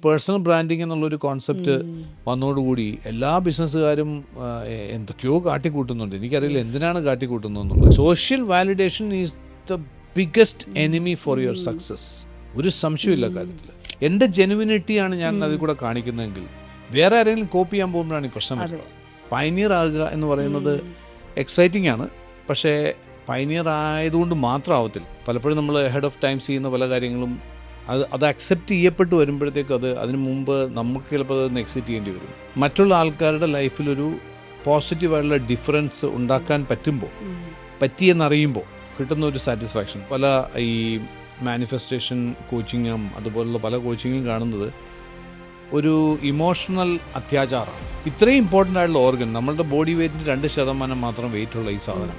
Personal branding എന്നുള്ളൊരു concept വന്നതോടുകൂടി എല്ലാ ബിസിനസ്സുകാരും എന്തൊക്കെയോ കാട്ടിക്കൂട്ടുന്നുണ്ട്. എനിക്കറിയില്ല എന്തിനാണ് കാട്ടിക്കൂട്ടുന്നതെന്നുള്ളത്. Social validation is the biggest enemy for your success. ഒരു സംശയമില്ല കാര്യത്തിൽ. എൻ്റെ ജെനുവിനിറ്റിയാണ് ഞാൻ അതിൽ കൂടെ കാണിക്കുന്നതെങ്കിൽ വേറെ ആരെങ്കിലും കോപ്പി ചെയ്യാൻ പോകുമ്പോഴാണ് ഈ പ്രശ്നം വരുന്നത്. പയനിയർ ആകുക എന്ന് പറയുന്നത് എക്സൈറ്റിംഗ് ആണ്, പക്ഷേ പയനിയർ ആയതുകൊണ്ട് മാത്രം ആവത്തില്ല. പലപ്പോഴും നമ്മൾ ഹെഡ് ഓഫ് ടൈംസ് ചെയ്യുന്ന പല കാര്യങ്ങളും അത് അക്സെപ്റ്റ് ചെയ്യപ്പെട്ട് വരുമ്പോഴത്തേക്കും അതിന് മുമ്പ് നമുക്ക് ചിലപ്പോൾ അതൊന്ന് എക്സിറ്റ് ചെയ്യേണ്ടി വരും. മറ്റുള്ള ആൾക്കാരുടെ ലൈഫിലൊരു പോസിറ്റീവായിട്ടുള്ള ഡിഫറൻസ് ഉണ്ടാക്കാൻ പറ്റിയെന്നറിയുമ്പോൾ കിട്ടുന്ന ഒരു സാറ്റിസ്ഫാക്ഷൻ. പല ഈ മാനിഫെസ്റ്റേഷൻ കോച്ചിങ്ങും അതുപോലുള്ള പല കോച്ചിങ്ങും കാണുന്നത് ഒരു ഇമോഷണൽ അത്യാചാരമാണ്. ഇത്രയും ഇമ്പോർട്ടൻ്റ് ആയിട്ടുള്ള ഓർഗൻ, നമ്മളുടെ ബോഡി വെയ്റ്റിന് 2% മാത്രം വെയിറ്റുള്ള ഈ സാധനം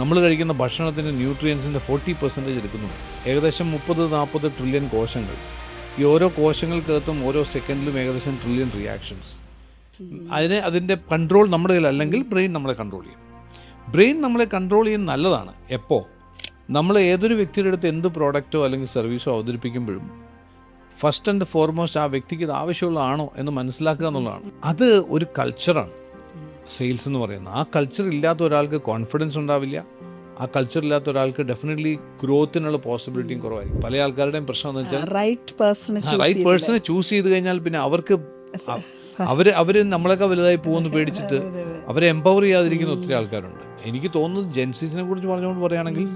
നമ്മൾ കഴിക്കുന്ന ഭക്ഷണത്തിൻ്റെ ന്യൂട്രിയൻസിൻ്റെ 40% എടുക്കുന്നുണ്ട്. ഏകദേശം 30-40 ട്രില്യൺ കോശങ്ങൾ. ഈ ഓരോ കോശങ്ങൾക്കകത്തും ഓരോ സെക്കൻഡിലും ഏകദേശം ട്രില്യൺ റിയാക്ഷൻസ്. അതിൻ്റെ കൺട്രോൾ നമ്മുടെ കയ്യിൽ അല്ലെങ്കിൽ ബ്രെയിൻ നമ്മളെ കൺട്രോൾ ചെയ്യും. ബ്രെയിൻ നമ്മളെ കൺട്രോൾ ചെയ്യുന്നത് നല്ലതാണ്. എപ്പോൾ നമ്മൾ ഏതൊരു വ്യക്തിയുടെ അടുത്ത് എന്ത് പ്രോഡക്റ്റോ അല്ലെങ്കിൽ സർവീസോ അവതരിപ്പിക്കുമ്പോഴും ഫസ്റ്റ് ആൻഡ് ഫോർമോസ്റ്റ് ആ വ്യക്തിക്ക് ഇത് ആവശ്യമുള്ളതാണോ എന്ന് മനസ്സിലാക്കുക എന്നുള്ളതാണ്. അത് ഒരു കൾച്ചറാണ് സെയിൽസ് എന്ന് പറയുന്നത്. ആ കൾച്ചർ ഇല്ലാത്ത ഒരാൾക്ക് കോൺഫിഡൻസ് ഉണ്ടാവില്ല. ആ കൾച്ചർ ഇല്ലാത്ത ഒരാൾക്ക് ഡെഫിനറ്റ്ലി ഗ്രോത്തിനുള്ള പോസിബിലിറ്റിയും കുറവായിരിക്കും. പല ആൾക്കാരുടെയും പ്രശ്നം എന്ന് വെച്ചാൽ റൈറ്റ് പേഴ്സണെ ചൂസ് ചെയ്ത് കഴിഞ്ഞാൽ പിന്നെ അവർക്ക് അവർ നമ്മളൊക്കെ വലുതായി പോകുമെന്ന് പേടിച്ചിട്ട് അവരെ എംപവർ ചെയ്യാതിരിക്കുന്ന ഒത്തിരി ആൾക്കാരുണ്ട്. എനിക്ക് തോന്നുന്നത് ജെൻസീസിനെ കുറിച്ച് പറഞ്ഞുകൊണ്ട് പറയുകയാണെങ്കിൽ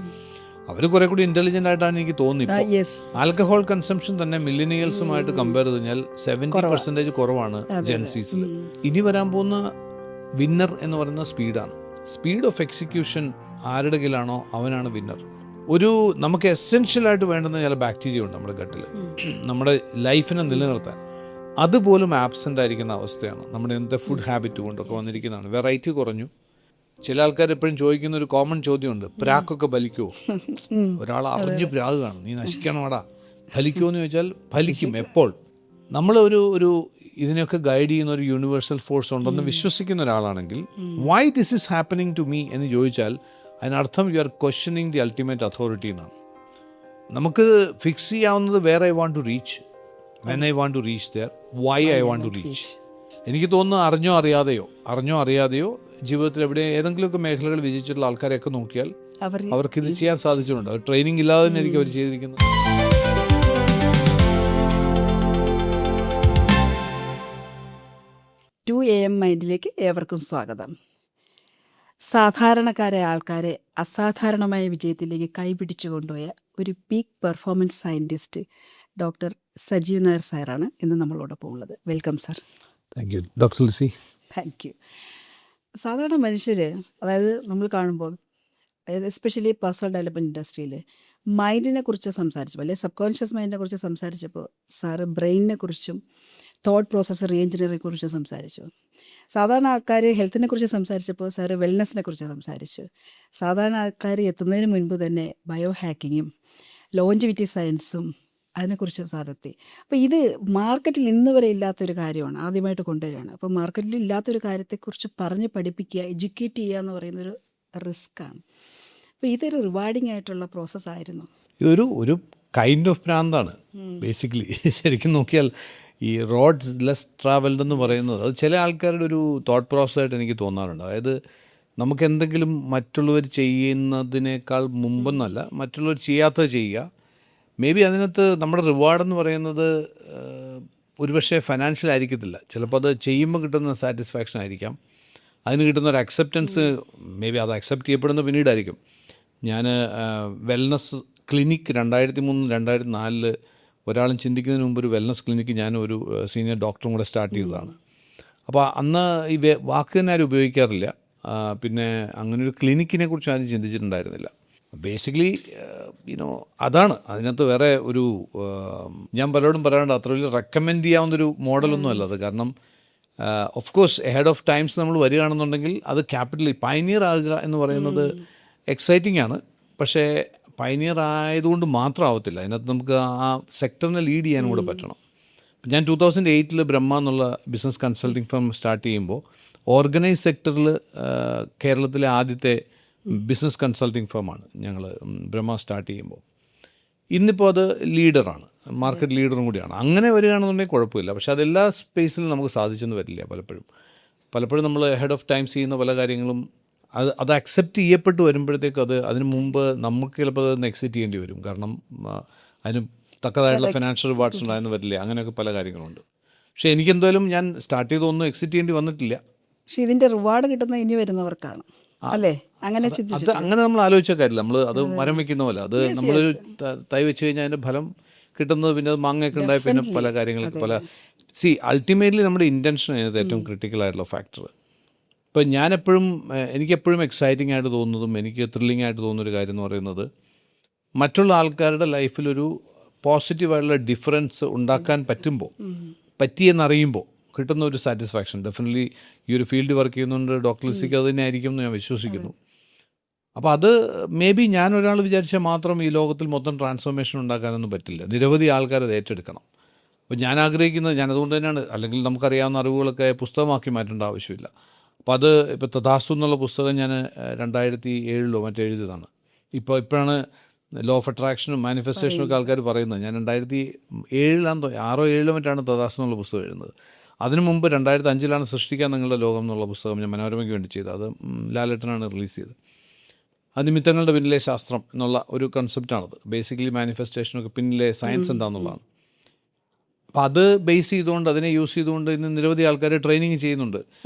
അവർ കുറെ കൂടി ഇന്റലിജന്റ് ആയിട്ടാണ് എനിക്ക് തോന്നുന്നത്. ആൽക്കഹോൾ കൺസംഷൻ തന്നെ മില്ലേനിയൽസുമായിട്ട് കമ്പയർ ചെയ്ത് കഴിഞ്ഞാൽ 70% കുറവാണ് ജെൻസീസിൽ. ഇനി വരാൻ പോകുന്ന വിന്നർ എന്ന് പറയുന്ന സ്പീഡാണ്. സ്പീഡ് ഓഫ് എക്സിക്യൂഷൻ ആരുടെ കയ്യിലാണോ അവനാണ് വിന്നർ. നമുക്ക് എസെൻഷ്യലായിട്ട് വേണ്ടുന്ന ചില ബാക്ടീരിയ ഉണ്ട് നമ്മുടെ ഗട്ടിൽ, നമ്മുടെ ലൈഫിനെ നിലനിർത്താൻ. അതുപോലും ആബ്സെൻ്റ് ആയിരിക്കുന്ന അവസ്ഥയാണ് നമ്മുടെ ഇന്നത്തെ ഫുഡ് ഹാബിറ്റ് കൊണ്ടൊക്കെ വന്നിരിക്കുന്നതാണ്. വെറൈറ്റി കുറഞ്ഞു. ചില ആൾക്കാർ എപ്പോഴും ചോദിക്കുന്ന ഒരു കോമൺ ചോദ്യമുണ്ട്, പ്രാക്കൊക്കെ ഫലിക്കുമോ? ഒരാൾ അറിഞ്ഞ് പ്രാഗ് കാണും, നീ നശിക്കണമാടാ, ഫലിക്കുമോ എന്ന് ചോദിച്ചാൽ ഫലിക്കും. എപ്പോൾ നമ്മൾ ഒരു ഇതിനെയൊക്കെ ഗൈഡ് ചെയ്യുന്ന ഒരു യൂണിവേഴ്സൽ ഫോഴ്സ് ഉണ്ടെന്ന് വിശ്വസിക്കുന്ന ഒരാളാണെങ്കിൽ why this is happening to me എന്ന് ചോദിച്ചാൽ അതിനർത്ഥം you are questioning the ultimate authority എന്നാണ്. നമുക്ക് ഫിക്സ് ചെയ്യാവുന്നത് where I want to reach, when I want to reach there, why I want to reach. എനിക്ക് തോന്നുന്നു അറിഞ്ഞോ അറിയാതെയോ ജീവിതത്തിൽ എവിടെ ഏതെങ്കിലുമൊക്കെ മേഖലകൾ വിജയിച്ചിട്ടുള്ള ആൾക്കാരെയൊക്കെ നോക്കിയാൽ അവർക്കിത് ചെയ്യാൻ സാധിച്ചിട്ടുണ്ട്. അവർ ട്രെയിനിങ് ഇല്ലാതെ തന്നെ ആയിരിക്കും അവർ ചെയ്തിരിക്കുന്നത്. 2 AM മൈൻഡിലേക്ക് ഏവർക്കും സ്വാഗതം. സാധാരണക്കാരായ ആൾക്കാരെ അസാധാരണമായ വിജയത്തിലേക്ക് കൈപിടിച്ചു കൊണ്ടുപോയ ഒരു peak performance scientist doctor Sajeev Nair സാറാണ് ഇന്ന് നമ്മളോടൊപ്പം ഉള്ളത്. Welcome sir. Thank you doctor Lissy. Thank you. സാധാരണ മനുഷ്യർ, അതായത് നമ്മൾ കാണുമ്പോൾ, അതായത് എസ്പെഷ്യലി പേഴ്സണൽ ഡെവലപ്മെൻറ്റ് ഇൻഡസ്ട്രിയിൽ മൈൻഡിനെ കുറിച്ച് സംസാരിച്ചപ്പോൾ, അല്ലെങ്കിൽ സബ് കോൺഷ്യസ് മൈൻഡിനെ കുറിച്ച് സംസാരിച്ചപ്പോൾ സാറ് ബ്രെയിനിനെ കുറിച്ചും തോട്ട് പ്രോസസ്സ് റീ എഞ്ചിനീയറിംഗിനെ കുറിച്ച് സംസാരിച്ചു. സാധാരണ ആൾക്കാർ ഹെൽത്തിനെ കുറിച്ച് സംസാരിച്ചപ്പോൾ സാറ് വെൽനെസ്സിനെ കുറിച്ച് സംസാരിച്ചു. സാധാരണ ആൾക്കാർ എത്തുന്നതിന് മുൻപ് തന്നെ ബയോ ഹാക്കിങ്ങും ലോഞ്ചിവിറ്റി സയൻസും അതിനെക്കുറിച്ച് സാറെത്തി. അപ്പോൾ ഇത് മാർക്കറ്റിൽ ഇന്ന് വരെ ഇല്ലാത്തൊരു കാര്യമാണ്, ആദ്യമായിട്ട് കൊണ്ടുവരികയാണ്. അപ്പോൾ മാർക്കറ്റിൽ ഇല്ലാത്തൊരു കാര്യത്തെക്കുറിച്ച് പറഞ്ഞ് പഠിപ്പിക്കുക, എഡ്യൂക്കേറ്റ് ചെയ്യുക എന്ന് പറയുന്നൊരു റിസ്ക്കാണ്. അപ്പോൾ ഇതൊരു റിവാർഡിംഗ് ആയിട്ടുള്ള പ്രോസസ്സായിരുന്നു. ഇതൊരു കൈൻഡ് ഓഫ് ഭ്രാന്താണ് ബേസിക്കലി. ശരിക്കും നോക്കിയാൽ ഈ റോഡ്സ് ലെസ് ട്രാവൽഡ് എന്ന് പറയുന്നത് അത് ചില ആൾക്കാരുടെ ഒരു തോട്ട് പ്രോസസ്സായിട്ട് എനിക്ക് തോന്നാറുണ്ട്. അതായത് നമുക്ക് എന്തെങ്കിലും മറ്റുള്ളവർ ചെയ്യുന്നതിനേക്കാൾ മുമ്പെന്നല്ല, മറ്റുള്ളവർ ചെയ്യാത്തത് ചെയ്യുക. മേ ബി അതിനകത്ത് നമ്മുടെ റിവാർഡെന്ന് പറയുന്നത് ഒരുപക്ഷെ ഫൈനാൻഷ്യൽ ആയിരിക്കത്തില്ല. ചിലപ്പോൾ അത് ചെയ്യുമ്പോൾ കിട്ടുന്ന സാറ്റിസ്ഫാക്ഷൻ ആയിരിക്കാം, അതിന് കിട്ടുന്ന ഒരു അക്സെപ്റ്റൻസ്. മേ ബി അത് അക്സെപ്റ്റ് ചെയ്യപ്പെടുന്ന പിന്നീടായിരിക്കും. ഞാൻ വെൽനസ് ക്ലിനിക്ക് 2003-2004 ഒരാളും ചിന്തിക്കുന്നതിന് മുമ്പ് ഒരു വെൽനസ് ക്ലിനിക്ക് ഞാൻ ഒരു സീനിയർ ഡോക്ടറും കൂടെ സ്റ്റാർട്ട് ചെയ്തതാണ്. അപ്പോൾ അന്ന് ഈ വാക്ക് തന്നെ ആരും ഉപയോഗിക്കാറില്ല. പിന്നെ അങ്ങനൊരു ക്ലിനിക്കിനെ കുറിച്ച് ആരും ചിന്തിച്ചിട്ടുണ്ടായിരുന്നില്ല. ബേസിക്കലി അതാണ് അതിനകത്ത്. വേറെ ഞാൻ പലരോടും പറയാറുണ്ട്, അത്ര വലിയ റെക്കമെൻഡ് ചെയ്യാവുന്നൊരു മോഡലൊന്നും അല്ല അത്. കാരണം of course head of times നമ്മൾ വരികയാണെന്നുണ്ടെങ്കിൽ അത് ക്യാപിറ്റലി പയനിയർ ആകുക എന്ന് പറയുന്നത് എക്സൈറ്റിംഗ് ആണ്. പക്ഷേ പയനിയർ ആയതുകൊണ്ട് മാത്രം ആവത്തില്ല. അതിനകത്ത് നമുക്ക് ആ സെക്ടറിനെ ലീഡ് ചെയ്യാനും കൂടെ പറ്റണം. ഞാൻ 2008 ബ്രഹ്മ എന്നുള്ള ബിസിനസ് കൺസൾട്ടിങ് ഫേം സ്റ്റാർട്ട് ചെയ്യുമ്പോൾ ഓർഗനൈസ് സെക്ടറിൽ കേരളത്തിലെ ആദ്യത്തെ ബിസിനസ് കൺസൾട്ടിങ് ഫേമാണ് ഞങ്ങൾ ബ്രഹ്മ സ്റ്റാർട്ട് ചെയ്യുമ്പോൾ. ഇന്നിപ്പോൾ അത് ലീഡറാണ്. മാർക്കറ്റ് ലീഡറും കൂടിയാണ്. അങ്ങനെ വരികയാണെന്നുണ്ടെങ്കിൽ കുഴപ്പമില്ല. പക്ഷേ അതെല്ലാ സ്പേസിലും നമുക്ക് സാധിച്ചെന്ന് വരില്ല. പലപ്പോഴും നമ്മൾ ഹെഡ് ഓഫ് ടൈം ചെയ്യുന്ന പല കാര്യങ്ങളും അത് അക്സെപ്റ്റ് ചെയ്യപ്പെട്ട് വരുമ്പോഴത്തേക്കും അതിന് മുമ്പ് നമുക്ക് ചിലപ്പോൾ അതൊന്ന് എക്സിറ്റ് ചെയ്യേണ്ടി വരും. കാരണം അതിന് തക്കതായിട്ടുള്ള ഫിനാൻഷ്യൽ റിവാർഡ്സ് ഉണ്ടായെന്ന് വരില്ല. അങ്ങനെയൊക്കെ പല കാര്യങ്ങളുണ്ട്. പക്ഷേ എനിക്കെന്തായാലും ഞാൻ സ്റ്റാർട്ട് ചെയ്തൊന്നും എക്സിറ്റ് ചെയ്യേണ്ടി വന്നിട്ടില്ല. പക്ഷെ ഇതിൻ്റെ റിവാർഡ് കിട്ടുന്നത് ഇനി വരുന്നവർക്കാണ് അല്ലേ? അങ്ങനെ ചിന്തിച്ചു. അങ്ങനെ നമ്മൾ ആലോചിച്ച കാര്യമില്ല. നമ്മൾ അത് മരം വെക്കുന്ന പോലെ അത് നമ്മളൊരു തൈ വെച്ച് കഴിഞ്ഞാൽ അതിൻ്റെ ഫലം കിട്ടുന്നത് പിന്നെ അത് മാങ്ങയൊക്കെ ഉണ്ടായി പിന്നെ പല കാര്യങ്ങൾക്ക് അൾട്ടിമേറ്റ്ലി നമ്മുടെ ഇൻറ്റൻഷൻ അതിനകത്ത് ഏറ്റവും ക്രിട്ടിക്കൽ ആയിട്ടുള്ള ഫാക്ടർ. ഇപ്പം എനിക്കെപ്പോഴും എക്സൈറ്റിംഗ് ആയിട്ട് തോന്നുന്നതും എനിക്ക് ത്രില്ലിംഗ് ആയിട്ട് തോന്നുന്നൊരു കാര്യം എന്ന് പറയുന്നത് മറ്റുള്ള ആൾക്കാരുടെ ലൈഫിലൊരു പോസിറ്റീവായിട്ടുള്ള ഡിഫറൻസ് ഉണ്ടാക്കാൻ പറ്റിയെന്നറിയുമ്പോൾ കിട്ടുന്ന ഒരു സാറ്റിസ്ഫാക്ഷൻ. ഡെഫിനറ്റ്ലി ഈ ഒരു ഫീൽഡ് വർക്ക് ചെയ്യുന്നുണ്ട് ഡോക്ടർ ലിസിക്ക് അത് തന്നെ ആയിരിക്കും എന്ന് ഞാൻ വിശ്വസിക്കുന്നു. അപ്പോൾ അത് മേ ബി ഞാൻ ഒരാൾ വിചാരിച്ചാൽ മാത്രം ഈ ലോകത്തിൽ മൊത്തം ട്രാൻസ്ഫോർമേഷൻ ഉണ്ടാക്കാനൊന്നും പറ്റില്ല. നിരവധി ആൾക്കാർ അത് ഏറ്റെടുക്കണം. അപ്പോൾ ഞാൻ ആഗ്രഹിക്കുന്നത് ഞാനതുകൊണ്ട് തന്നെയാണ്, അല്ലെങ്കിൽ നമുക്കറിയാവുന്ന അറിവുകളൊക്കെ പുസ്തകമാക്കി മാറ്റേണ്ട ആവശ്യമില്ല. അപ്പോൾ അത് ഇപ്പോൾ തഥാസ്തു എന്നുള്ള പുസ്തകം ഞാൻ 2007 മറ്റേ എഴുതിയതാണ്. ഇപ്പോഴാണ് ലോ ഓഫ് അട്രാക്ഷനും മാനിഫെസ്റ്റേഷനും ഒക്കെ ആൾക്കാർ പറയുന്നത്. ഞാൻ 2007 മറ്റാണ് തഥാസ്തു എന്നുള്ള പുസ്തകം എഴുതുന്നത്. അതിനു മുമ്പ് 2005 സൃഷ്ടിക്കാൻ നിങ്ങളുടെ ലോകം എന്നുള്ള പുസ്തകം ഞാൻ മനോരമയ്ക്ക് വേണ്ടി ചെയ്തത്. അത് ലാലേട്ടനാണ് റിലീസ് ചെയ്തത്. നിമിത്തങ്ങളുടെ പിന്നിലെ ശാസ്ത്രം എന്നുള്ള ഒരു കൺസെപ്റ്റാണത്. ബേസിക്കലി മാനിഫെസ്റ്റേഷനൊക്കെ പിന്നിലെ സയൻസ് എന്താണെന്നുള്ളതാണ്. അപ്പോൾ അത് ബേസ് ചെയ്തുകൊണ്ട് അതിനെ യൂസ് ചെയ്തുകൊണ്ട് ഇന്ന് നിരവധി ആൾക്കാർ ട്രെയിനിങ് ചെയ്യുന്നുണ്ട്.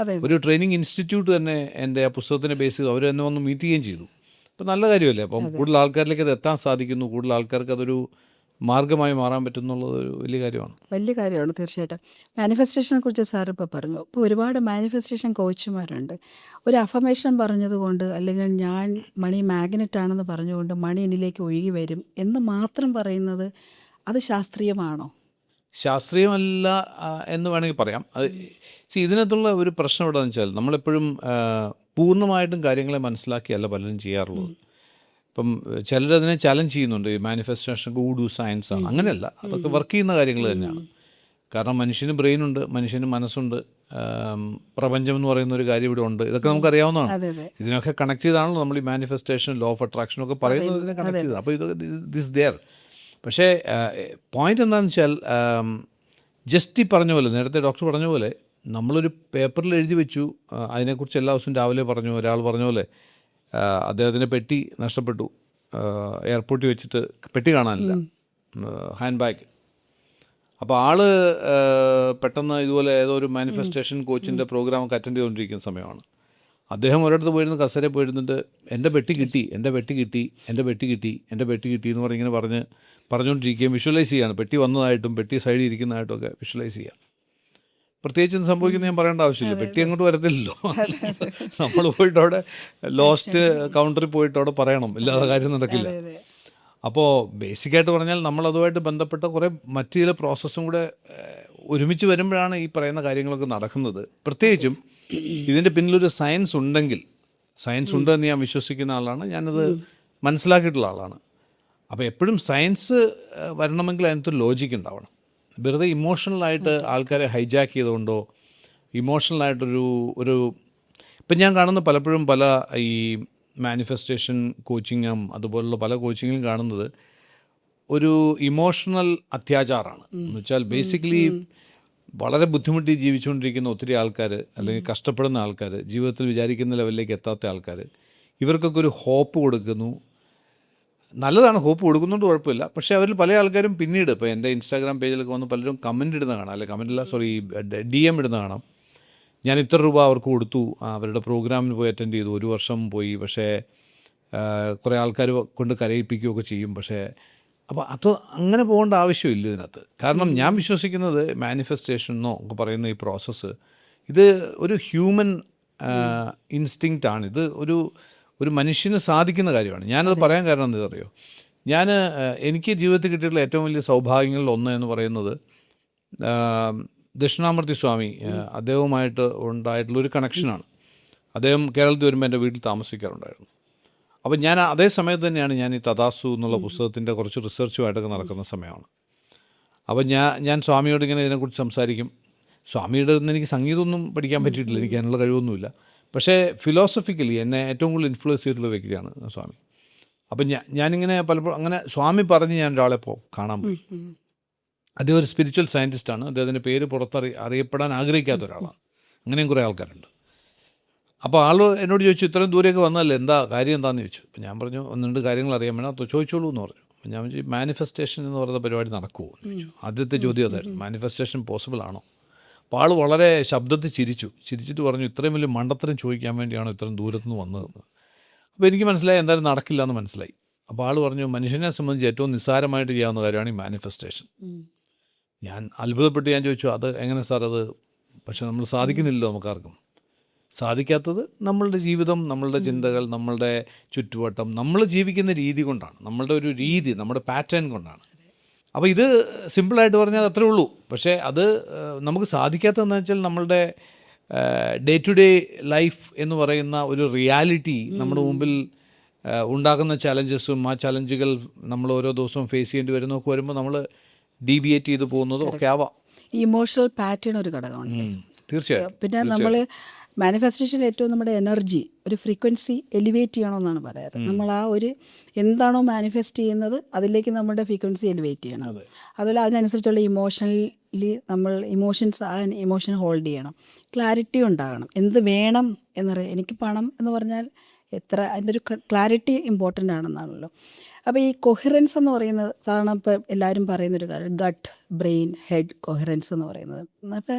ഒരു ട്രെയിനിങ് ഇൻസ്റ്റിറ്റ്യൂട്ട് തന്നെ എൻ്റെ ആ പുസ്തകത്തിനെ ബേസ് ചെയ്തു അവർ തന്നെ വന്ന് മീറ്റ് ചെയ്യുകയും ചെയ്തു. അപ്പോൾ നല്ല കാര്യമല്ലേ? അപ്പം കൂടുതൽ ആൾക്കാരിലേക്ക് അത് എത്താൻ സാധിക്കുന്നു, കൂടുതൽ ആൾക്കാർക്ക് അതൊരു മാർഗ്ഗമായി മാറാൻ പറ്റുന്നുള്ളത് ഒരു വലിയ കാര്യമാണ്. തീർച്ചയായിട്ടും. മാനിഫെസ്റ്റേഷനെ കുറിച്ച് സാർ ഇപ്പോൾ പറഞ്ഞു. ഇപ്പോൾ ഒരുപാട് മാനിഫെസ്റ്റേഷൻ കോച്ചുമാരുണ്ട്. ഒരു അഫർമേഷൻ പറഞ്ഞതുകൊണ്ട് അല്ലെങ്കിൽ ഞാൻ മണി മാഗ്നറ്റ് ആണെന്ന് പറഞ്ഞുകൊണ്ട് മണി എന്നിലേക്ക് ഒഴുകി വരും എന്ന് മാത്രം പറയുന്നത് അത് ശാസ്ത്രീയമാണോ? ശാസ്ത്രീയമല്ല എന്ന് വേണമെങ്കിൽ പറയാം. ഇതിനകത്തുള്ള ഒരു പ്രശ്നം എവിടെയാണെന്ന് വെച്ചാൽ നമ്മളെപ്പോഴും പൂർണ്ണമായിട്ടും കാര്യങ്ങളെ മനസ്സിലാക്കിയല്ല പലരും ചെയ്യാറുള്ളത്. ഇപ്പം ചിലരതിനെ ചലഞ്ച് ചെയ്യുന്നുണ്ട്. ഈ മാനിഫെസ്റ്റേഷൻ ഗൂഡു സയൻസാണ്. അങ്ങനെയല്ല, അതൊക്കെ വർക്ക് ചെയ്യുന്ന കാര്യങ്ങൾ തന്നെയാണ്. കാരണം മനുഷ്യന് ബ്രെയിനുണ്ട്, മനുഷ്യന് മനസ്സുണ്ട്, പ്രപഞ്ചം എന്ന് പറയുന്ന ഒരു കാര്യം ഇവിടെ ഉണ്ട്. ഇതൊക്കെ നമുക്കറിയാവുന്നതാണ്. ഇതിനൊക്കെ കണക്ട് ചെയ്താണല്ലോ നമ്മൾ ഈ മാനിഫെസ്റ്റേഷൻ ലോ ഓഫ് അട്രാക്ഷനൊക്കെ പറയുന്നത് ഇതിനെ കണക്ട് ചെയ്തത്. അപ്പോൾ ദിസ് ദെയർ. പക്ഷേ പോയിൻ്റ് എന്താണെന്ന് വെച്ചാൽ ജസ്റ്റ് ഈ പറഞ്ഞ പോലെ നേരത്തെ ഡോക്ടർ പറഞ്ഞ പോലെ നമ്മളൊരു പേപ്പറിൽ എഴുതി വെച്ചു, അതിനെക്കുറിച്ച് എല്ലാ ദിവസവും രാവിലെ പറഞ്ഞു. ഒരാൾ പറഞ്ഞ പോലെ അദ്ദേഹത്തിൻ്റെ പെട്ടി നഷ്ടപ്പെട്ടു, എയർപോർട്ടിൽ വെച്ചിട്ട് പെട്ടി കാണാനില്ല, ഹാൻഡ് ബാഗ്. അപ്പോൾ പെട്ടെന്ന് ഇതുപോലെ ഏതോ ഒരു മാനിഫെസ്റ്റേഷൻ കോച്ചിൻ്റെ പ്രോഗ്രാമൊക്കെ അറ്റൻഡ് ചെയ്തുകൊണ്ടിരിക്കുന്ന സമയമാണ്. അദ്ദേഹം ഒരിടത്ത് പോയിരുന്ന കസേരയിൽ പോയിരുന്നിട്ട് എൻ്റെ പെട്ടി കിട്ടി എന്ന് പറഞ്ഞ് ഇങ്ങനെ പറഞ്ഞുകൊണ്ടിരിക്കുകയും വിഷ്വലൈസ് ചെയ്യാണ്. പെട്ടി വന്നതായിട്ടും പെട്ടി സൈഡിൽ ഇരിക്കുന്നതായിട്ടും ഒക്കെ വിഷ്വലൈസ് ചെയ്യാം. പ്രത്യേകിച്ച് എന്ത് സംഭവിക്കുന്നത് ഞാൻ പറയേണ്ട ആവശ്യമില്ല. പെട്ടി അങ്ങോട്ട് വരത്തില്ലല്ലോ. നമ്മൾ പോയിട്ട് അവിടെ ലോസ്റ്റ് കൗണ്ടറിൽ പോയിട്ട് അവിടെ പറയണം, ഇല്ലാതെ കാര്യം നടക്കില്ല. അപ്പോൾ ബേസിക്കായിട്ട് പറഞ്ഞാൽ നമ്മൾ അതുമായിട്ട് ബന്ധപ്പെട്ട കുറേ മറ്റു ചില പ്രോസസ്സും കൂടെ ഒരുമിച്ച് വരുമ്പോഴാണ് ഈ പറയുന്ന കാര്യങ്ങളൊക്കെ നടക്കുന്നത്. പ്രത്യേകിച്ചും ഇതിൻ്റെ പിന്നിലൊരു സയൻസ് ഉണ്ടെന്ന് ഞാൻ വിശ്വസിക്കുന്ന ആളാണ്. ഞാനത് മനസ്സിലാക്കിയിട്ടുള്ള ആളാണ്. അപ്പോൾ എപ്പോഴും സയൻസ് വരണമെങ്കിൽ അതിനകത്തൊരു ലോജിക്ക് ഉണ്ടാവണം. വെറുതെ ഇമോഷണലായിട്ട് ആൾക്കാരെ ഹൈജാക്ക് ചെയ്തുകൊണ്ടോ ഇമോഷണലായിട്ടൊരു ഇപ്പം ഞാൻ കാണുന്ന പലപ്പോഴും പല ഈ മാനിഫെസ്റ്റേഷൻ കോച്ചിങ്ങും അതുപോലുള്ള പല കോച്ചിങ്ങിലും കാണുന്നത് ഒരു ഇമോഷണൽ അത്യാചാരമാണ്. എന്ന് വെച്ചാൽ ബേസിക്കലി വളരെ ബുദ്ധിമുട്ടി ജീവിച്ചുകൊണ്ടിരിക്കുന്ന ഒത്തിരി ആൾക്കാർ, അല്ലെങ്കിൽ കഷ്ടപ്പെടുന്ന ആൾക്കാർ, ജീവിതത്തിൽ വിചാരിക്കുന്ന ലെവലിലേക്ക് എത്താത്ത ആൾക്കാർ, ഇവർക്കൊക്കെ ഒരു ഹോപ്പ് കൊടുക്കുന്നു. നല്ലതാണ്, ഹോപ്പ് കൊടുക്കുന്നുണ്ട്, കുഴപ്പമില്ല. പക്ഷേ അവരിൽ പല ആൾക്കാരും പിന്നീട് ഇപ്പോൾ എൻ്റെ ഇൻസ്റ്റാഗ്രാം പേജിലൊക്കെ വന്ന് പലരും കമൻ്റ് ഇടുന്ന കാണാം, അല്ലെങ്കിൽ DM ഇടുന്ന കാണാം. ഞാൻ ഇത്ര രൂപ അവർക്ക് കൊടുത്തു, അവരുടെ പ്രോഗ്രാമിന് പോയി അറ്റൻഡ് ചെയ്തു, 1 വർഷം പോയി, പക്ഷേ കുറേ ആൾക്കാർ കൊണ്ട് കരയിപ്പിക്കുകയൊക്കെ ചെയ്യും. പക്ഷേ അപ്പോൾ അത് അങ്ങനെ പോകേണ്ട ആവശ്യമില്ല ഇതിനകത്ത്. കാരണം ഞാൻ വിശ്വസിക്കുന്നത് മാനിഫെസ്റ്റേഷനോ ഒക്കെ പറയുന്ന ഈ പ്രോസസ്സ് ഇത് ഒരു ഹ്യൂമൻ ഇൻസ്റ്റിങ്ക്റ്റ് ആണ്. ഇത് ഒരു മനുഷ്യന് സാധിക്കുന്ന കാര്യമാണ്. ഞാനത് പറയാൻ കാരണം എന്താണെന്നറിയോ? എനിക്ക് ജീവിതത്തിൽ കിട്ടിയിട്ടുള്ള ഏറ്റവും വലിയ സൗഭാഗ്യങ്ങളിൽ ഒന്ന് എന്ന് പറയുന്നത് ദക്ഷിണാമൂർത്തി സ്വാമി, അദ്ദേഹവുമായിട്ട് ഉണ്ടായിട്ടുള്ളൊരു കണക്ഷനാണ്. അദ്ദേഹം കേരളത്തിൽ വരുമ്പോൾ എൻ്റെ വീട്ടിൽ താമസിക്കാറുണ്ടായിരുന്നു. അപ്പം ഞാൻ അതേ സമയത്ത് തന്നെയാണ് ഞാൻ ഈ തഥാസ്തു എന്നുള്ള പുസ്തകത്തിൻ്റെ കുറച്ച് റിസർച്ചുമായിട്ടൊക്കെ നടക്കുന്ന സമയമാണ്. അപ്പം ഞാൻ സ്വാമിയോട് ഇങ്ങനെ ഇതിനെക്കുറിച്ച് സംസാരിക്കും. സ്വാമിയുടെ അടുത്ത് എനിക്ക് സംഗീതമൊന്നും പഠിക്കാൻ പറ്റിയിട്ടില്ല, എനിക്ക് അതിനുള്ള കഴിവൊന്നുമില്ല. പക്ഷേ ഫിലോസഫിക്കലി എന്നെ ഏറ്റവും കൂടുതൽ ഇൻഫ്ലുവൻസ് ചെയ്തിട്ടുള്ള വ്യക്തിയാണ് സ്വാമി. അപ്പം ഞാനിങ്ങനെ പലപ്പോഴും അങ്ങനെ സ്വാമി പറഞ്ഞ് ഞാൻ ഒരാളെ കാണാൻ പോയി. അദ്ദേഹം ഒരു സ്പിരിച്വൽ സയൻറ്റിസ്റ്റാണ്. അദ്ദേഹത്തിൻ്റെ പേര് അറിയപ്പെടാൻ ആഗ്രഹിക്കാത്ത ഒരാളാണ്. അങ്ങനെയും കുറേ ആൾക്കാരുണ്ട്. അപ്പോൾ ആൾ എന്നോട് ചോദിച്ചു, ഇത്രയും ദൂരെയൊക്കെ വന്നതല്ലേ, എന്താ കാര്യം എന്താണെന്ന് ചോദിച്ചു. അപ്പോൾ ഞാൻ പറഞ്ഞു, ഒന്ന് രണ്ട് കാര്യങ്ങൾ അറിയാൻ വേണം, അത് ചോദിച്ചോളൂ എന്ന് പറഞ്ഞു. അപ്പോൾ ഞാൻ ചോദിച്ചു, മാനിഫെസ്റ്റേഷൻ എന്ന് പറയുന്ന പരിപാടി നടക്കുമോ എന്ന് ചോദിച്ചു. ആദ്യത്തെ ചോദ്യം അതായിരുന്നു, മാനിഫെസ്റ്റേഷൻ പോസിബിൾ ആണോ? അപ്പോൾ ആൾ വളരെ ശബ്ദത്തിൽ ചിരിച്ചിട്ട് പറഞ്ഞു, ഇത്രയും വലിയ മണ്ടത്തരം ചോദിക്കാൻ വേണ്ടിയാണോ ഇത്രയും ദൂരത്തുനിന്ന് വന്നതെന്ന്. അപ്പോൾ എനിക്ക് മനസ്സിലായി എന്തായാലും നടക്കില്ല എന്ന് മനസ്സിലായി. അപ്പോൾ ആൾ പറഞ്ഞു, മനുഷ്യനെ സംബന്ധിച്ച് ഏറ്റവും നിസ്സാരമായിട്ട് ചെയ്യാവുന്ന കാര്യമാണ് ഈ മാനിഫെസ്റ്റേഷൻ. ഞാൻ അത്ഭുതപ്പെട്ട് ഞാൻ ചോദിച്ചു, അത് എങ്ങനെ സാർ അത്? പക്ഷെ നമ്മൾ സാധിക്കുന്നില്ലല്ലോ നമുക്കാർക്കും. സാധിക്കാത്തത് നമ്മളുടെ ജീവിതം, നമ്മളുടെ ചിന്തകൾ, നമ്മളുടെ ചുറ്റുവട്ടം, നമ്മൾ ജീവിക്കുന്ന രീതി കൊണ്ടാണ്, നമ്മളുടെ ഒരു രീതി, നമ്മുടെ പാറ്റേൺ കൊണ്ടാണ്. അപ്പോൾ ഇത് സിമ്പിളായിട്ട് പറഞ്ഞാൽ അത്രേ ഉള്ളൂ. പക്ഷേ അത് നമുക്ക് സാധിക്കാത്തതെന്ന് വെച്ചാൽ നമ്മളുടെ ഡേ ടു ഡേ ലൈഫ് എന്ന് പറയുന്ന ഒരു റിയാലിറ്റി നമ്മുടെ മുമ്പിൽ ഉണ്ടാകുന്ന ചലഞ്ചസും, ആ ചലഞ്ചുകൾ നമ്മൾ ഓരോ ദിവസവും ഫേസ് ചെയ്യേണ്ടി വരുന്നതൊക്കെ വരുമ്പോൾ നമ്മൾ ഡീവിയേറ്റ് ചെയ്ത് പോകുന്നതും ഒക്കെ ആവാം. ഇമോഷണൽ പാറ്റേൺ ഒരു ഘടകമാണ്. തീർച്ചയായും. പിന്നെ നമ്മൾ മാനിഫെസ്റ്റേഷൻ ഏറ്റവും നമ്മുടെ എനർജി ഒരു ഫ്രീക്വൻസി എലിവേറ്റ് ചെയ്യണമെന്നാണ് പറയാറ്. നമ്മൾ ആ ഒരു എന്താണോ മാനിഫെസ്റ്റ് ചെയ്യുന്നത് അതിലേക്ക് നമ്മുടെ ഫ്രീക്വൻസി എലിവേറ്റ് ചെയ്യണം. അതുപോലെ അതിനനുസരിച്ചുള്ള ഇമോഷണലി നമ്മൾ ഇമോഷൻ ഹോൾഡ് ചെയ്യണം. ക്ലാരിറ്റി ഉണ്ടാകണം, എന്ത് വേണം എന്നറിയാം. എനിക്ക് പണം എന്ന് പറഞ്ഞാൽ എത്ര, അതിൻ്റെ ഒരു ക്ലാരിറ്റി ഇമ്പോർട്ടൻ്റ് ആണെന്നാണല്ലോ. അപ്പോൾ ഈ കൊഹിറൻസ് എന്ന് പറയുന്നത് സാധാരണ ഇപ്പോൾ എല്ലാവരും പറയുന്നൊരു കാര്യം, ഗട്ട് ബ്രെയിൻ ഹെഡ് കൊഹിറൻസ് എന്ന് പറയുന്നത്. അപ്പോൾ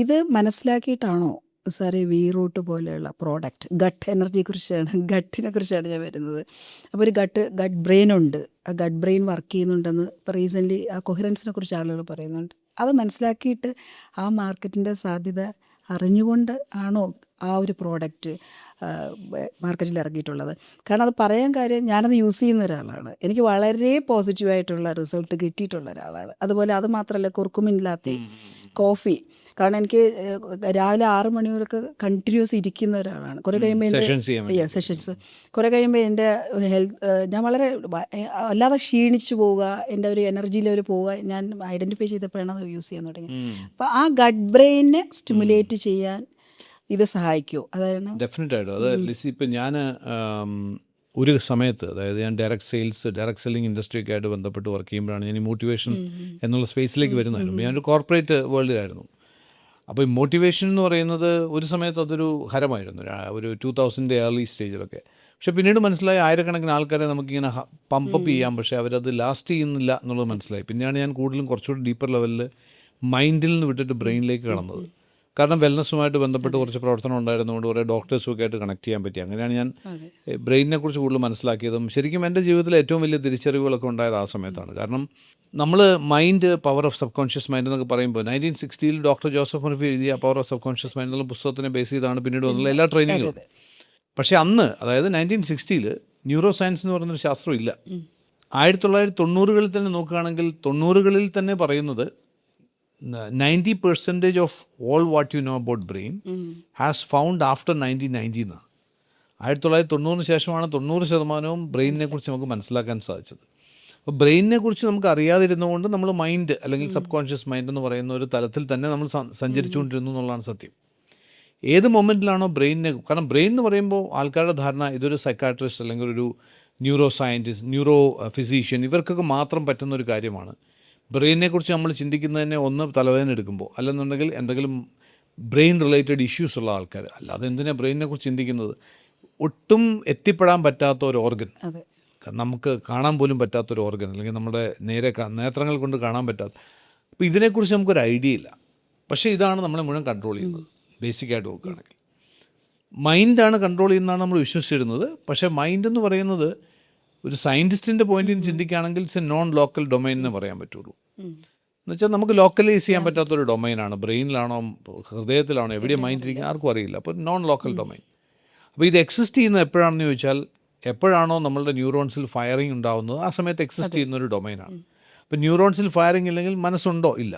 ഇത് മനസ്സിലാക്കിയിട്ടാണോ സാർ ഈ വി റൂട്ട് പോലെയുള്ള പ്രോഡക്റ്റ്, ഗട്ട് ഗട്ടിനെ കുറിച്ചാണ് ഞാൻ വരുന്നത്. അപ്പോൾ ഒരു ഗട്ട് ബ്രെയിൻ ഉണ്ട്, ആ ഗട്ട് ബ്രെയിൻ വർക്ക് ചെയ്യുന്നുണ്ടെന്ന് ഇപ്പോൾ റീസെൻ്റ്ലി ആ കൊഹിറൻസിനെ കുറിച്ച് ആളുകൾ പറയുന്നുണ്ട്. അത് മനസ്സിലാക്കിയിട്ട് ആ മാർക്കറ്റിൻ്റെ സാധ്യത അറിഞ്ഞുകൊണ്ട് ആണോ ആ ഒരു പ്രോഡക്റ്റ് മാർക്കറ്റിൽ ഇറങ്ങിയിട്ടുള്ളത്? കാരണം അത് പറയാൻ കാര്യം, ഞാനത് യൂസ് ചെയ്യുന്ന ഒരാളാണ്, എനിക്ക് വളരെ പോസിറ്റീവായിട്ടുള്ള റിസൾട്ട് കിട്ടിയിട്ടുള്ള ഒരാളാണ്. അതുപോലെ അത് മാത്രമല്ല, കുർക്കുമില്ലാത്ത കോഫി, കാരണം എനിക്ക് രാവിലെ 6 മണിവരെയൊക്കെ കണ്ടിന്യൂസ് ഇരിക്കുന്ന ഒരാളാണ്. കുറേ കഴിയുമ്പോൾ എൻ്റെ സെഷൻസ് കുറേ കഴിയുമ്പോൾ എൻ്റെ ഹെൽത്ത്, ഞാൻ വളരെ അല്ലാതെ ക്ഷീണിച്ചു പോവുക, എൻ്റെ ഒരു എനർജി ലെവൽ പോവുക. ഞാൻ ഐഡൻറ്റിഫൈ ചെയ്തപ്പോഴാണ് അത് യൂസ് ചെയ്യാൻ തുടങ്ങി. അപ്പോൾ ആ ഗട്ട് ബ്രെയിനെ സ്റ്റിമുലേറ്റ് ചെയ്യാൻ ഇത് സഹായിക്കുമോ? അതാണ് ഡെഫിനറ്റായിട്ടും. അത് ലിസി, ഇപ്പം ഞാൻ ഒരു സമയത്ത്, അതായത് ഞാൻ ഡയറക്റ്റ് സെല്ലിംഗ് ഇൻഡസ്ട്രിയൊക്കെ ആയിട്ട് ബന്ധപ്പെട്ട് വർക്ക് ചെയ്യുമ്പോഴാണ് ഞാൻ ഈ മോട്ടിവേഷൻ എന്നുള്ള സ്പേസിലേക്ക് വരുന്നതായിരുന്നു. ഞാനൊരു കോർപ്പറേറ്റ് വേൾഡിലായിരുന്നു. അപ്പോൾ ഈ മോട്ടിവേഷൻ എന്ന് പറയുന്നത് ഒരു സമയത്ത് അതൊരു ഹരമായിരുന്നു, ഒരു 2000 ഏർലി സ്റ്റേജിലൊക്കെ. പക്ഷേ പിന്നീട് മനസ്സിലായി, ആയിരക്കണക്കിന് ആൾക്കാരെ നമുക്കിങ്ങനെ പമ്പപ്പ് ചെയ്യാം, പക്ഷേ അവരത് ലാസ്റ്റ് ചെയ്യുന്നില്ല എന്നുള്ളത് മനസ്സിലായി. പിന്നെയാണ് ഞാൻ കൂടുതലും കുറച്ചുകൂടി ഡീപ്പർ ലെവലിൽ മൈൻഡിൽ നിന്ന് വിട്ടിട്ട് ബ്രെയിനിലേക്ക് കടന്നത്. കാരണം വെൽനസ്സുമായിട്ട് ബന്ധപ്പെട്ട് കുറച്ച് പ്രവർത്തനം ഉണ്ടായിരുന്നതുകൊണ്ട് കുറേ ഡോക്ടേഴ്സുമൊക്കെ ആയിട്ട് കണക്ട് ചെയ്യാൻ പറ്റി. അങ്ങനെയാണ് ഞാൻ ബ്രെയിനിനെ കുറിച്ച് കൂടുതൽ മനസ്സിലാക്കിയതും. ശരിക്കും എൻ്റെ ജീവിതത്തിൽ ഏറ്റവും വലിയ തിരിച്ചറിവുകളൊക്കെ ഉണ്ടായത് ആ സമയത്താണ്. കാരണം നമ്മൾ mind, power of sub conscious mind എന്നൊക്കെ പറയുമ്പോൾ 1960 ഡോക്ടർ ജോസഫ് മർഫി എഴുതിയ power of sub conscious mind എന്നുള്ള പുസ്തകത്തിനെ ബേസ് ചെയ്താണ് പിന്നീട് വന്നുള്ള എല്ലാ ട്രെയിനിങ്ങും. പക്ഷേ അന്ന്, അതായത് 1960 ന്യൂറോ സയൻസ് എന്ന് പറയുന്നൊരു ശാസ്ത്രം ഇല്ല. 1990-കളിൽ തന്നെ നോക്കുകയാണെങ്കിൽ 90-കളിൽ തന്നെ പറയുന്നത് 90% of all what you know about brain has found after 1990 എന്നാണ്. 1990 ശേഷമാണ് 90% ബ്രെയിനിനെ കുറിച്ച് നമുക്ക് മനസ്സിലാക്കാൻ സാധിച്ചത്. അപ്പോൾ ബ്രെയിനിനെ കുറിച്ച് നമുക്ക് അറിയാതിരുന്നുകൊണ്ട് നമ്മൾ മൈൻഡ് അല്ലെങ്കിൽ സബ് കോൺഷ്യസ് മൈൻഡ് എന്ന് പറയുന്ന ഒരു തലത്തിൽ തന്നെ നമ്മൾ സഞ്ചരിച്ചുകൊണ്ടിരുന്നു എന്നുള്ളതാണ് സത്യം. ഏത് മൊമെൻറ്റിലാണോ ബ്രെയിനിനെ, കാരണം ബ്രെയിൻ എന്ന് പറയുമ്പോൾ ആൾക്കാരുടെ ധാരണ ഇതൊരു സൈക്കാട്രിസ്റ്റ് അല്ലെങ്കിൽ ഒരു ന്യൂറോ സയൻറ്റിസ്റ്റ്, ന്യൂറോ ഫിസീഷ്യൻ, ഇവർക്കൊക്കെ മാത്രം പറ്റുന്നൊരു കാര്യമാണ്. ബ്രെയിനിനെക്കുറിച്ച് നമ്മൾ ചിന്തിക്കുന്നതന്നെ ഒന്ന് തലവേദന എടുക്കുമ്പോൾ, അല്ലെന്നുണ്ടെങ്കിൽ എന്തെങ്കിലും ബ്രെയിൻ റിലേറ്റഡ് ഇഷ്യൂസ് ഉള്ള ആൾക്കാർ. അല്ലാതെ എന്തിനാണ് ബ്രെയിനിനെക്കുറിച്ച് ചിന്തിക്കുന്നത്? ഒട്ടും എത്തിപ്പെടാൻ പറ്റാത്ത ഒരു ഓർഗൻ, നമുക്ക് കാണാൻ പോലും പറ്റാത്തൊരു ഓർഗൻ, അല്ലെങ്കിൽ നമ്മുടെ നേത്രങ്ങൾ കൊണ്ട് കാണാൻ പറ്റാത്ത. അപ്പോൾ ഇതിനെക്കുറിച്ച് നമുക്കൊരു ഐഡിയ ഇല്ല. പക്ഷേ ഇതാണ് നമ്മളെ മുഴുവൻ കൺട്രോൾ ചെയ്യുന്നത്. ബേസിക്കായിട്ട് നോക്കുകയാണെങ്കിൽ മൈൻഡാണ് കൺട്രോൾ ചെയ്യുന്നതാണ് നമ്മൾ വിശ്വസിച്ചിരുന്നത്. പക്ഷേ മൈൻഡ് എന്ന് പറയുന്നത് ഒരു സയൻറ്റിസ്റ്റിൻ്റെ പോയിന്റിൽ നിന്ന് ചിന്തിക്കുകയാണെങ്കിൽ it's A non local domain എന്ന് പറയാൻ പറ്റുള്ളൂ. എന്നുവെച്ചാൽ നമുക്ക് ലോക്കലൈസ് ചെയ്യാൻ പറ്റാത്തൊരു ഡൊമൈനാണ്. ബ്രെയിനിലാണോ ഹൃദയത്തിലാണോ എവിടെയും മൈൻഡ് ഇരിക്കുന്നത് ആർക്കും അറിയില്ല. അപ്പോൾ നോൺ ലോക്കൽ ഡൊമൈൻ. അപ്പോൾ ഇത് എക്സിസ്റ്റ് ചെയ്യുന്നത് എപ്പോഴാണെന്ന് ചോദിച്ചാൽ, എപ്പോഴാണോ നമ്മളുടെ ന്യൂറോൺസിൽ ഫയറിംഗ് ഉണ്ടാകുന്നത് ആ സമയത്ത് എക്സിസ്റ്റ് ചെയ്യുന്ന ഒരു ഡൊമൈനാണ്. അപ്പോൾ ന്യൂറോൺസിൽ ഫയറിംഗ് ഇല്ലെങ്കിൽ മനസ്സുണ്ടോ? ഇല്ല.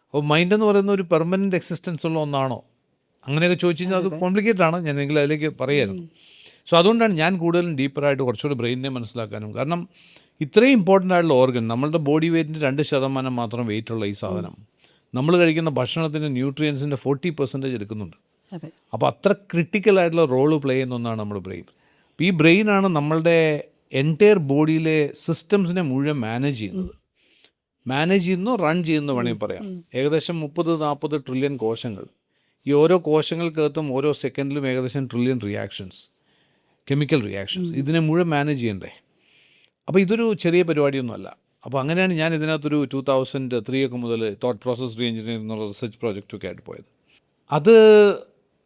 അപ്പോൾ മൈൻഡ് എന്ന് പറയുന്ന ഒരു പെർമനൻറ്റ് എക്സിസ്റ്റൻസ് ഉള്ള ഒന്നാണോ? അങ്ങനെയൊക്കെ ചോദിച്ചു കഴിഞ്ഞാൽ അത് കോംപ്ലിക്കേറ്റഡ് ആണ്. ഞാൻ എങ്കിലും അതിലേക്ക് പറയായിരുന്നു. സോ അതുകൊണ്ടാണ് ഞാൻ കൂടുതലും ഡീപ്പറായിട്ട് കുറച്ചുകൂടി ബ്രെയിനിനെ മനസ്സിലാക്കാനും. കാരണം ഇത്രയും ഇമ്പോർട്ടൻ്റ് ആയിട്ടുള്ള ഓർഗൻ, നമ്മളുടെ ബോഡി വെയ്റ്റിൻ്റെ 2% മാത്രം വെയിറ്റുള്ള ഈ സാധനം നമ്മൾ കഴിക്കുന്ന ഭക്ഷണത്തിൻ്റെ ന്യൂട്രിയൻസിൻ്റെ 40% എടുക്കുന്നുണ്ട്. അപ്പോൾ അത്ര ക്രിട്ടിക്കലായിട്ടുള്ള റോള് പ്ലേ ചെയ്യുന്ന ഒന്നാണ് നമ്മുടെ ബ്രെയിൻ. അപ്പോൾ ഈ ബ്രെയിനാണ് നമ്മളുടെ എൻറ്റയർ ബോഡിയിലെ സിസ്റ്റംസിനെ മുഴുവൻ മാനേജ് ചെയ്യുന്നത്. മാനേജ് ചെയ്യുന്നു, റൺ ചെയ്യുന്നു വേണമെങ്കിൽ പറയാം. ഏകദേശം 30-40 ട്രില്യൺ കോശങ്ങൾ. ഈ ഓരോ കോശങ്ങൾക്കകത്തും ഓരോ സെക്കൻഡിലും ഏകദേശം ട്രില്യൺ റിയാക്ഷൻസ്, കെമിക്കൽ റിയാക്ഷൻസ്. ഇതിനെ മുഴുവൻ മാനേജ് ചെയ്യണ്ടേ? അപ്പോൾ ഇതൊരു ചെറിയ പരിപാടിയൊന്നുമല്ല. അപ്പോൾ അങ്ങനെയാണ് ഞാൻ ഇതിനകത്തൊരു 2003 ഒക്കെ മുതൽ തോട്ട് പ്രോസസ് റീ എഞ്ചിനീയറിംഗ് എന്നുള്ള റിസർച്ച് പ്രോജക്റ്റൊക്കെ ആയിട്ട് പോയത്. അത്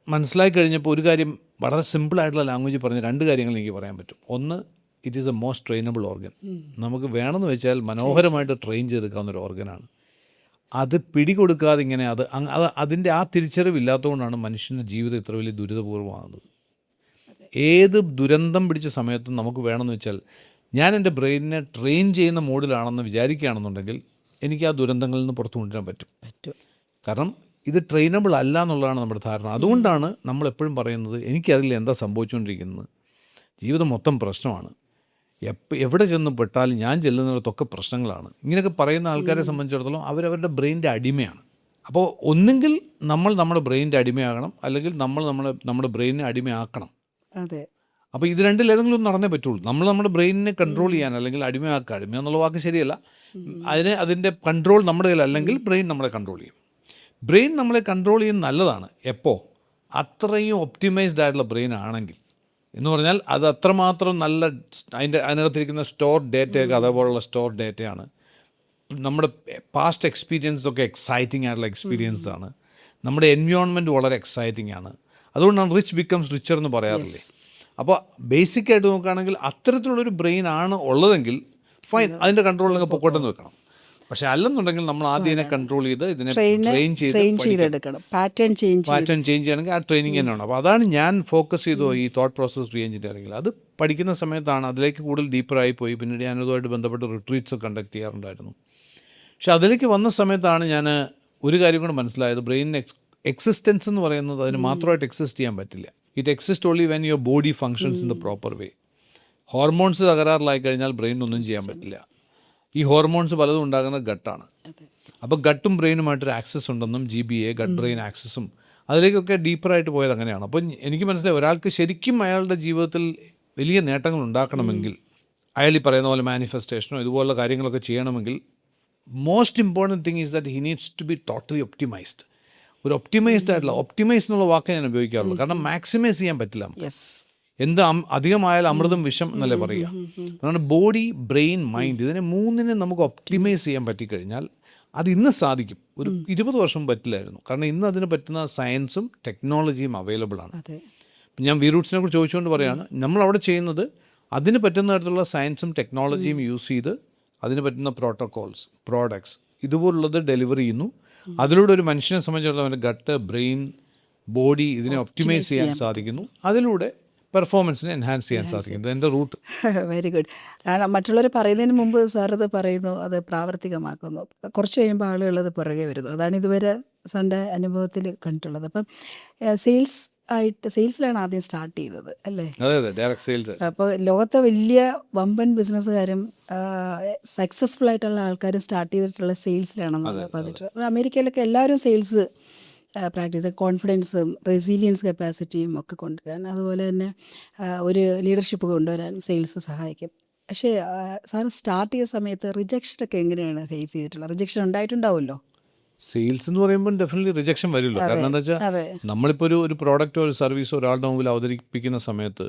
മനസ്സിലാക്കി കഴിഞ്ഞപ്പോൾ ഒരു കാര്യം വളരെ സിമ്പിളായിട്ടുള്ള ലാംഗ്വേജ് പറഞ്ഞ 2 കാര്യങ്ങൾ എനിക്ക് പറയാൻ പറ്റും. ഒന്ന്, it is A most trainable organ. നമുക്ക് വേണമെന്ന് വെച്ചാൽ മനോഹരമായിട്ട് ട്രെയിൻ ചെയ്തെടുക്കാവുന്ന ഒരു ഓർഗനാണ്. അത് പിടികൊടുക്കാതെ ഇങ്ങനെ അത് അതിൻ്റെ ആ തിരിച്ചറിവില്ലാത്തതുകൊണ്ടാണ് മനുഷ്യൻ്റെ ജീവിതം ഇത്ര വലിയ ദുരിതപൂർവ്വമാകുന്നത്. ഏത് ദുരന്തം പിടിച്ച സമയത്തും നമുക്ക് വേണമെന്ന് വെച്ചാൽ, ഞാൻ എൻ്റെ ബ്രെയിനിനെ ട്രെയിൻ ചെയ്യുന്ന മോഡിലാണെന്ന് വിചാരിക്കുകയാണെന്നുണ്ടെങ്കിൽ എനിക്ക് ആ ദുരന്തങ്ങളിൽ നിന്ന് പുറത്തു കൊണ്ടുവരാൻ പറ്റും. കാരണം ഇത് ട്രെയിനബിൾ അല്ല എന്നുള്ളതാണ് നമ്മുടെ ധാരണ. അതുകൊണ്ടാണ് നമ്മളെപ്പോഴും പറയുന്നത്, എനിക്കറിയില്ല എന്താ സംഭവിച്ചുകൊണ്ടിരിക്കുന്നത്, ജീവിതം മൊത്തം പ്രശ്നമാണ്, എവിടെ ചെന്ന് പെട്ടാലും ഞാൻ ചെല്ലുന്നിടത്തൊക്കെ പ്രശ്നങ്ങളാണ്. ഇങ്ങനെയൊക്കെ പറയുന്ന ആൾക്കാരെ സംബന്ധിച്ചിടത്തോളം അവരവരുടെ ബ്രെയിനിൻ്റെ അടിമയാണ്. അപ്പോൾ ഒന്നുകിൽ നമ്മൾ നമ്മുടെ ബ്രെയിനിൻ്റെ അടിമയാകണം, അല്ലെങ്കിൽ നമ്മൾ നമ്മുടെ ബ്രെയിനിനെ അടിമയാക്കണം. അതെ. അപ്പോൾ ഇത് രണ്ടിൽ ഏതെങ്കിലും ഒന്ന് നടന്നേ പറ്റുള്ളൂ. നമ്മൾ നമ്മുടെ ബ്രെയിനിനെ കൺട്രോൾ ചെയ്യാൻ, അല്ലെങ്കിൽ അടിമയാക്കുക, അടിമ എന്നുള്ള വാക്ക് ശരിയല്ല, അതിൻ്റെ കൺട്രോൾ നമ്മുടെ കയ്യിൽ അല്ലെങ്കിൽ ബ്രെയിൻ നമ്മളെ കൺട്രോൾ ചെയ്യും. ബ്രെയിൻ നമ്മളെ കൺട്രോൾ ചെയ്യുന്നത് നല്ലതാണ്. എപ്പോൾ? അത്രയും ഒപ്റ്റിമൈസ്ഡ് ആയിട്ടുള്ള ബ്രെയിൻ ആണെങ്കിൽ എന്ന് പറഞ്ഞാൽ അത് അത്രമാത്രം നല്ല, അതിനകത്തിരിക്കുന്ന സ്റ്റോർ ഡേറ്റയൊക്കെ അതേപോലുള്ള സ്റ്റോർ ഡേറ്റയാണ്. നമ്മുടെ പാസ്റ്റ് എക്സ്പീരിയൻസ് ഒക്കെ എക്സൈറ്റിംഗ് ആയിട്ടുള്ള എക്സ്പീരിയൻസ് ആണ്. നമ്മുടെ എൻവയോൺമെൻറ്റ് വളരെ എക്സൈറ്റിംഗ് ആണ്. അതുകൊണ്ടാണ് റിച്ച് ബിക്കംസ് റിച്ചർ എന്ന് പറയാറില്ലേ. അപ്പോൾ ബേസിക്കായിട്ട് നോക്കുകയാണെങ്കിൽ അത്തരത്തിലുള്ളൊരു ബ്രെയിൻ ആണ് ഉള്ളതെങ്കിൽ ഫൈൻ, അതിൻ്റെ കൺട്രോളിലൊക്കെ പൊക്കോട്ടെന്ന് വെക്കണം. പക്ഷെ അല്ലെന്നുണ്ടെങ്കിൽ നമ്മൾ ആദ്യം ഇതിനെ കൺട്രോൾ ചെയ്ത് ഇതിനെ ട്രെയിൻ ചെയ്തെടുക്കണം. പാറ്റേൺ ചേഞ്ച് ചെയ്യണമെങ്കിൽ ആ ട്രെയിനിങ് തന്നെയാണ്. അപ്പോൾ അതാണ് ഞാൻ ഫോക്കസ് ചെയ്തു ഈ തോട്ട് പ്രോസസ് റീ എഞ്ചിനീയറിംഗിൽ. അത് പഠിക്കുന്ന സമയത്താണ് അതിലേക്ക് കൂടുതൽ ഡീപ്പറായി പോയി. പിന്നീട് ഞാൻ അതുമായിട്ട് ബന്ധപ്പെട്ട് റിട്രീറ്റ്സ് കണ്ടക്ട് ചെയ്യാറുണ്ടായിരുന്നു. പക്ഷെ അതിലേക്ക് വന്ന സമയത്താണ് ഞാൻ ഒരു കാര്യം കൂടെ മനസ്സിലായത്, ബ്രെയിൻ എക്സിസ്റ്റൻസ് എന്ന് പറയുന്നത് അതിന് മാത്രമായിട്ട് എക്സിസ്റ്റ് ചെയ്യാൻ പറ്റില്ല. It exist only when your body functions in the proper way. Hormones തകരാറിലായി കഴിഞ്ഞാൽ ബ്രെയിനൊന്നും ചെയ്യാൻ പറ്റില്ല. ഈ ഹോർമോൺസ് പലതും ഉണ്ടാകുന്ന ഗട്ടാണ്. അപ്പോൾ ഗട്ടും ബ്രെയിനുമായിട്ടൊരു ആക്സസ് ഉണ്ടെന്നും, GBA ഗട്ട് ബ്രെയിൻ ആക്സസും, അതിലേക്കൊക്കെ ഡീപ്പറായിട്ട് പോയത് അങ്ങനെയാണ്. അപ്പോൾ എനിക്ക് മനസ്സിലായി, ഒരാൾക്ക് ശരിക്കും അയാളുടെ ജീവിതത്തിൽ വലിയ നേട്ടങ്ങൾ ഉണ്ടാക്കണമെങ്കിൽ, അയാൾ ഈ പറയുന്ന പോലെ മാനിഫെസ്റ്റേഷനോ ഇതുപോലുള്ള കാര്യങ്ങളൊക്കെ ചെയ്യണമെങ്കിൽ, most important thing is that he needs to be totally optimised. ഒരു ഒപ്റ്റിമൈസ്ഡ് ആയിട്ടുള്ള, ഒപ്റ്റിമൈസ് എന്നുള്ള വാക്ക് ഞാൻ ഉപയോഗിക്കാറുള്ളൂ. കാരണം മാക്സിമൈസ് ചെയ്യാൻ പറ്റില്ല. എന്ത് അധികമായാലും അമൃതം വിഷം എന്നല്ലേ പറയുക. അതുകൊണ്ട് ബോഡി, ബ്രെയിൻ, മൈൻഡ്, ഇതിനെ മൂന്നിനെ നമുക്ക് ഒപ്റ്റിമൈസ് ചെയ്യാൻ പറ്റിക്കഴിഞ്ഞാൽ അത് ഇന്ന് സാധിക്കും. ഒരു 20 വർഷം പറ്റില്ലായിരുന്നു. കാരണം ഇന്ന് അതിന് പറ്റുന്ന സയൻസും ടെക്നോളജിയും അവൈലബിൾ ആണ്. ഞാൻ വീറൂട്ട്സിനെ കുറിച്ച് ചോദിച്ചുകൊണ്ട് പറയുകയാണ്, നമ്മളവിടെ ചെയ്യുന്നത് അതിന് പറ്റുന്ന തരത്തിലുള്ള സയൻസും ടെക്നോളജിയും യൂസ് ചെയ്ത് അതിന് പറ്റുന്ന പ്രോട്ടോകോൾസ്, പ്രോഡക്ട്സ് ഇതുപോലുള്ളത് ഡെലിവറി ചെയ്യുന്നു. അതിലൂടെ ഒരു മനുഷ്യനെ സംബന്ധിച്ചിടത്തോളം അവൻ്റെ ഗട്ട്, ബ്രെയിൻ, ബോഡി ഇതിനെ ഒപ്റ്റിമൈസ് ചെയ്യാൻ സാധിക്കുന്നു. അതിലൂടെ പെർഫോമൻസിനെ എൻഹാൻസ് ചെയ്യാൻ സാധിക്കും. എൻ്റെ റൂട്ട്. Very good. കാരണം മറ്റുള്ളവർ പറയുന്നതിന് മുമ്പ് സാർ അത് പറയുന്നു, അത് പ്രാവർത്തികമാക്കുന്നു. കുറച്ച് കഴിയുമ്പോൾ ആളുകൾ അത് പുറകെ വരുന്നു. അതാണ് ഇതുവരെ സാറിൻ്റെ അനുഭവത്തിൽ കണ്ടിട്ടുള്ളത്. അപ്പം സെയിൽസിലാണ് ആദ്യം സ്റ്റാർട്ട് ചെയ്തത് അല്ലേ? അതെ, ഡയറക്റ്റ് സെയിൽസ്. അപ്പോൾ ലോകത്തെ വലിയ വമ്പൻ ബിസിനസ്സുകാരും സക്സസ്ഫുൾ ആയിട്ടുള്ള ആൾക്കാരും സ്റ്റാർട്ട് ചെയ്തിട്ടുള്ള സെയിൽസിലാണെന്ന് പറഞ്ഞിട്ട്. അമേരിക്കയിലൊക്കെ എല്ലാവരും സെയിൽസ് പ്രാക്ടീസ്, കോൺഫിഡൻസും റെസീലിയൻസ് കപ്പാസിറ്റിയും ഒക്കെ കൊണ്ടുവരാൻ, അതുപോലെ തന്നെ ഒരു ലീഡർഷിപ്പ് കൊണ്ടുവരാൻ സെയിൽസ് സഹായിക്കും. പക്ഷേ സാറ് സ്റ്റാർട്ട് ചെയ്ത സമയത്ത് റിജക്ഷനൊക്കെ എങ്ങനെയാണ് ഫേസ് ചെയ്തിട്ടുള്ളത്? റിജക്ഷൻ ഉണ്ടായിട്ടുണ്ടാവുമല്ലോ. സെയിൽസ് എന്ന് പറയുമ്പോൾ ഡെഫിനറ്റ്ലി റിജക്ഷൻ വരുമല്ലോ. കാരണം എന്താ വെച്ചാൽ നമ്മളിപ്പോൾ ഒരു പ്രോഡക്റ്റോ ഒരു സർവീസോ ഒരാളുടെ മുമ്പിൽ അവതരിപ്പിക്കുന്ന സമയത്ത്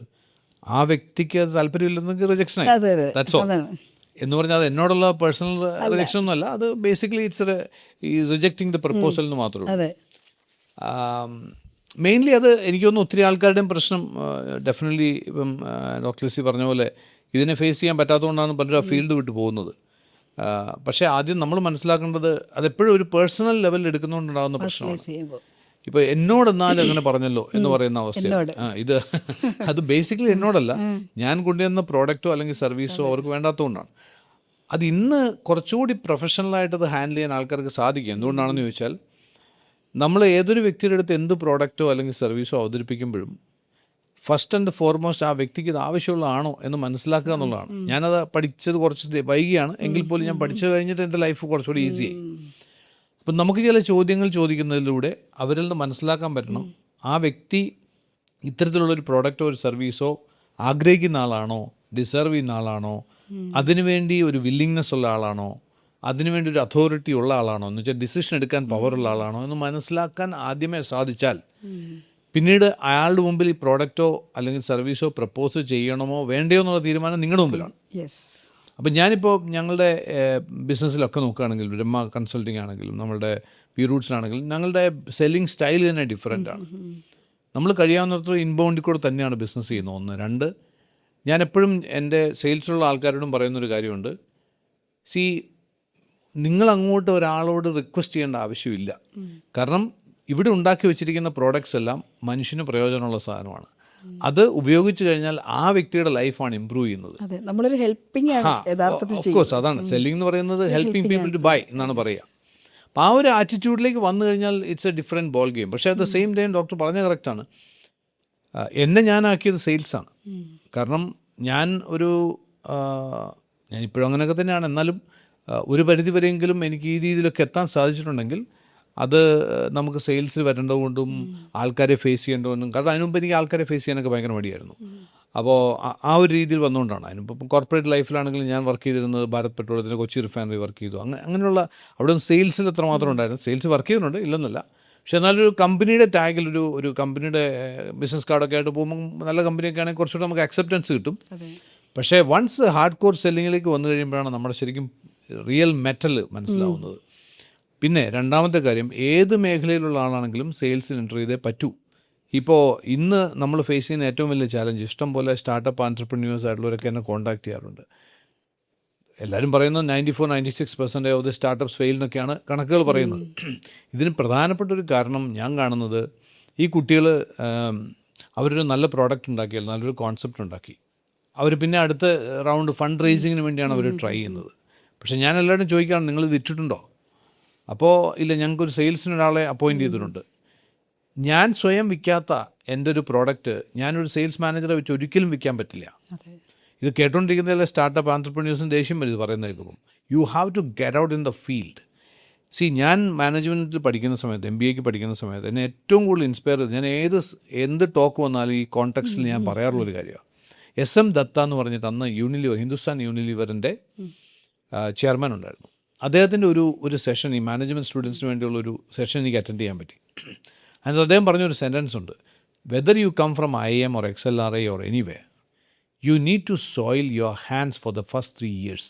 ആ വ്യക്തിക്ക് അത് താല്പര്യമില്ലെന്നെങ്കിൽ റിജക്ഷൻ ആയി. That's all. എന്ന് പറഞ്ഞാൽ അത് എന്നോടുള്ള പേഴ്സണൽ റിജക്ഷൻ ഒന്നുമല്ല. അത് basically it's rejecting the proposal എന്ന് മാത്രമേ ഉള്ളൂ. മെയിൻലി അത് എനിക്ക് തോന്നുന്നു ഒത്തിരി ആൾക്കാരുടെയും പ്രശ്നം ഡെഫിനറ്റ്ലി ഇപ്പം ഡോക്ടർ ലിസി പറഞ്ഞ പോലെ ഇതിനെ ഫേസ് ചെയ്യാൻ പറ്റാത്തതുകൊണ്ടാണ് പലരും ആ ഫീൽഡ് വിട്ട് പോകുന്നത്. പക്ഷേ ആദ്യം നമ്മൾ മനസ്സിലാക്കേണ്ടത് അതെപ്പോഴും ഒരു പേഴ്സണൽ ലെവലിൽ എടുക്കുന്നതുകൊണ്ടുണ്ടാകുന്ന പ്രശ്നമാണ്. ഇപ്പോൾ എന്നോടെന്നാലും അങ്ങനെ പറഞ്ഞല്ലോ എന്ന് പറയുന്ന അവസ്ഥ. ഇത് അത് ബേസിക്കലി എന്നോടല്ല, ഞാൻ കൊണ്ടുവന്ന പ്രോഡക്റ്റോ അല്ലെങ്കിൽ സർവീസോ അവർക്ക് വേണ്ടാത്തതുകൊണ്ടാണ്. അത് ഇന്ന് കുറച്ചുകൂടി പ്രൊഫഷണലായിട്ട് അത് ഹാൻഡിൽ ചെയ്യാൻ ആൾക്കാർക്ക് സാധിക്കും. എന്തുകൊണ്ടാണെന്ന് ചോദിച്ചാൽ, നമ്മൾ ഏതൊരു വ്യക്തിയുടെ അടുത്ത് എന്ത് പ്രോഡക്റ്റോ അല്ലെങ്കിൽ സർവീസോ അവതരിപ്പിക്കുമ്പോഴും ഫസ്റ്റ് ആൻഡ് ഫോർമോസ്റ്റ് ആ വ്യക്തിക്ക് ഇത് ആവശ്യമുള്ളതാണോ എന്ന് മനസ്സിലാക്കുക എന്നുള്ളതാണ്. ഞാനത് പഠിച്ചത് കുറച്ച് വൈകിയാണ്, എങ്കിൽ പോലും ഞാൻ പഠിച്ചു കഴിഞ്ഞിട്ട് എൻ്റെ ലൈഫ് കുറച്ചുകൂടി ഈസിയായി. അപ്പം നമുക്ക് ചില ചോദ്യങ്ങൾ ചോദിക്കുന്നതിലൂടെ അവരിൽ നിന്ന് മനസ്സിലാക്കാൻ പറ്റണം ആ വ്യക്തി ഇത്തരത്തിലുള്ളൊരു പ്രോഡക്റ്റോ ഒരു സർവീസോ ആഗ്രഹിക്കുന്ന ആളാണോ, ഡിസേർവ് ചെയ്യുന്ന ആളാണോ, അതിനുവേണ്ടി ഒരു വില്ലിങ്നെസ് ഉള്ള ആളാണോ, അതിനുവേണ്ടി ഒരു അതോറിറ്റി ഉള്ള ആളാണോ എന്ന് വെച്ചാൽ ഡിസിഷൻ എടുക്കാൻ പവറുള്ള ആളാണോ എന്ന് മനസ്സിലാക്കാൻ ആദ്യമേ സാധിച്ചാൽ പിന്നീട് അയാളുടെ മുമ്പിൽ ഈ പ്രോഡക്റ്റോ അല്ലെങ്കിൽ സർവീസോ പ്രപ്പോസ് ചെയ്യണമോ വേണ്ടയോ എന്നുള്ള തീരുമാനം നിങ്ങളുടെ മുമ്പിലാണ്. യെസ്. അപ്പം ഞാനിപ്പോൾ ഞങ്ങളുടെ ബിസിനസ്സിലൊക്കെ നോക്കുകയാണെങ്കിൽ ബ്രഹ്മ കൺസൾട്ടിങ് ആണെങ്കിലും നമ്മളുടെ പി റൂട്ട്സിനാണെങ്കിലും ഞങ്ങളുടെ സെല്ലിംഗ് സ്റ്റൈൽ തന്നെ ഡിഫറെൻ്റ് ആണ്. നമ്മൾ കഴിയാവുന്നത്ര ഇൻബൗണ്ടിൽ കൂടെ തന്നെയാണ് ബിസിനസ് ചെയ്യുന്നത്. 1. 2, ഞാൻ എപ്പോഴും എൻ്റെ സെയിൽസിലുള്ള ആൾക്കാരോടും പറയുന്നൊരു കാര്യമുണ്ട്. നിങ്ങൾ അങ്ങോട്ട് ഒരാളോട് റിക്വസ്റ്റ് ചെയ്യേണ്ട ആവശ്യമില്ല. കാരണം ഇവിടെ ഉണ്ടാക്കി വെച്ചിരിക്കുന്ന പ്രോഡക്റ്റ്സ് എല്ലാം മനുഷ്യന് പ്രയോജനമുള്ള സാധനമാണ്. അത് ഉപയോഗിച്ച് കഴിഞ്ഞാൽ ആ വ്യക്തിയുടെ ലൈഫാണ് ഇമ്പ്രൂവ് ചെയ്യുന്നത്. നമ്മളൊരു ഹെൽപ്പിംഗ് ആണ് യഥാർത്ഥത്തിൽ. ഓഫ് കോഴ്സ് അതാണ് സെല്ലിംഗ് എന്ന് പറയുന്നത്, ഹെൽപ്പിംഗ് പീപ്പിൾ ടു ബൈ എന്നാണ് പറയുക. അപ്പോൾ ആ ഒരു ആറ്റിറ്റ്യൂഡിലേക്ക് വന്നു കഴിഞ്ഞാൽ it's a different ball game. പക്ഷേ at the same time doctor പറഞ്ഞ കറക്റ്റാണ്, എന്നെ ഞാനാക്കിയത് സെയിൽസാണ്. കാരണം ഞാനിപ്പോഴും അങ്ങനെയൊക്കെ തന്നെയാണ്. എന്നാലും ഒരു പരിധി വരെയെങ്കിലും എനിക്ക് ഈ രീതിയിലൊക്കെ എത്താൻ സാധിച്ചിട്ടുണ്ടെങ്കിൽ അത് നമുക്ക് സെയിൽസ് വരേണ്ടതുകൊണ്ടും ആൾക്കാരെ ഫേസ് ചെയ്യേണ്ടതുകൊണ്ടും. കാരണം അതിന് മുമ്പ് എനിക്ക് ആൾക്കാരെ ഫേസ് ചെയ്യാനൊക്കെ ഭയങ്കര മടിയായിരുന്നു. അപ്പോൾ ആ ഒരു രീതിയിൽ വന്നുകൊണ്ടാണ്. അതിനിപ്പം കോർപ്പറേറ്റ് ലൈഫിലാണെങ്കിലും ഞാൻ വർക്ക് ചെയ്തിരുന്നത് ഭാരത് പെട്രോളിയത്തിന് കൊച്ചി റിഫൈനറി വർക്ക് ചെയ്തു. അങ്ങനെയുള്ള അവിടെ സെയിൽസിൽ എത്രമാത്രം ഉണ്ടായിരുന്നു. സെയിൽസ് വർക്ക് ചെയ്യുന്നുണ്ട്, ഇല്ലെന്നല്ല. പക്ഷെ എന്നാലൊരു കമ്പനിയുടെ ടാഗിൽ ഒരു കമ്പനിയുടെ ബിസിനസ് കാർഡൊക്കെ ആയിട്ട് പോകുമ്പോൾ നല്ല കമ്പനിയൊക്കെ ആണെങ്കിൽ കുറച്ചുകൂടെ നമുക്ക് അക്സെപ്റ്റൻസ് കിട്ടും. പക്ഷേ വൺസ് ഹാർഡ് കോർ സെല്ലിങ്ങിലേക്ക് വന്നു കഴിയുമ്പോഴാണ് നമ്മുടെ ശരിക്കും റിയൽ മെറ്റൽ മനസ്സിലാവുന്നത്. പിന്നെ രണ്ടാമത്തെ കാര്യം, ഏത് മേഖലയിലുള്ള ആളാണെങ്കിലും സെയിൽസിൽ എൻ്റർ ചെയ്തേ പറ്റൂ. ഇപ്പോൾ ഇന്ന് നമ്മൾ ഫേസ് ചെയ്യുന്ന ഏറ്റവും വലിയ ചാലഞ്ച്, ഇഷ്ടം പോലെ സ്റ്റാർട്ടപ്പ് ആൻറ്റർപ്രന്യൂഴ്സ് ആയിട്ടുള്ളവരൊക്കെ എന്നെ കോൺടാക്ട് ചെയ്യാറുണ്ട്. എല്ലാവരും പറയുന്നത് 94-96% ഓഫ് ദി സ്റ്റാർട്ടപ്സ് ഫെയിൽ എന്നൊക്കെയാണ് കണക്കുകൾ പറയുന്നത്. ഇതിന് പ്രധാനപ്പെട്ട ഒരു കാരണം ഞാൻ കാണുന്നത്, ഈ കുട്ടികൾ അവരൊരു നല്ല പ്രോഡക്റ്റ് ഉണ്ടാക്കിയാൽ, നല്ലൊരു കോൺസെപ്റ്റ് ഉണ്ടാക്കി, അവർ പിന്നെ അടുത്ത റൗണ്ട് ഫണ്ട് റേസിങ്ങിന് വേണ്ടിയാണ് അവർ ട്രൈ ചെയ്യുന്നത്. പക്ഷേ ഞാൻ എല്ലാവരും ചോദിക്കുകയാണ്, നിങ്ങൾ വിറ്റിട്ടുണ്ടോ? അപ്പോൾ ഇല്ല, ഞങ്ങൾക്കൊരു സെയിൽസിന് ഒരാളെ അപ്പോയിൻറ്റ് ചെയ്തിട്ടുണ്ട്. ഞാൻ സ്വയം വിൽക്കാത്ത എൻ്റെ ഒരു പ്രോഡക്റ്റ് ഞാനൊരു സെയിൽസ് മാനേജറെ വെച്ച് ഒരിക്കലും വിൽക്കാൻ പറ്റില്ല. ഇത് കേട്ടോണ്ടിരിക്കുന്നതിലെ സ്റ്റാർട്ടപ്പ് ആൻറ്റർപ്രന്യൂഴ്സും ദേഷ്യം വരും പറയുന്നത് കേൾക്കുമ്പോൾ. You have to get out in the field. ഞാൻ മാനേജ്മെൻറ്റിൽ പഠിക്കുന്ന സമയത്ത്, MBAക്ക് പഠിക്കുന്ന സമയത്ത് എന്നെ ഏറ്റവും കൂടുതൽ ഇൻസ്പയർ ചെയ്ത്, ഞാൻ എന്ത് ടോക്ക് വന്നാലും ഈ കോൺടെക്സ്റ്റിൽ ഞാൻ പറയാറുള്ളൊരു കാര്യമാണ്. SM ദത്ത എന്ന് പറഞ്ഞിട്ട് അന്ന് ഹിന്ദുസ്ഥാൻ യൂണിലിവറിൻ്റെ ചെയർമാൻ ഉണ്ടായിരുന്നു. അദ്ദേഹത്തിൻ്റെ ഒരു സെഷൻ, ഈ മാനേജ്മെൻറ്റ് സ്റ്റുഡൻസിന് വേണ്ടിയുള്ളൊരു സെഷൻ എനിക്ക് അറ്റൻഡ് ചെയ്യാൻ പറ്റി. അതിന് അദ്ദേഹം പറഞ്ഞൊരു സെൻറ്റൻസ് ഉണ്ട്, whether you come from IIM or XLRI or anywhere, you need to soil your hands for the first 3 years.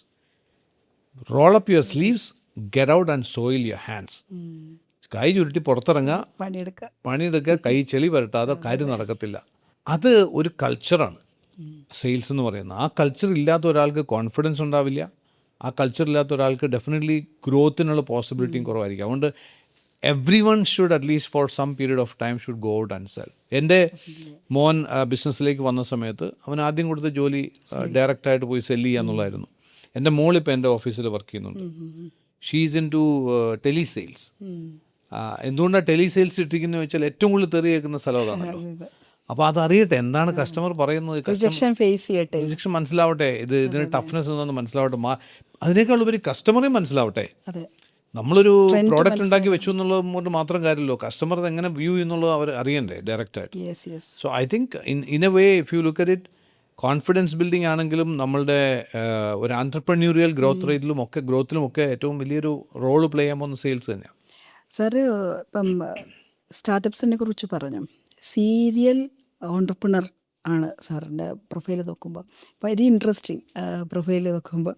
Roll up your sleeves, get out and soil your hands. കൈ ചുരുട്ടി പുറത്തിറങ്ങുക, പണിയെടുക്കുക, കൈ ചെളി വരട്ടാതെ കാര്യം നടക്കത്തില്ല. അത് ഒരു കൾച്ചറാണ് സെയിൽസ് എന്ന് പറയുന്നത്. ആ കൾച്ചർ ഇല്ലാത്ത ഒരാൾക്ക് കോൺഫിഡൻസ് ഉണ്ടാവില്ല. ആ കൾച്ചർ ഇല്ലാത്ത ഒരാൾക്ക് ഡെഫിനറ്റ്ലി ഗ്രോത്തിനുള്ള പോസിബിലിറ്റിയും കുറവായിരിക്കും. അതുകൊണ്ട് everyone should at least for some period of time should go out and sell. എൻ്റെ മോൻ ബിസിനസ്സിലേക്ക് വന്ന സമയത്ത് അവൻ ആദ്യം കൊടുത്ത ജോലി ഡയറക്റ്റായിട്ട് പോയി സെല്ല് ചെയ്യുക എന്നുള്ളതായിരുന്നു. എൻ്റെ മോളിപ്പോൾ എൻ്റെ ഓഫീസിൽ വർക്ക് ചെയ്യുന്നുണ്ട്. She's into telesales. എന്തുകൊണ്ടാണ് ടെലി സെയിൽസ് ഇട്ടിരിക്കുന്നത് വെച്ചാൽ ഏറ്റവും കൂടുതൽ തെറി കേൾക്കുന്ന സ്ഥലം അതാണല്ലോ. അപ്പോൾ അതറിയട്ടെ, എന്താണ് കസ്റ്റമർ പറയുന്നത്, റിജക്ഷൻ മനസ്സിലാവട്ടെ, ഇതിന് ടഫ്നെസ് എന്താണെന്ന് മനസ്സിലാവട്ടെ, അതിനേക്കാൾ ഉപരി കസ്റ്റമറേയും മനസ്സിലാവട്ടെ. നമ്മളൊരു പ്രോഡക്റ്റ് ഉണ്ടാക്കി വെച്ചു എന്നുള്ളത് കൊണ്ട് മാത്രം കാര്യമല്ലോ, കസ്റ്റമർ എങ്ങനെ വ്യൂ ചെയ്യുന്നുള്ളത് അവർ അറിയണ്ടേ ഡയറക്റ്റായിട്ട്. So I think in a way if you look at it, confidence building ആണെങ്കിലും നമ്മളുടെ ഒരു ആൻറ്റർപ്രന്യൂറിയൽ ഗ്രോത്തിലും ഒക്കെ ഏറ്റവും വലിയൊരു റോൾ പ്ലേ ചെയ്യാൻ പോകുന്ന സെയിൽസ് തന്നെയാണ്. സാറ് ഇപ്പം സ്റ്റാർട്ടപ്സിനെ കുറിച്ച് പറഞ്ഞു, സീരിയൽ ഓൺടർപ്രണർ ആണ് സാറിൻ്റെ പ്രൊഫൈൽ നോക്കുമ്പോൾ. വെരി ഇൻട്രസ്റ്റിംഗ് പ്രൊഫൈൽ നോക്കുമ്പോൾ.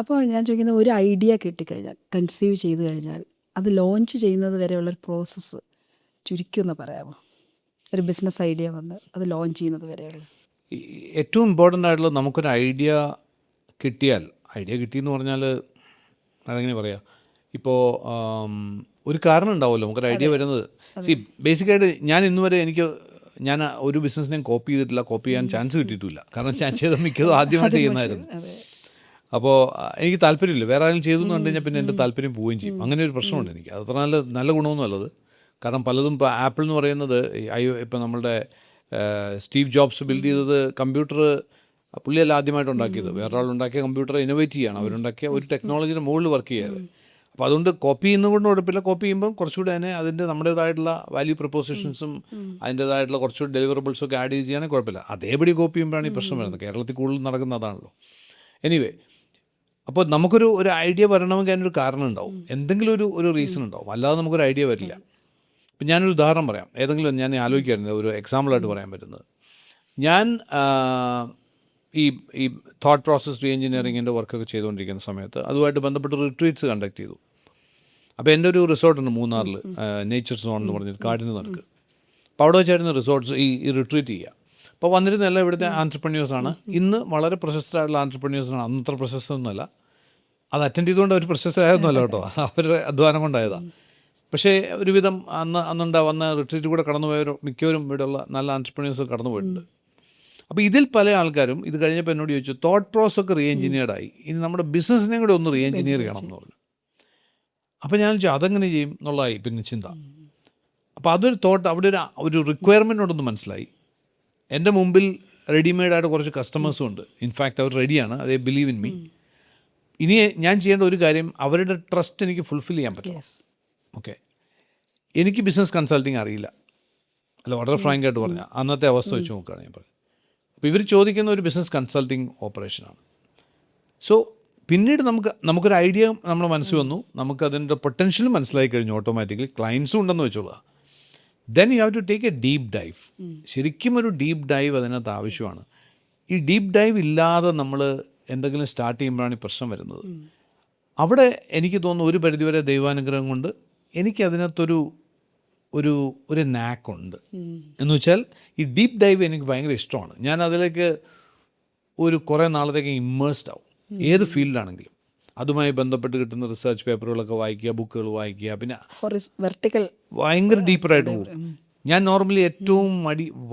അപ്പോൾ ഞാൻ ചോദിക്കുന്നത്, ഒരു ഐഡിയ കിട്ടിക്കഴിഞ്ഞാൽ, കൺസീവ് ചെയ്ത് കഴിഞ്ഞാൽ അത് ലോഞ്ച് ചെയ്യുന്നത് വരെയുള്ളൊരു പ്രോസസ്സ് ചുരുക്കുമെന്ന് പറയാമോ? ഒരു ബിസിനസ് ഐഡിയ വന്ന് അത് ലോഞ്ച് ചെയ്യുന്നത് വരെയുള്ള ഏറ്റവും ഇമ്പോർട്ടൻ്റ് ആയിട്ടുള്ളത്, നമുക്കൊരു ഐഡിയ കിട്ടിയെന്ന് പറഞ്ഞാൽ അതെങ്ങനെ പറയാം, ഇപ്പോൾ ഒരു കാരണം ഉണ്ടാവുമല്ലോ നമുക്കൊരു ഐഡിയ വരുന്നത്. ബേസിക്കായിട്ട് ഞാൻ ഇന്നുവരെ ഞാൻ ഒരു ബിസിനസ്സിനെയും കോപ്പി ചെയ്തിട്ടില്ല, കോപ്പി ചെയ്യാൻ ചാൻസ് കിട്ടിയിട്ടില്ല. കാരണം ഞാൻ ചെയ്ത മിക്കതും ആദ്യമായിട്ട് ചെയ്യുന്നതായിരുന്നു. അപ്പോൾ എനിക്ക് താല്പര്യമില്ല, വേറെ ആരെങ്കിലും ചെയ്തു എന്ന് കണ്ടു കഴിഞ്ഞാൽ പിന്നെ എൻ്റെ താല്പര്യം പോവുകയും ചെയ്യും. അങ്ങനെ ഒരു പ്രശ്നമുണ്ട് എനിക്ക്. അത് അത്ര നല്ല ഗുണമൊന്നും അല്ലത്. കാരണം പലതും ഇപ്പോൾ ആപ്പിൾ എന്ന് പറയുന്നത്, ഇപ്പോൾ നമ്മളുടെ സ്റ്റീവ് ജോബ്സ് ബിൽഡ് ചെയ്തത് കമ്പ്യൂട്ടർ പുള്ളിയല്ല ആദ്യമായിട്ട് ഉണ്ടാക്കിയത്, വേറൊരാളുണ്ടാക്കിയ കമ്പ്യൂട്ടർ ഇന്നോവേറ്റ് ചെയ്യുകയാണ്. അവരുണ്ടാക്കിയ ഒരു ടെക്നോളജിയുടെ മുകളിൽ വർക്ക് ചെയ്യാറ്. അപ്പോൾ അതുകൊണ്ട് കോപ്പി ചെയ്യുന്നതുകൊണ്ട് കുഴപ്പമില്ല. കോപ്പി ചെയ്യുമ്പോൾ കുറച്ചുകൂടി അതിൻ്റെ നമ്മുടേതായിട്ടുള്ള വാല്യൂ പ്രൊപ്പോസിഷൻസും അതിൻ്റേതായിട്ടുള്ള കുറച്ചുകൂടി ഡെലിവറബിൾസും ഒക്കെ ആഡ് ചെയ്യുകയാണെങ്കിൽ കുഴപ്പമില്ല. അതേപടി കോപ്പി ചെയ്യുമ്പോഴാണ് ഈ പ്രശ്നം വരുന്നത്. കേരളത്തിൽ കൂടുതൽ നടക്കുന്ന അതാണല്ലോ. എനിവേ, അപ്പോൾ നമുക്കൊരു ഐഡിയ വരണമെങ്കിൽ അതിനൊരു കാരണം ഉണ്ടാവും, എന്തെങ്കിലും ഒരു റീസൺ ഉണ്ടാവും, അല്ലാതെ നമുക്കൊരു ഐഡിയ വരില്ല. ഇപ്പം ഞാനൊരു ഉദാഹരണം പറയാം, ഏതെങ്കിലും ഞാൻ ആലോചിക്കാറുണ്ട് ഒരു എക്സാമ്പിളായിട്ട് പറയാൻ പറ്റുന്നത്. ഞാൻ ഈ തോട്ട് പ്രോസസ് റീ എഞ്ചിനീയറിങ്ങിൻ്റെ വർക്കൊക്കെ ചെയ്തുകൊണ്ടിരിക്കുന്ന സമയത്ത് അതുമായിട്ട് ബന്ധപ്പെട്ട് റിട്രീറ്റ്സ് കണ്ടക്ട് ചെയ്തു. അപ്പോൾ എൻ്റെ ഒരു റിസോർട്ടുണ്ട് മൂന്നാറിൽ, നേച്ചർ സോൺ എന്ന് പറഞ്ഞിട്ട് കാടിന് നടക്ക്. അപ്പോൾ അവിടെ വെച്ചായിരുന്നു റിസോർട്ട്സ് ഈ റിട്രീറ്റ് ചെയ്യുക. അപ്പോൾ വന്നിരുന്ന എല്ലാം ഇവിടുത്തെ ആൻട്രപ്രന്യൂഴ്സാണ്. ഇന്ന് വളരെ പ്രശസ്തരായിട്ടുള്ള ആൻട്രപ്രന്യൂഴ്സാണ്, അന്നത്ര പ്രശസ്തമൊന്നുമല്ല. അത് അറ്റൻഡ് ചെയ്തുകൊണ്ട് അവർ പ്രശസ്തരായൊന്നുമല്ല കേട്ടോ, അവരുടെ അധ്വാനം കൊണ്ടായതാണ്. പക്ഷേ ഒരുവിധം വന്ന റിട്രീറ്റ് കൂടെ കടന്നുപോയവർ മിക്കവരും ഇവിടെയുള്ള നല്ല ആൻട്രപ്രന്യൂഴ്സ് കടന്നു പോയിട്ടുണ്ട്. അപ്പോൾ ഇതിൽ പല ആൾക്കാരും ഇത് കഴിഞ്ഞപ്പോൾ എന്നോട് ചോദിച്ചു, തോട്ട് പ്രോസസ് ഒക്കെ റീ എഞ്ചിനീയർഡായി, ഇനി നമ്മുടെ ബിസിനസ്സിനെ കൂടെ ഒന്ന് റീ എഞ്ചിനീയർ ചെയ്യണം എന്ന് പറഞ്ഞു. അപ്പോൾ ഞാൻ ചോദിച്ചു അതെങ്ങനെ ചെയ്യും എന്നുള്ളതായി പിന്നെ ചിന്ത. അപ്പോൾ അതൊരു തോട്ട്, അവിടെ ഒരു റിക്വയർമെൻറ്റോടൊന്ന് മനസ്സിലായി. എൻ്റെ മുമ്പിൽ റെഡിമെയ്ഡായിട്ട് കുറച്ച് കസ്റ്റമേഴ്സും ഉണ്ട്. ഇൻഫാക്റ്റ് അവർ റെഡിയാണ്, അതേ ബിലീവ് ഇൻ മീ. ഇനി ഞാൻ ചെയ്യേണ്ട ഒരു കാര്യം, അവരുടെ ട്രസ്റ്റ് എനിക്ക് ഫുൾഫിൽ ചെയ്യാൻ പറ്റും. ഓക്കെ, എനിക്ക് ബിസിനസ് കൺസൾട്ടിങ് അറിയില്ല, അല്ല വളരെ ഫ്രാങ്ക് ആയിട്ട് പറഞ്ഞാൽ അന്നത്തെ അവസ്ഥ വെച്ച് നോക്കുകയാണ് ഞാൻ പറഞ്ഞത്. അപ്പോൾ ഇവർ ചോദിക്കുന്ന ഒരു ബിസിനസ് കൺസൾട്ടിങ് ഓപ്പറേഷനാണ്. സോ പിന്നീട് നമുക്കൊരു ഐഡിയ നമ്മുടെ മനസ്സിൽ വന്നു, നമുക്കതിൻ്റെ പൊട്ടൻഷ്യൽ മനസ്സിലായി കഴിഞ്ഞു, ഓട്ടോമാറ്റിക്കലി ക്ലയൻസും ഉണ്ടെന്ന് വെച്ചോളാം. Then you have to take a deep dive. ശരിക്കും ഒരു ഡീപ്പ് ഡൈവ് അതിനകത്ത് ആവശ്യമാണ്. ഈ ഡീപ്പ് ഡൈവ് ഇല്ലാതെ നമ്മൾ എന്തെങ്കിലും സ്റ്റാർട്ട് ചെയ്യുമ്പോഴാണ് ഈ പ്രശ്നം വരുന്നത്. അവിടെ എനിക്ക് തോന്നുന്നു ഒരു പരിധിവരെ ദൈവാനുഗ്രഹം കൊണ്ട് എനിക്കതിനകത്തൊരു ഒരു നാക്കുണ്ട്. എന്ന് വെച്ചാൽ ഈ ഡീപ്പ് ഡൈവ് എനിക്ക് ഭയങ്കര ഇഷ്ടമാണ്. ഞാൻ അതിലേക്ക് കുറേ നാളത്തേക്ക് ഇമ്മേഴ്സ്ഡ് ആവും, ഏത് ഫീൽഡാണെങ്കിലും. അതുമായി ബന്ധപ്പെട്ട് കിട്ടുന്ന റിസർച്ച് പേപ്പറുകളൊക്കെ വായിക്കുക, ബുക്കുകൾ വായിക്കുക, പിന്നെ വെർട്ടിക്കൽ ഭയങ്കര ഡീപ്പറായിട്ട് പോകും. ഞാൻ നോർമലി ഏറ്റവും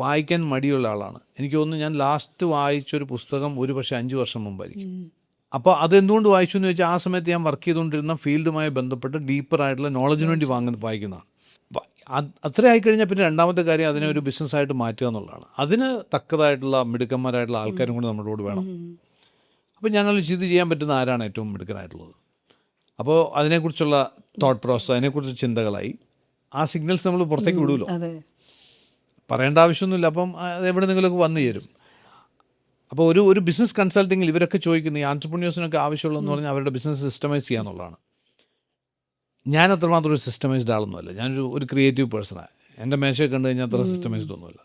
വായിക്കാൻ മടിയുള്ള ആളാണ്. എനിക്ക് തോന്നുന്നു ഞാൻ ലാസ്റ്റ് വായിച്ചൊരു പുസ്തകം പക്ഷേ 5 വർഷം മുമ്പായിരിക്കും. അപ്പോൾ അതെന്തുകൊണ്ട് വായിച്ചു എന്ന് ചോദിച്ചാൽ, ആ സമയത്ത് ഞാൻ വർക്ക് ചെയ്തുകൊണ്ടിരുന്ന ഫീൽഡുമായി ബന്ധപ്പെട്ട് ഡീപ്പറായിട്ടുള്ള നോളജിന് വേണ്ടി വായിക്കുന്നതാണ്. അത്ര ആയിക്കഴിഞ്ഞാൽ പിന്നെ രണ്ടാമത്തെ കാര്യം അതിനെ ഒരു ബിസിനസ്സായിട്ട് മാറ്റുക എന്നുള്ളതാണ്. അതിന് തക്കതായിട്ടുള്ള മിടുക്കന്മാരായിട്ടുള്ള ആൾക്കാരും കൂടി നമ്മളോട് വേണം. അപ്പോൾ ഞങ്ങൾ ഇത് ചെയ്യാൻ പറ്റുന്ന ആരാണ് ഏറ്റവും മിടുക്കനായിട്ടുള്ളത്. അപ്പോൾ അതിനെക്കുറിച്ചുള്ള തോട്ട് പ്രോസസ്, അതിനെക്കുറിച്ച് ചിന്തകളായി, ആ സിഗ്നൽസ് നമ്മൾ പുറത്തേക്ക് വിടുമല്ലോ, പറയേണ്ട ആവശ്യമൊന്നുമില്ല. അപ്പം അത് എവിടെ നിന്നെങ്കിലുമൊക്കെ വന്നു ചേരും. അപ്പോൾ ഒരു ബിസിനസ് കൺസൾട്ടിങ്ങിൽ ഇവരൊക്കെ ചോദിക്കുന്ന ഈ ആൻട്രപ്രന്യൂഴ്സിനൊക്കെ ആവശ്യമുള്ളതെന്ന് പറഞ്ഞാൽ അവരുടെ ബിസിനസ് സിസ്റ്റമൈസ് ചെയ്യുക എന്നുള്ളതാണ്. ഞാൻ അത്രമാത്രം ഒരു സിസ്റ്റമൈസ്ഡ് ആളൊന്നുമല്ല. ഞാനൊരു ക്രിയേറ്റീവ് പേഴ്സണാണ്. എൻ്റെ മേശയൊക്കെ കണ്ടു കഴിഞ്ഞാൽ അത്ര സിസ്റ്റമൈസ്ഡ് ഒന്നുമില്ല.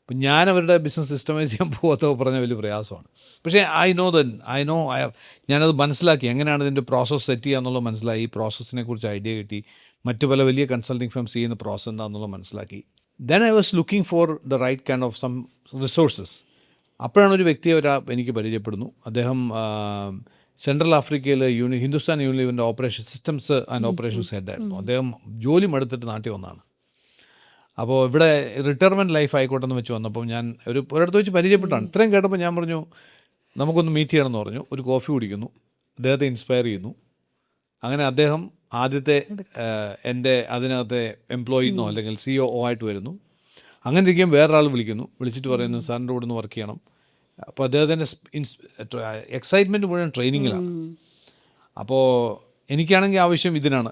അപ്പം ഞാൻ അവരുടെ ബിസിനസ് സിസ്റ്റമൈസ് ചെയ്യാൻ പോകാത്തോ പറഞ്ഞാൽ വലിയ പ്രയാസമാണ്. പക്ഷേ ഞാനത് മനസ്സിലാക്കി, എങ്ങനെയാണ് ഇതിൻ്റെ പ്രോസസ്സ് സെറ്റ് ചെയ്യുക എന്നുള്ളത് മനസ്സിലായി. ഈ പ്രോസസ്സിനെ കുറിച്ച് ഐഡിയ കിട്ടി. മറ്റു പല വലിയ കൺസൾട്ടിങ് ഫേംസ് ചെയ്യുന്ന പ്രോസസ്സ് എന്താണെന്നുള്ളത് മനസ്സിലാക്കി. Then I was looking for the right kind of some resources. അപ്പോഴാണ് ഒരു വ്യക്തിയെ എനിക്ക് പരിചയപ്പെടുന്നു. അദ്ദേഹം സെൻട്രൽ ആഫ്രിക്കയിൽ ഹിന്ദുസ്ഥാൻ യൂണിലിവറിൻ്റെ ഓപ്പറേഷൻ സിസ്റ്റംസ് ആൻഡ് ഓപ്പറേഷൻസ് ഹെഡായിരുന്നു. അദ്ദേഹം ജോലി മടുത്തിട്ട് നാട്ടിൽ വന്നതാണ്. അപ്പോൾ ഇവിടെ റിട്ടയർമെൻറ്റ് ലൈഫ് ആയിക്കോട്ടെ എന്ന് വെച്ച് വന്നപ്പോൾ ഞാൻ ഒരിടത്ത് വെച്ച് പരിചയപ്പെട്ടാണ്. ഇത്രയും കേട്ടപ്പോൾ ഞാൻ പറഞ്ഞു നമുക്കൊന്ന് മീറ്റ് ചെയ്യണമെന്ന് പറഞ്ഞു. ഒരു കോഫി കുടിക്കുന്നു, അദ്ദേഹത്തെ ഇൻസ്പയർ ചെയ്യുന്നു. അങ്ങനെ അദ്ദേഹം ആദ്യത്തെ എൻ്റെ അതിനകത്തെ എംപ്ലോയിന്നോ അല്ലെങ്കിൽ CEO ആയിട്ട് വരുന്നു. അങ്ങനെ ഇരിക്കും വേറൊരാൾ വിളിച്ചിട്ട് പറയുന്നു സാറിൻ്റെ കൂടെ ഒന്ന് വർക്ക് ചെയ്യണം. അപ്പോൾ അദ്ദേഹത്തിൻ്റെ എക്സൈറ്റ്മെൻറ്റ് മുഴുവൻ ട്രെയിനിങ്ങിലാണ്. അപ്പോൾ എനിക്കാണെങ്കിൽ ആവശ്യം ഇതിനാണ്.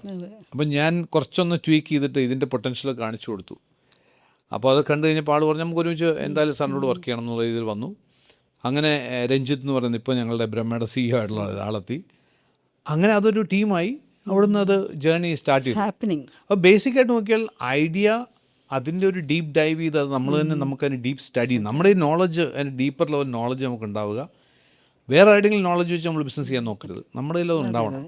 അപ്പം ഞാൻ കുറച്ചൊന്ന് ട്വീക്ക് ചെയ്തിട്ട് ഇതിൻ്റെ പൊട്ടൻഷ്യൽ കാണിച്ചു കൊടുത്തു. അപ്പോൾ അത് കണ്ടു കഴിഞ്ഞപ്പോൾ ആൾ പറഞ്ഞു നമുക്ക് ഒരുമിച്ച് എന്തായാലും സാറിനോട് വർക്ക് ചെയ്യണം എന്നുള്ള രീതിയിൽ വന്നു. അങ്ങനെ രഞ്ജിത്ത് എന്ന് പറയുന്നത് ഇപ്പോൾ ഞങ്ങളുടെ ബ്രഹ്മയുടെ CEO ആയിട്ടുള്ള ആളെത്തി. അങ്ങനെ അതൊരു ടീമായി. അവിടുന്ന് അത് ജേർണി സ്റ്റാർട്ട് ചെയ്തു. അപ്പോൾ ബേസിക്കായിട്ട് നോക്കിയാൽ ഐഡിയ, അതിൻ്റെ ഒരു ഡീപ്പ് ഡൈവ് ചെയ്ത് അത് നമ്മൾ തന്നെ നമുക്കതിന് ഡീപ്പ് സ്റ്റഡി, നമ്മുടെ ഈ നോളജ്, അതിന് ഡീപ്പർ ലെവൽ നോളജ് നമുക്ക് ഉണ്ടാവുക. വേറെ ആരുടെയെങ്കിലും നോളജ് വെച്ച് നമ്മൾ ബിസിനസ് ചെയ്യാൻ നോക്കരുത്, നമ്മുടെ കയ്യിൽ അത് ഉണ്ടാവണം.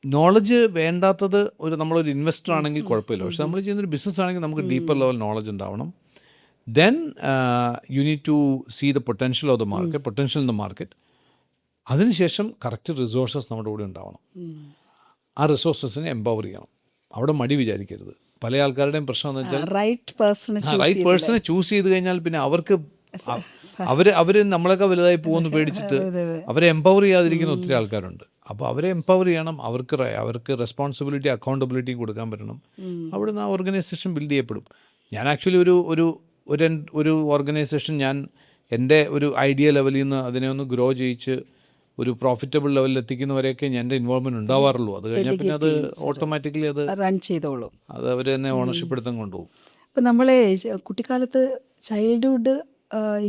നോളജ് വേണ്ടാത്തത് നമ്മളൊരു ഇൻവെസ്റ്റർ ആണെങ്കിൽ കുഴപ്പമില്ല. പക്ഷെ നമ്മൾ ചെയ്യുന്നൊരു ബിസിനസ് ആണെങ്കിൽ നമുക്ക് ഡീപ്പർ ലെവൽ നോളജ് ഉണ്ടാവണം. Then you need to see the potential of the market, potential in the market. അതിനുശേഷം കറക്റ്റ് റിസോഴ്സസ് നമ്മുടെ കൂടെ ഉണ്ടാവണം. ആ റിസോഴ്സസിനെ എംപവർ ചെയ്യണം. അവിടെ മടി വിചാരിക്കരുത്. പല ആൾക്കാരുടെയും പ്രശ്നം എന്ന് വെച്ചാൽ റൈറ്റ് പേഴ്സണെ ചൂസ് ചെയ്ത് കഴിഞ്ഞാൽ പിന്നെ അവർ നമ്മളൊക്കെ വലുതായി പോകുമെന്ന് പേടിച്ചിട്ട് അവരെ എംപവർ ചെയ്യാതിരിക്കുന്ന ഒത്തിരി ആൾക്കാരുണ്ട്. അപ്പോൾ അവരെ എംപവർ ചെയ്യണം. അവർക്ക് റെസ്പോൺസിബിലിറ്റി, അക്കൗണ്ടബിലിറ്റി കൊടുക്കാൻ പറ്റണം. അവിടുന്ന് ആ ഓർഗനൈസേഷൻ ബിൽഡ് ചെയ്യപ്പെടും. ഞാൻ ആക്ച്വലി ഒരു ഓർഗനൈസേഷൻ ഞാൻ എൻ്റെ ഒരു ഐഡിയ ലെവലിൽ നിന്ന് അതിനെ ഒന്ന് ഗ്രോ ചെയ്യിച്ച് ഒരു പ്രോഫിറ്റബിൾ ലെവലിൽ എത്തിക്കുന്നവരെയൊക്കെ എൻ്റെ ഇൻവോൾവ്മെൻറ്റ് ഉണ്ടാവാറുള്ളൂ. അത് കഴിഞ്ഞാൽ പിന്നെ അത് ഓട്ടോമാറ്റിക്കലി അത് റൺ ചെയ്തോളും. അത് അവർ തന്നെ ഓണർഷിപ്പ് എടുത്തും കൊണ്ടുപോകും. ഇപ്പം നമ്മളെ കുട്ടിക്കാലത്ത് ചൈൽഡ്ഹുഡ്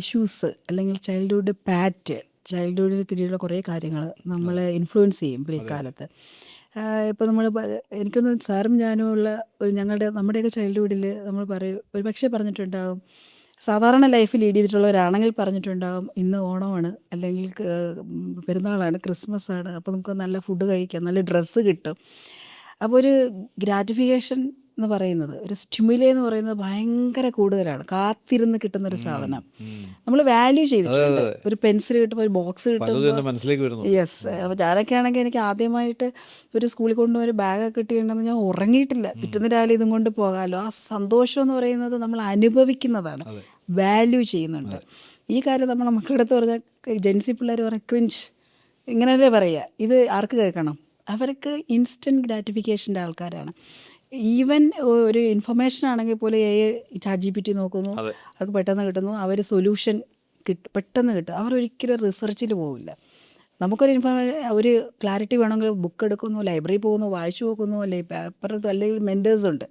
ഇഷ്യൂസ് അല്ലെങ്കിൽ ചൈൽഡ്ഹുഡ് പാറ്റേൺ ചൈൽഡ്ഹുഡിൽ കിട്ടിയുള്ള കുറേ കാര്യങ്ങൾ നമ്മളെ ഇൻഫ്ലുവൻസ് ചെയ്യും പിൽക്കാലത്ത്. ഇപ്പോൾ നമ്മൾ എനിക്കൊന്ന് സാറും ഞാനും ഉള്ള ഒരു നമ്മുടെയൊക്കെ ചൈൽഡ്ഹുഡിൽ നമ്മൾ പറയും, ഒരു പക്ഷേ പറഞ്ഞിട്ടുണ്ടാകും, സാധാരണ ലൈഫ് ലീഡ് ചെയ്തിട്ടുള്ളവരാണെങ്കിൽ പറഞ്ഞിട്ടുണ്ടാകും, ഇന്ന് ഓണമാണ്, അല്ലെങ്കിൽ പെരുന്നാളാണ്, ക്രിസ്മസ് ആണ്, അപ്പോൾ നമുക്ക് നല്ല ഫുഡ് കഴിക്കാം, നല്ല ഡ്രസ്സ് കിട്ടും. അപ്പോൾ ഒരു ഗ്രാറ്റിഫിക്കേഷൻ എന്ന് പറയുന്നത്, ഒരു സ്റ്റിമുലി എന്ന് പറയുന്നത് ഭയങ്കര കൂടുതലാണ്. കാത്തിരുന്ന് കിട്ടുന്നൊരു സാധനം നമ്മൾ വാല്യൂ ചെയ്തിട്ടുണ്ട്. ഒരു പെൻസിൽ കിട്ടുമ്പോൾ, ഒരു ബോക്സ് കിട്ടുമ്പോൾ. മനസ്സിലേക്ക് വരുന്നു. യെസ്. അപ്പോൾ ഞാനൊക്കെ ആണെങ്കിൽ എനിക്ക് ആദ്യമായിട്ട് ഒരു സ്കൂളിൽ കൊണ്ടുപോയി ഒരു ബാഗൊക്കെ കിട്ടിയിട്ടുണ്ടെന്ന് ഞാൻ ഉറങ്ങിയിട്ടില്ല. പിറ്റേന്ന് രാവിലെ ഇതും കൊണ്ട് പോകാമല്ലോ. ആ സന്തോഷം എന്ന് പറയുന്നത് നമ്മൾ അനുഭവിക്കുന്നതാണ്, വാല്യൂ ചെയ്യുന്നുണ്ട്. ഈ കാര്യം നമ്മളെ മക്കളുടെ പറഞ്ഞാൽ ജെൻസി പിള്ളേർ പറഞ്ഞ ക്രിഞ്ച് ഇങ്ങനെയല്ലേ പറയുക. ഇത് ആർക്ക് കേൾക്കണം? അവർക്ക് ഇൻസ്റ്റൻറ്റ് ഗ്രാറ്റിഫിക്കേഷൻ്റെ ആൾക്കാരാണ്. ഈവൻ ഒരു ഇൻഫർമേഷൻ ആണെങ്കിൽ പോലും ChatGPT നോക്കുന്നു, അവർക്ക് പെട്ടെന്ന് കിട്ടുന്നു, അവർ സൊല്യൂഷൻ പെട്ടെന്ന് കിട്ടും. അവരൊരിക്കലും റിസർച്ചിൽ പോവില്ല. നമുക്കൊരു ഒരു ക്ലാരിറ്റി വേണമെങ്കിൽ ബുക്ക് എടുക്കുന്നു, ലൈബ്രറി പോകുന്നു, വായിച്ചു നോക്കുന്നു, അല്ലെങ്കിൽ പേപ്പർ, അല്ലെങ്കിൽ മെൻറ്റേഴ്സ് ഉണ്ട്,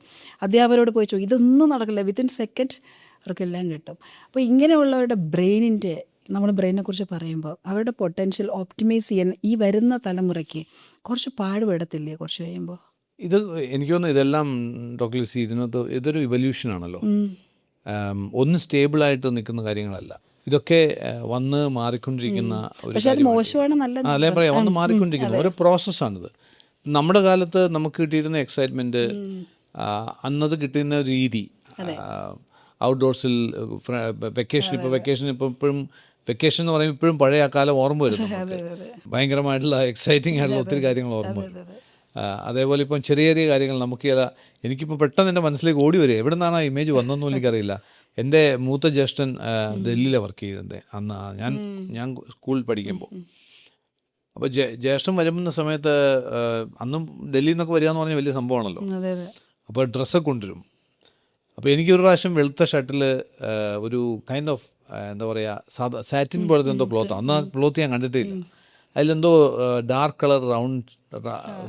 അധ്യാപകരോട് പോയി ചോദിക്കും. ഇതൊന്നും നടക്കില്ല. വിത്തിൻ സെക്കൻഡ് അവർക്കെല്ലാം കിട്ടും. അപ്പോൾ ഇങ്ങനെയുള്ളവരുടെ ബ്രെയിനിൻ്റെ, നമ്മൾ ബ്രെയിനെ കുറിച്ച് പറയുമ്പോൾ അവരുടെ പൊട്ടൻഷ്യൽ ഓപ്റ്റിമൈസ് ചെയ്യാൻ ഈ വരുന്ന തലമുറയ്ക്ക് കുറച്ച് പാടുപെടത്തില്ലേ കുറച്ച് കഴിയുമ്പോൾ? ഇത് എനിക്ക് തോന്നുന്നു ഇതെല്ലാം ഡോക്ടർ ലിസി, ഇതിനകത്ത് ഇതൊരു ഇവല്യൂഷൻ ആണല്ലോ. ഒന്ന് സ്റ്റേബിളായിട്ട് നിൽക്കുന്ന കാര്യങ്ങളല്ല ഇതൊക്കെ. വന്ന് മാറിക്കൊണ്ടിരിക്കുന്ന ഒരു അല്ലേ പറയാം, വന്ന് മാറിക്കൊണ്ടിരിക്കുന്ന ഒരു പ്രോസസ്സാണിത്. നമ്മുടെ കാലത്ത് നമുക്ക് കിട്ടിയിരുന്ന എക്സൈറ്റ്മെൻറ്റ്, അന്നത് കിട്ടുന്ന രീതി, ഔട്ട്ഡോർസിൽ വെക്കേഷൻ, ഇപ്പോൾ ഇപ്പോഴും വെക്കേഷൻ എന്ന് പറയുമ്പോൾ ഇപ്പോഴും പഴയ ആ കാലം ഓർമ്മ വരുന്നു. ഭയങ്കരമായിട്ടുള്ള എക്സൈറ്റിംഗ് ആയിട്ടുള്ള ഒത്തിരി കാര്യങ്ങൾ ഓർമ്മ വരും. അതേപോലെ ഇപ്പം ചെറിയ ചെറിയ കാര്യങ്ങൾ നമുക്ക് എനിക്കിപ്പോൾ പെട്ടെന്ന് എൻ്റെ മനസ്സിലേക്ക് ഓടി വരിക, എവിടെ നിന്നാണ് ആ ഇമേജ് വന്നതെന്നും എനിക്കറിയില്ല. എൻ്റെ മൂത്ത ജ്യേഷ്ഠൻ ഡൽഹിയിലാണ് വർക്ക് ചെയ്തത് അന്ന്, ഞാൻ സ്കൂളിൽ പഠിക്കുമ്പോൾ. അപ്പോൾ ജ്യേഷ്ഠൻ വരുന്ന സമയത്ത്, അന്നും ഡൽഹിയിൽ നിന്നൊക്കെ വരിക എന്ന് പറഞ്ഞാൽ വലിയ സംഭവമാണല്ലോ. അപ്പോൾ ഡ്രസ്സൊക്കെ കൊണ്ടുവരും. അപ്പോൾ എനിക്കൊരു പ്രാവശ്യം വെളുത്ത ഷർട്ടിൽ ഒരു കൈൻഡ് ഓഫ് എന്താ പറയുക, സാറ്റിൻ പോലത്തെ എന്തോ ക്ലോത്ത്, അന്ന് ആ ക്ലോത്ത് ഞാൻ കണ്ടിട്ടേ ഇല്ല. അതിലെന്തോ ഡാർക്ക് കളർ റൗണ്ട്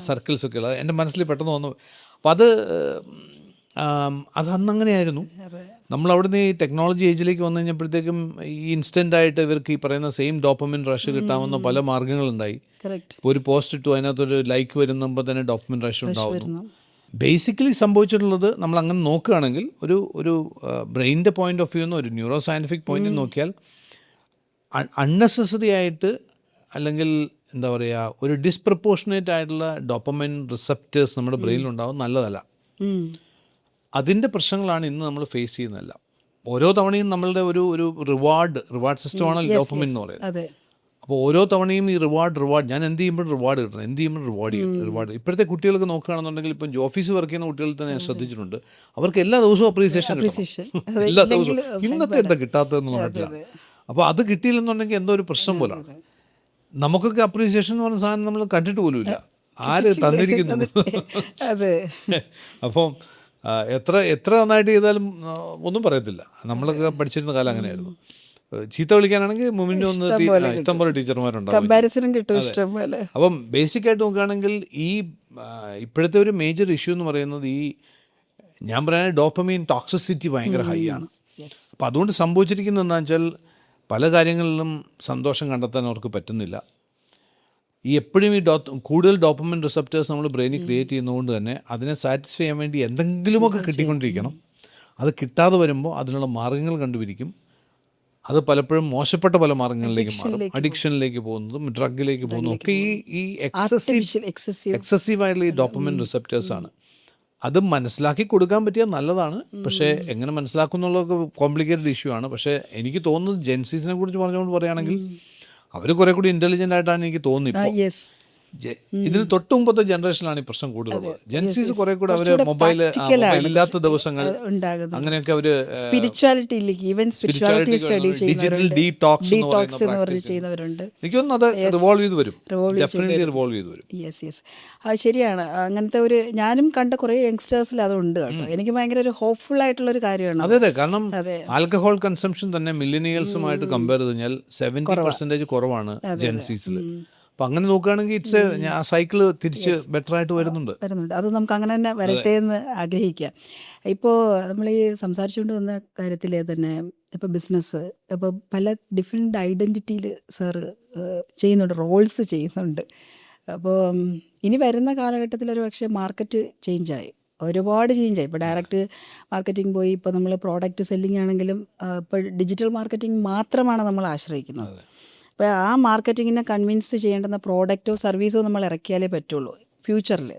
സർക്കിൾസ് ഒക്കെ ഉള്ളത് എൻ്റെ മനസ്സിൽ പെട്ടെന്ന് വന്നു. അപ്പോൾ അത് അന്നങ്ങനെയായിരുന്നു. നമ്മളവിടുന്ന് ഈ ടെക്നോളജി ഏജിലേക്ക് വന്നു കഴിഞ്ഞപ്പോഴത്തേക്കും ഈ ഇൻസ്റ്റൻ്റായിട്ട് ഇവർക്ക് ഈ പറയുന്ന സെയിം ഡോപ്പമിൻ റഷ് കിട്ടാവുന്ന പല മാർഗ്ഗങ്ങളുണ്ടായി. ഇപ്പോൾ ഒരു പോസ്റ്റ് ഇട്ടു, അതിനകത്തൊരു ലൈക്ക് വരുമ്പോൾ തന്നെ ഡോപ്പമിൻ റഷ് ഉണ്ടാവുന്നു. ബേസിക്കലി സംഭവിച്ചിട്ടുള്ളത്, നമ്മൾ അങ്ങനെ നോക്കുകയാണെങ്കിൽ, ഒരു ബ്രെയിനിൻ്റെ പോയിന്റ് ഓഫ് വ്യൂ നിന്ന്, ഒരു ന്യൂറോ സയൻറ്റിഫിക് പോയിന്റിൽ നോക്കിയാൽ, അൺനെസസറി ആയിട്ട്, അല്ലെങ്കിൽ എന്താ പറയുക, ഒരു ഡിസ്പ്രപ്പോർഷനേറ്റ് ആയിട്ടുള്ള ഡോപ്പമൈൻ റിസപ്റ്റേഴ്സ് നമ്മുടെ ബ്രെയിനിലുണ്ടാവും, നല്ലതല്ല. അതിൻ്റെ പ്രശ്നങ്ങളാണ് ഇന്ന് നമ്മൾ ഫേസ് ചെയ്യുന്നതല്ല. ഓരോ തവണയും നമ്മളുടെ ഒരു റിവാർഡ് സിസ്റ്റമാണ് ഡോപ്പമൈൻ എന്ന് പറയുന്നത്. അപ്പോൾ ഓരോ തവണയും ഈ റിവാർഡ് ഞാൻ എന്ത് ചെയ്യുമ്പോഴും റിവാർഡ് കിട്ടണം, റിവാർഡ്. ഇപ്പോഴത്തെ കുട്ടികൾക്ക് നോക്കുകയാണെന്നുണ്ടെങ്കിൽ, ഇപ്പം ഓഫീസ് വർക്ക് ചെയ്യുന്ന കുട്ടികളിൽ തന്നെ ഞാൻ ശ്രദ്ധിച്ചിട്ടുണ്ട്, അവർക്ക് എല്ലാ ദിവസവും അപ്രീസിയേഷൻ കിട്ടണം, എല്ലാ ദിവസവും. ഇന്നത്തെ എന്താ കിട്ടാത്തതെന്ന് പറഞ്ഞിട്ടില്ല. അപ്പോൾ അത് കിട്ടിയില്ലെന്നുണ്ടെങ്കിൽ എന്തോ ഒരു പ്രശ്നം പോലാണ്. നമുക്കൊക്കെ അപ്രീസിയേഷൻ എന്ന് പറഞ്ഞ സാധനം നമ്മൾ കണ്ടിട്ട് പോലും ഇല്ല, ആര് തന്നിരിക്കുന്നു. അപ്പം എത്ര നന്നായിട്ട് ചെയ്താലും ഒന്നും പറയത്തില്ല. നമ്മളൊക്കെ പഠിച്ചിരുന്ന കാലം അങ്ങനെയായിരുന്നു. ചീത്ത വിളിക്കാനാണെങ്കിൽ മുമ്പിൻ്റെ ഒന്ന് ഇഷ്ടംപോലെ ടീച്ചർമാരുണ്ടാവും. അപ്പം ബേസിക്കായിട്ട് നോക്കുകയാണെങ്കിൽ ഇപ്പോഴത്തെ ഒരു മേജർ ഇഷ്യൂ എന്ന് പറയുന്നത്, ഞാൻ പറയുന്നത് ഡോപ്പമൈൻ ടോക്സിസിറ്റി ഭയങ്കര ഹൈ ആണ്. അപ്പം അതുകൊണ്ട് സംഭവിച്ചിരിക്കുന്നത് എന്താണെന്ന് വെച്ചാൽ, പല കാര്യങ്ങളിലും സന്തോഷം കണ്ടെത്താൻ അവർക്ക് പറ്റുന്നില്ല. എപ്പോഴും കൂടുതൽ ഡോപ്പമൈൻ റിസപ്റ്റേഴ്സ് നമ്മൾ ബ്രെയിനിൽ ക്രിയേറ്റ് ചെയ്യുന്നതുകൊണ്ട് തന്നെ അതിനെ സാറ്റിസ്ഫൈ ചെയ്യാൻ വേണ്ടി എന്തെങ്കിലുമൊക്കെ കിട്ടിക്കൊണ്ടിരിക്കണം. അത് കിട്ടാതെ വരുമ്പോൾ അതിനുള്ള മാർഗ്ഗങ്ങൾ കണ്ടുപിടിക്കും. അത് പലപ്പോഴും മോശപ്പെട്ട പല മാർഗ്ഗങ്ങളിലേക്ക് മാറും. അഡിക്ഷനിലേക്ക് പോകുന്നതും ഡ്രഗിലേക്ക് പോകുന്നതും ഒക്കെ ഈ എക്സസീവായിട്ടുള്ള ഈ ഡോപ്പമൈൻ റിസപ്റ്റേഴ്സാണ്. അത് മനസ്സിലാക്കി കൊടുക്കാൻ പറ്റിയാൽ നല്ലതാണ്. പക്ഷേ എങ്ങനെ മനസ്സിലാക്കുന്നുള്ളതൊക്കെ കോംപ്ലിക്കേറ്റഡ് ഇഷ്യൂ ആണ്. പക്ഷേ എനിക്ക് തോന്നുന്നത് ജെൻസീസിനെ കുറിച്ച് പറഞ്ഞുകൊണ്ട് പറയുകയാണെങ്കിൽ, അവർ കുറെ കൂടി ഇൻ്റലിജൻ്റ് ആയിട്ടാണ് എനിക്ക് തോന്നുന്നത്. ഇതിന് തൊട്ട് മുമ്പത്തെ ജനറേഷനിലാണ് ഈ പ്രശ്നം കൂടുതലുള്ളത്. ജെൻസീസ് കുറെ കൂടെ അവർ മൊബൈൽ ഇല്ലാത്ത ദിവസങ്ങൾ അങ്ങനെയൊക്കെ അവർ ഡിജിറ്റൽ ഡീടോക്സ് ചെയ്യുന്നവരുണ്ട്. എനിക്ക് തോന്നുന്നു അത് റിവോൾവ് ചെയ്ത് വരും, ഡെഫിനറ്റ്ലി റിവോൾവ് ചെയ്ത് വരും. അത് ശരിയാണ്. അങ്ങനത്തെ ഞാനും കണ്ട കുറേ യങ്സ്റ്റേഴ്സിൽ അതുണ്ട് കേട്ടോ. എനിക്ക് ഭയങ്കര ഒരു ഹോപ്പ്ഫുൾ ആയിട്ടുള്ള ഒരു കാര്യമാണ്. അതെ, കാരണം ആൽക്കഹോൾ കൺസംഷൻ തന്നെ മില്ലേനിയൽസുമായിട്ട് കമ്പയർ ചെയ്ത് കഴിഞ്ഞാൽ 70% കുറവാണ് ജെൻസീസിൽ. അപ്പം അങ്ങനെ നോക്കുകയാണെങ്കിൽ സൈക്കിള് തിരിച്ച് ബെറ്റർ ആയിട്ട് വരുന്നുണ്ട്. അത് നമുക്ക് അങ്ങനെ തന്നെ വരട്ടെ എന്ന് ആഗ്രഹിക്കാം. ഇപ്പോൾ നമ്മൾ ഈ സംസാരിച്ചുകൊണ്ട് വന്ന കാര്യത്തിൽ തന്നെ ഇപ്പോൾ ബിസിനസ്, ഇപ്പോൾ പല ഡിഫറെൻ്റ് ഐഡൻറ്റിറ്റിയിൽ സാറ് ചെയ്യുന്നുണ്ട്, റോൾസ് ചെയ്യുന്നുണ്ട്. അപ്പോൾ ഇനി വരുന്ന കാലഘട്ടത്തിൽ ഒരു പക്ഷേ മാർക്കറ്റ് ചേഞ്ചായി, ഒരുപാട് ചേഞ്ചായി. ഇപ്പോൾ ഡയറക്റ്റ് മാർക്കറ്റിംഗ് പോയി, ഇപ്പോൾ നമ്മൾ പ്രോഡക്റ്റ് സെല്ലിംഗ് ആണെങ്കിലും ഇപ്പോൾ ഡിജിറ്റൽ മാർക്കറ്റിംഗ് മാത്രമാണ് നമ്മൾ ആശ്രയിക്കുന്നത്. അപ്പോൾ ആ മാർക്കറ്റിങ്ങിനെ കൺവിൻസ് ചെയ്യേണ്ടുന്ന പ്രോഡക്റ്റോ സർവീസോ നമ്മൾ ഇറക്കിയാലേ പറ്റുള്ളൂ. ഫ്യൂച്ചറിൽ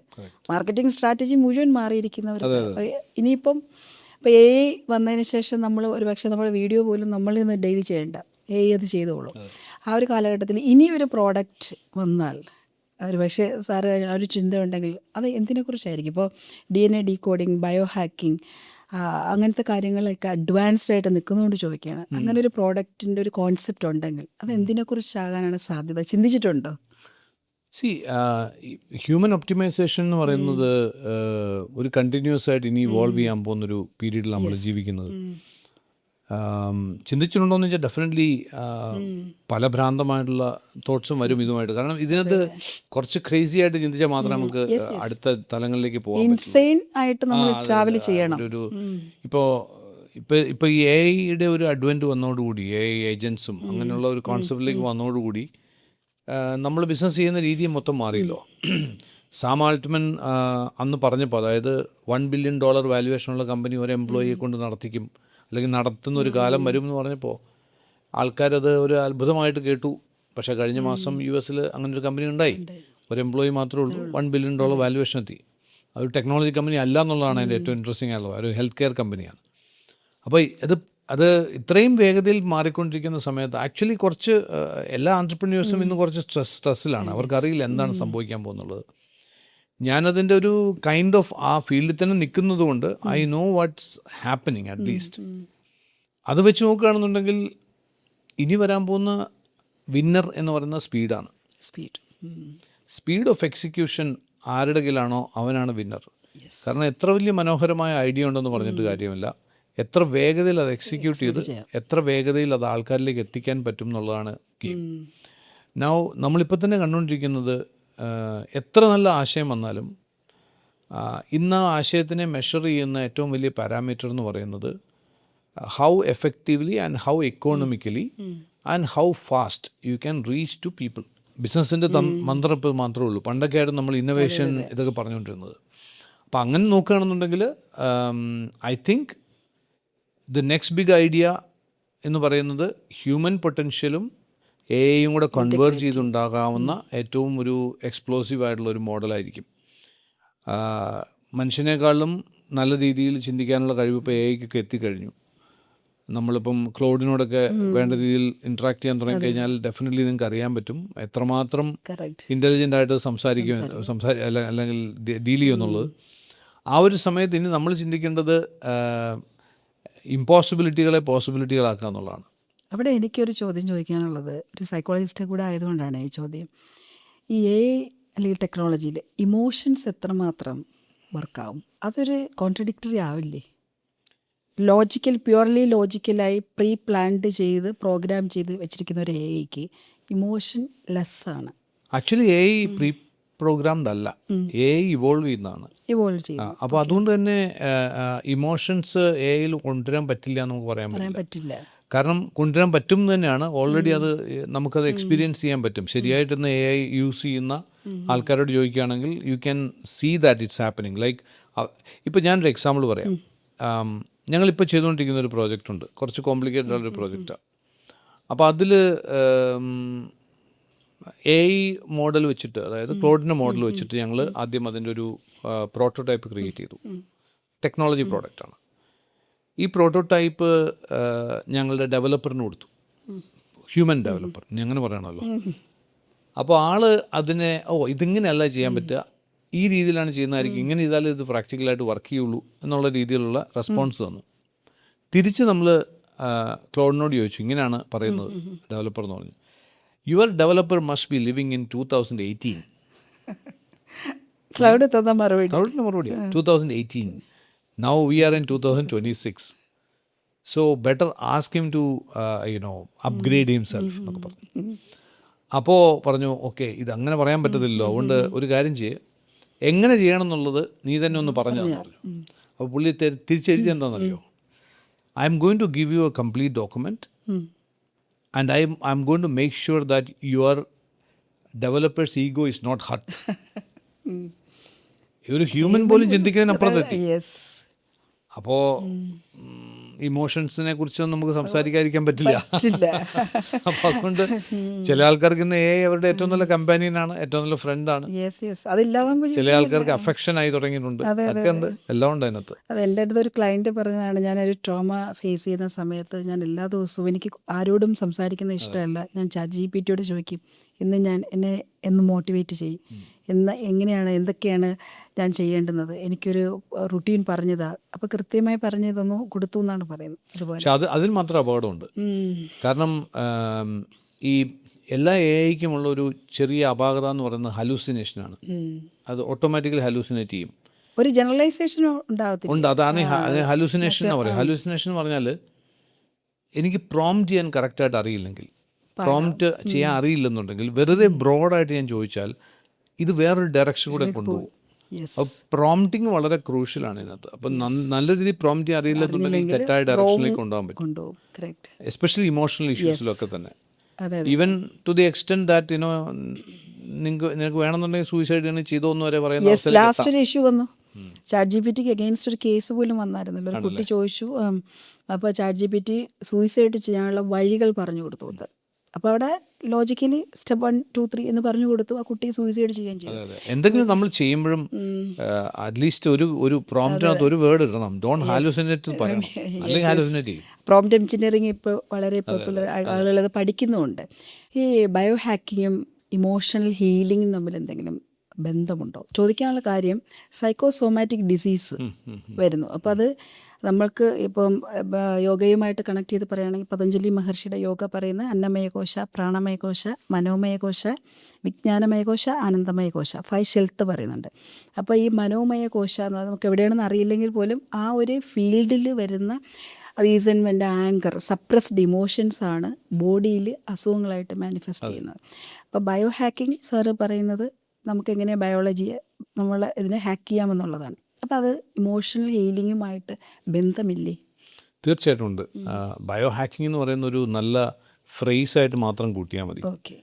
മാർക്കറ്റിംഗ് സ്ട്രാറ്റജി മുഴുവൻ മാറിയിരിക്കുന്നവർ ഇനിയിപ്പം ഇപ്പോൾ AI വന്നതിന് ശേഷം നമ്മൾ ഒരു പക്ഷേ നമ്മൾ വീഡിയോ പോലും നമ്മളിന്ന് ഡെയിലി ചെയ്യേണ്ട, AI അത് ചെയ്തോളും. ആ ഒരു കാലഘട്ടത്തിൽ ഇനി ഒരു പ്രോഡക്റ്റ് വന്നാൽ ഒരു പക്ഷേ സാറ് ആ ഒരു ചിന്ത ഉണ്ടെങ്കിൽ അത് എന്തിനെക്കുറിച്ചായിരിക്കും? ഇപ്പോൾ DNA ഡീകോഡിങ്, ബയോ ഹാക്കിംഗ്, അങ്ങനത്തെ കാര്യങ്ങളൊക്കെ അഡ്വാൻസ്ഡ് ആയിട്ട് നിൽക്കുന്നതുകൊണ്ട് ചോദിക്കുകയാണ്. അങ്ങനെ ഒരു പ്രോഡക്റ്റിൻ്റെ ഒരു കോൺസെപ്റ്റ് ഉണ്ടെങ്കിൽ അത് എന്തിനെക്കുറിച്ചാകാനാണ് സാധ്യത? ചിന്തിച്ചിട്ടുണ്ടോ? ഹ്യൂമൻ ഒപ്റ്റിമൈസേഷൻ എന്ന് പറയുന്നത് ഒരു കണ്ടിന്യൂസ് ആയിട്ട് ഇനി ഇവോൾവ് ചെയ്യാൻ പോകുന്നൊരു പീരീഡിൽ നമ്മൾ ജീവിക്കുന്നത്. ചിന്തിച്ചിട്ടുണ്ടോ എന്ന് വെച്ചാൽ ഡെഫിനറ്റ്ലി പല ഭ്രാന്തമായിട്ടുള്ള തോട്ട്സും വരും ഇതുമായിട്ട്. കാരണം ഇതിനകത്ത് കുറച്ച് ക്രേസി ആയിട്ട് ചിന്തിച്ചാൽ മാത്രമേ നമുക്ക് അടുത്ത തലങ്ങളിലേക്ക് പോകാൻ ഇൻസെയിൻ ആയിട്ട് നമ്മൾ ട്രാവൽ ചെയ്യണം. ഇപ്പോൾ ഈ AI-യുടെ ഒരു അഡ്വൻറ്റ് വന്നതോടുകൂടി, AI ഏജൻസും അങ്ങനെയുള്ള ഒരു കോൺസെപ്റ്റിലേക്ക് വന്നതോടുകൂടി നമ്മൾ ബിസിനസ് ചെയ്യുന്ന രീതി മൊത്തം മാറിയല്ലോ. സാം ആൾട്ട്മൻ അന്ന് പറഞ്ഞപ്പോൾ, അതായത് $1 ബില്യൺ വാല്യുവേഷനുള്ള കമ്പനി ഒരു എംപ്ലോയിയെ കൊണ്ട് നടത്തിക്കും, അല്ലെങ്കിൽ നടത്തുന്ന ഒരു കാലം വരും എന്ന് പറഞ്ഞപ്പോൾ ആൾക്കാരത് ഒരു അത്ഭുതമായിട്ട് കേട്ടു. പക്ഷേ കഴിഞ്ഞ മാസം US അങ്ങനെ ഒരു കമ്പനി ഉണ്ടായി. ഒരു എംപ്ലോയി മാത്രമേ ഉള്ളൂ, $1 ബില്യൺ വാല്യുവേഷൻ എത്തി. അതൊരു ടെക്നോളജി കമ്പനി അല്ല എന്നുള്ളതാണ് അതിൻ്റെ ഏറ്റവും ഇൻട്രസ്റ്റിംഗ് ആയിട്ടുള്ളത്. ഒരു ഹെൽത്ത് കെയർ കമ്പനിയാണ്. അപ്പോൾ അത് ഇത്രയും വേഗതയിൽ മാറിക്കൊണ്ടിരിക്കുന്ന സമയത്ത് ആക്ച്വലി കുറച്ച് എല്ലാ ആൻട്രപ്രന്യൂഴ്സും ഇന്ന് കുറച്ച് സ്ട്രെസ്സിലാണ്. അവർക്കറിയില്ല എന്താണ് സംഭവിക്കാൻ പോകുന്നുള്ളത്. ഞാനതിൻ്റെ ഒരു കൈൻഡ് ഓഫ് ആ ഫീൽഡിൽ തന്നെ നിൽക്കുന്നത് കൊണ്ട് I know what's happening at least. അത് വെച്ച് നോക്കുകയാണെന്നുണ്ടെങ്കിൽ ഇനി വരാൻ പോകുന്ന വിന്നർ എന്ന് പറയുന്ന സ്പീഡാണ്. സ്പീഡ് ഓഫ് എക്സിക്യൂഷൻ ആരുടെ കയ്യിലാണോ അവനാണ് വിന്നർ. കാരണം എത്ര വലിയ മനോഹരമായ ഐഡിയ ഉണ്ടെന്ന് പറഞ്ഞിട്ട് കാര്യമില്ല, എത്ര വേഗതയിൽ അത് എക്സിക്യൂട്ട് ചെയ്ത് എത്ര വേഗതയിൽ അത് ആൾക്കാരിലേക്ക് എത്തിക്കാൻ പറ്റും എന്നുള്ളതാണ് ഗെയിം. നൗ നമ്മളിപ്പോൾ തന്നെ കണ്ടുകൊണ്ടിരിക്കുന്നത് എത്ര നല്ല ആശയം വന്നാലും ഇന്ന് ആ ആശയത്തിനെ മെഷർ ചെയ്യുന്ന ഏറ്റവും വലിയ പാരാമീറ്റർ എന്ന് പറയുന്നത് how effectively and how economically and how fast you can reach to people. ബിസിനസ്സിൻ്റെ മന്ത്രം ഇപ്പോൾ മാത്രമേ ഉള്ളൂ. പണ്ടൊക്കെ ആയിരുന്നു നമ്മൾ ഇന്നോവേഷൻ ഇതൊക്കെ പറഞ്ഞുകൊണ്ടിരുന്നത്. അപ്പോൾ അങ്ങനെ നോക്കുകയാണെന്നുണ്ടെങ്കിൽ I think the next big idea എന്ന് പറയുന്നത് ഹ്യൂമൻ പൊട്ടൻഷ്യലും AI-യും കൂടെ കൺവേർജ് ചെയ്തുണ്ടാകാവുന്ന ഏറ്റവും ഒരു എക്സ്പ്ലോസീവ് ആയിട്ടുള്ള ഒരു മോഡലായിരിക്കും. മനുഷ്യനേക്കാളും നല്ല രീതിയിൽ ചിന്തിക്കാനുള്ള കഴിവ് ഇപ്പോൾ AI-ക്കൊക്കെ എത്തിക്കഴിഞ്ഞു. നമ്മളിപ്പം ക്ലൗഡിനോടൊക്കെ വേണ്ട രീതിയിൽ ഇൻട്രാക്ട് ചെയ്യാൻ തുടങ്ങിക്കഴിഞ്ഞാൽ ഡെഫിനറ്റ്ലി നിങ്ങൾക്ക് അറിയാൻ പറ്റും എത്രമാത്രം ഇൻ്റലിജൻ്റ് ആയിട്ട് അല്ലെങ്കിൽ ഡീൽ ചെയ്യുമെന്നുള്ളത്. ആ ഒരു സമയത്ത് ഇനി നമ്മൾ ചിന്തിക്കേണ്ടത് ഇമ്പോസിബിലിറ്റികളെ പോസിബിലിറ്റികളാക്കുക എന്നുള്ളതാണ്. അവിടെ എനിക്കൊരു ചോദ്യം ചോദിക്കാനുള്ളത്, ഒരു സൈക്കോളജിസ്റ്റ് കൂടെ ആയതുകൊണ്ടാണ് ഈ ചോദ്യം. ഈ AI അല്ലെങ്കിൽ ടെക്നോളജിയിൽ ഇമോഷൻസ് എത്രമാത്രം വർക്കാവും? അതൊരു കോൺട്രഡിക്ടറി ആവില്ലേ? പ്യുവർലി ലോജിക്കലായി പ്രീ പ്ലാൻഡ് ചെയ്ത് പ്രോഗ്രാം ചെയ്ത് വെച്ചിരിക്കുന്ന ഒരു AI-ക്ക് ഇമോഷൻ ലെസ്സാണ്. ആക്ച്വലി AI പ്രീ പ്രോഗ്രാംഡ് അല്ല, AI ഇവോൾവ് ചെയ്യുന്നതാണ്. അപ്പോൾ അതുകൊണ്ട് തന്നെ ഇമോഷൻസ് AI-ൽ കൊണ്ടുവരാൻ പറ്റില്ല എന്ന് നമുക്ക് പറയാൻ പറ്റില്ല. കാരണം കൊണ്ടുവരാൻ പറ്റും തന്നെയാണ്. ഓൾറെഡി അത് നമുക്കത് എക്സ്പീരിയൻസ് ചെയ്യാൻ പറ്റും. ശരിയായിട്ടൊന്ന് AI യൂസ് ചെയ്യുന്ന ആൾക്കാരോട് ചോദിക്കുകയാണെങ്കിൽ you can see that it's happening. Like ഇപ്പോൾ ഞാനൊരു എക്സാമ്പിൾ പറയാം. ഞങ്ങളിപ്പോൾ ചെയ്തുകൊണ്ടിരിക്കുന്ന ഒരു പ്രോജക്റ്റ് ഉണ്ട്, കുറച്ച് കോംപ്ലിക്കേറ്റഡ് ആയൊരു പ്രോജക്റ്റാണ്. അപ്പോൾ അതിൽ AI മോഡൽ വെച്ചിട്ട്, അതായത് ക്ലൗഡിൻ്റെ മോഡൽ വെച്ചിട്ട് ഞങ്ങൾ ആദ്യം അതിൻ്റെ ഒരു പ്രോട്ടോടൈപ്പ് ക്രിയേറ്റ് ചെയ്തു. ടെക്നോളജി പ്രോഡക്റ്റാണ്. ഈ പ്രോട്ടോടൈപ്പ് ഞങ്ങളുടെ ഡെവലപ്പറിന് കൊടുത്തു, ഹ്യൂമൻ ഡെവലപ്പർ അങ്ങനെ പറയണമല്ലോ. അപ്പോൾ അതിനെ ഇതിങ്ങനെയല്ല ചെയ്യാൻ പറ്റുക, ഈ രീതിയിലാണ് ചെയ്യുന്നതായിരിക്കും, ഇങ്ങനെ ചെയ്താലേ ഇത് പ്രാക്ടിക്കലായിട്ട് വർക്ക് ചെയ്യുള്ളൂ എന്നുള്ള രീതിയിലുള്ള റെസ്പോൺസ് തന്നു. തിരിച്ച് നമ്മൾ ക്ലൗഡിനോട് ചോദിച്ചു, ഇങ്ങനെയാണ് പറയുന്നത് ഡെവലപ്പർ എന്ന് പറഞ്ഞു. Your developer must be living in 2018. ക്ലൗഡിൻ്റെ മറുപടി 2018. Now we are in 2026. So better ask him to upgrade himself എന്നൊക്കെ പറഞ്ഞു. അപ്പോൾ പറഞ്ഞു, ഓക്കെ ഇത് അങ്ങനെ പറയാൻ പറ്റത്തില്ലല്ലോ, അതുകൊണ്ട് ഒരു കാര്യം ചെയ്യ്, എങ്ങനെ ചെയ്യണം എന്നുള്ളത് നീ തന്നെ ഒന്ന് പറഞ്ഞു പറഞ്ഞു. അപ്പോൾ പുള്ളി തിരിച്ചെഴുതി എന്താണെന്നറിയോ, I'm going to give you a complete document, and I'm going to make sure that your developer's ego is not hurt. ഒരു ഹ്യൂമൻ പോലും ചിന്തിക്കുന്നതിനപ്പുറത്തെത്തി. യെസ്. അപ്പോൾ ഇമോഷൻസിനെ കുറിച്ചൊന്നും നമുക്ക് സംസാരിക്കാതിരിക്കാൻ പറ്റില്ല. അപ്പോൾ അതുകൊണ്ട് ചില ആൾക്കാർക്ക് ഇന്ന് അവരുടെ ഏറ്റവും നല്ല കമ്പാനിയനാണ്, ഏറ്റവും നല്ല ഫ്രണ്ടാണ്. ചില ആൾക്കാർക്ക് അഫെക്ഷൻ ആയി തുടങ്ങിയിട്ടുണ്ട്. അതൊക്കെ ഉണ്ട്, എല്ലാം ഉണ്ട് അതിനകത്ത്. അത് എൻ്റെ അടുത്ത് ഒരു ക്ലയൻറ്റ് പറഞ്ഞതാണ്, ഞാനൊരു ട്രോമ ഫേസ് ചെയ്യുന്ന സമയത്ത് ഞാൻ എല്ലാ ദിവസവും എനിക്ക് ആരോടും സംസാരിക്കുന്ന ഇഷ്ടമല്ല, ഞാൻ ChatGPT ചോദിക്കും, ഇന്ന് ഞാൻ എന്നെ എന്ന് മോട്ടിവേറ്റ് ചെയ്യും, എങ്ങനെയാണ് എന്തൊക്കെയാണ് ഞാൻ ചെയ്യേണ്ടുന്നത്, എനിക്കൊരു റുട്ടീൻ പറഞ്ഞതാ. അപ്പോൾ കൃത്യമായി പറഞ്ഞു തന്നു, കൊടുത്തു എന്നാണ് പറയുന്നത്. അതുപോലെ പക്ഷെ അതിൽ മാത്രം അപകടമുണ്ട്. കാരണം ഈ എല്ലാ AI-ക്കും ഉള്ള ഒരു ചെറിയ അപാകത എന്ന് പറയുന്നത് ഹലൂസിനേഷനാണ്. അത് ഓട്ടോമാറ്റിക്കലി ഹലൂസിനേറ്റ് ചെയ്യും. ഒരു ജനറലൈസേഷൻ ഉണ്ടാവത്തില്ല. ഉണ്ട്, അതാണ് ഹലൂസിനേഷൻ എന്ന് പറയുന്നത്. ഹലൂസിനേഷൻ എന്ന് പറഞ്ഞാൽ എനിക്ക് പ്രോംപ്റ്റ് ചെയ്യാൻ കറക്റ്റായിട്ട് അറിയില്ലെങ്കിൽ, പ്രോംപ്റ്റ് ചെയ്യാൻ അറിയില്ലെന്നുണ്ടെങ്കിൽ വെറുതെ ബ്രോഡായിട്ട് ഞാൻ ചോദിച്ചാൽ ഇത് വേറൊരു ഡയറക്ഷൻ കൂടെ കൊണ്ടുപോകും. അപ്പോൾ പ്രോംപ്റ്റിങ് വളരെ ക്രൂഷ്യലാണ് ഇതിനകത്ത്. അപ്പം നല്ല രീതിയിൽ പ്രോംപ്റ്റ് ചെയ്യാൻ അറിയില്ലെന്നുണ്ടെങ്കിൽ തെറ്റായ ഡയറക്ഷനിലേക്ക് കൊണ്ടുപോകാൻ പറ്റും, എസ്പെഷ്യലി ഇമോഷണൽ ഇഷ്യൂസിലൊക്കെ തന്നെ. Even to the extent that നിനക്ക് വേണമെന്നുണ്ടെങ്കിൽ സൂയിസൈഡ് തന്നെ ചെയ്തോന്ന് വരെ പറയുന്ന. ലാസ്റ്റ് ഒരു ഇഷ്യൂ വന്നു, ChatGPTക്ക് അഗെയിൻസ്റ്റ് ഒരു കേസ് പോലും വന്നായിരുന്നല്ലോ. ഒരു കുട്ടി ചോദിച്ചു, അപ്പോൾ ChatGPT സൂയിസൈഡ് ചെയ്യാനുള്ള വഴികൾ പറഞ്ഞു കൊടുത്തു. അപ്പോൾ അവിടെ ലോജിക്കലി സ്റ്റെപ്പ് 1 2 3 എന്ന് പറഞ്ഞു കൊടുത്തു, ആ കുട്ടി സൂയിസൈഡ് ചെയ്യാൻ ചെയ്തു. എന്തെങ്കിലും നമ്മൾ ചെയ്യുമ്പോഴും അറ്റ്ലീസ്റ്റ് ഒരു പ്രോംപ്റ്റിനകത്ത് ഒരു വേർഡ് ഇടണം, ഡോണ്ട് ഹാലുസിനേറ്റ് പറയണം, അല്ലെങ്കിൽ ഹാലുസിനേറ്റ് ചെയ്യും. പ്രോംപ്റ്റ് എഞ്ചിനീയറിംഗ് ഇപ്പോൾ വളരെ പോപ്പുലർ, ആളുകളത് പഠിക്കുന്നുമുണ്ട്. ഈ ബയോ ഹാക്കിങ്ങും ഇമോഷണൽ ഹീലിംഗും തമ്മിൽ എന്തെങ്കിലും ബന്ധമുണ്ടോ? ചോദിക്കാനുള്ള കാര്യം, സൈക്കോസോമാറ്റിക് ഡിസീസ് വരുന്നു. അപ്പോൾ അത് നമ്മൾക്ക് ഇപ്പം യോഗയുമായിട്ട് കണക്ട് ചെയ്ത് പറയുകയാണെങ്കിൽ പതഞ്ജലി മഹർഷിയുടെ യോഗ പറയുന്ന അന്നമയകോശ, പ്രാണമയകോശ, മനോമയകോശ, വിജ്ഞാനമയകോശ, ആനന്ദമയകോശ, 5 ഷെൽത്ത് പറയുന്നുണ്ട്. അപ്പോൾ ഈ മനോമയകോശ എന്ന് നമുക്ക് എവിടെയാണെന്ന് അറിയില്ലെങ്കിൽ പോലും ആ ഒരു ഫീൽഡിൽ വരുന്ന റീസൺമെൻറ്റ്, ആങ്കർ, സപ്രസ്ഡ് ഇമോഷൻസാണ് ബോഡിയിൽ അസുഖങ്ങളായിട്ട് മാനിഫെസ്റ്റ് ചെയ്യുന്നത്. അപ്പോൾ ബയോ ഹാക്കിംഗ് സാറ് പറയുന്നത് നമുക്കെങ്ങനെ ബയോളജിയെ നമ്മൾ ഇതിനെ ഹാക്ക് ചെയ്യാമെന്നുള്ളതാണ്. അപ്പോൾ അത് ഇമോഷണൽ ഹീലിങ്ങുമായിട്ട് ബന്ധമില്ലേ? തീർച്ചയായിട്ടും ഉണ്ട്. ബയോ ഹാക്കിംഗ് എന്ന് പറയുന്ന ഒരു നല്ല ഫ്രേസായിട്ട് മാത്രം കൂട്ടിയാൽ മതി. ഓക്കെ.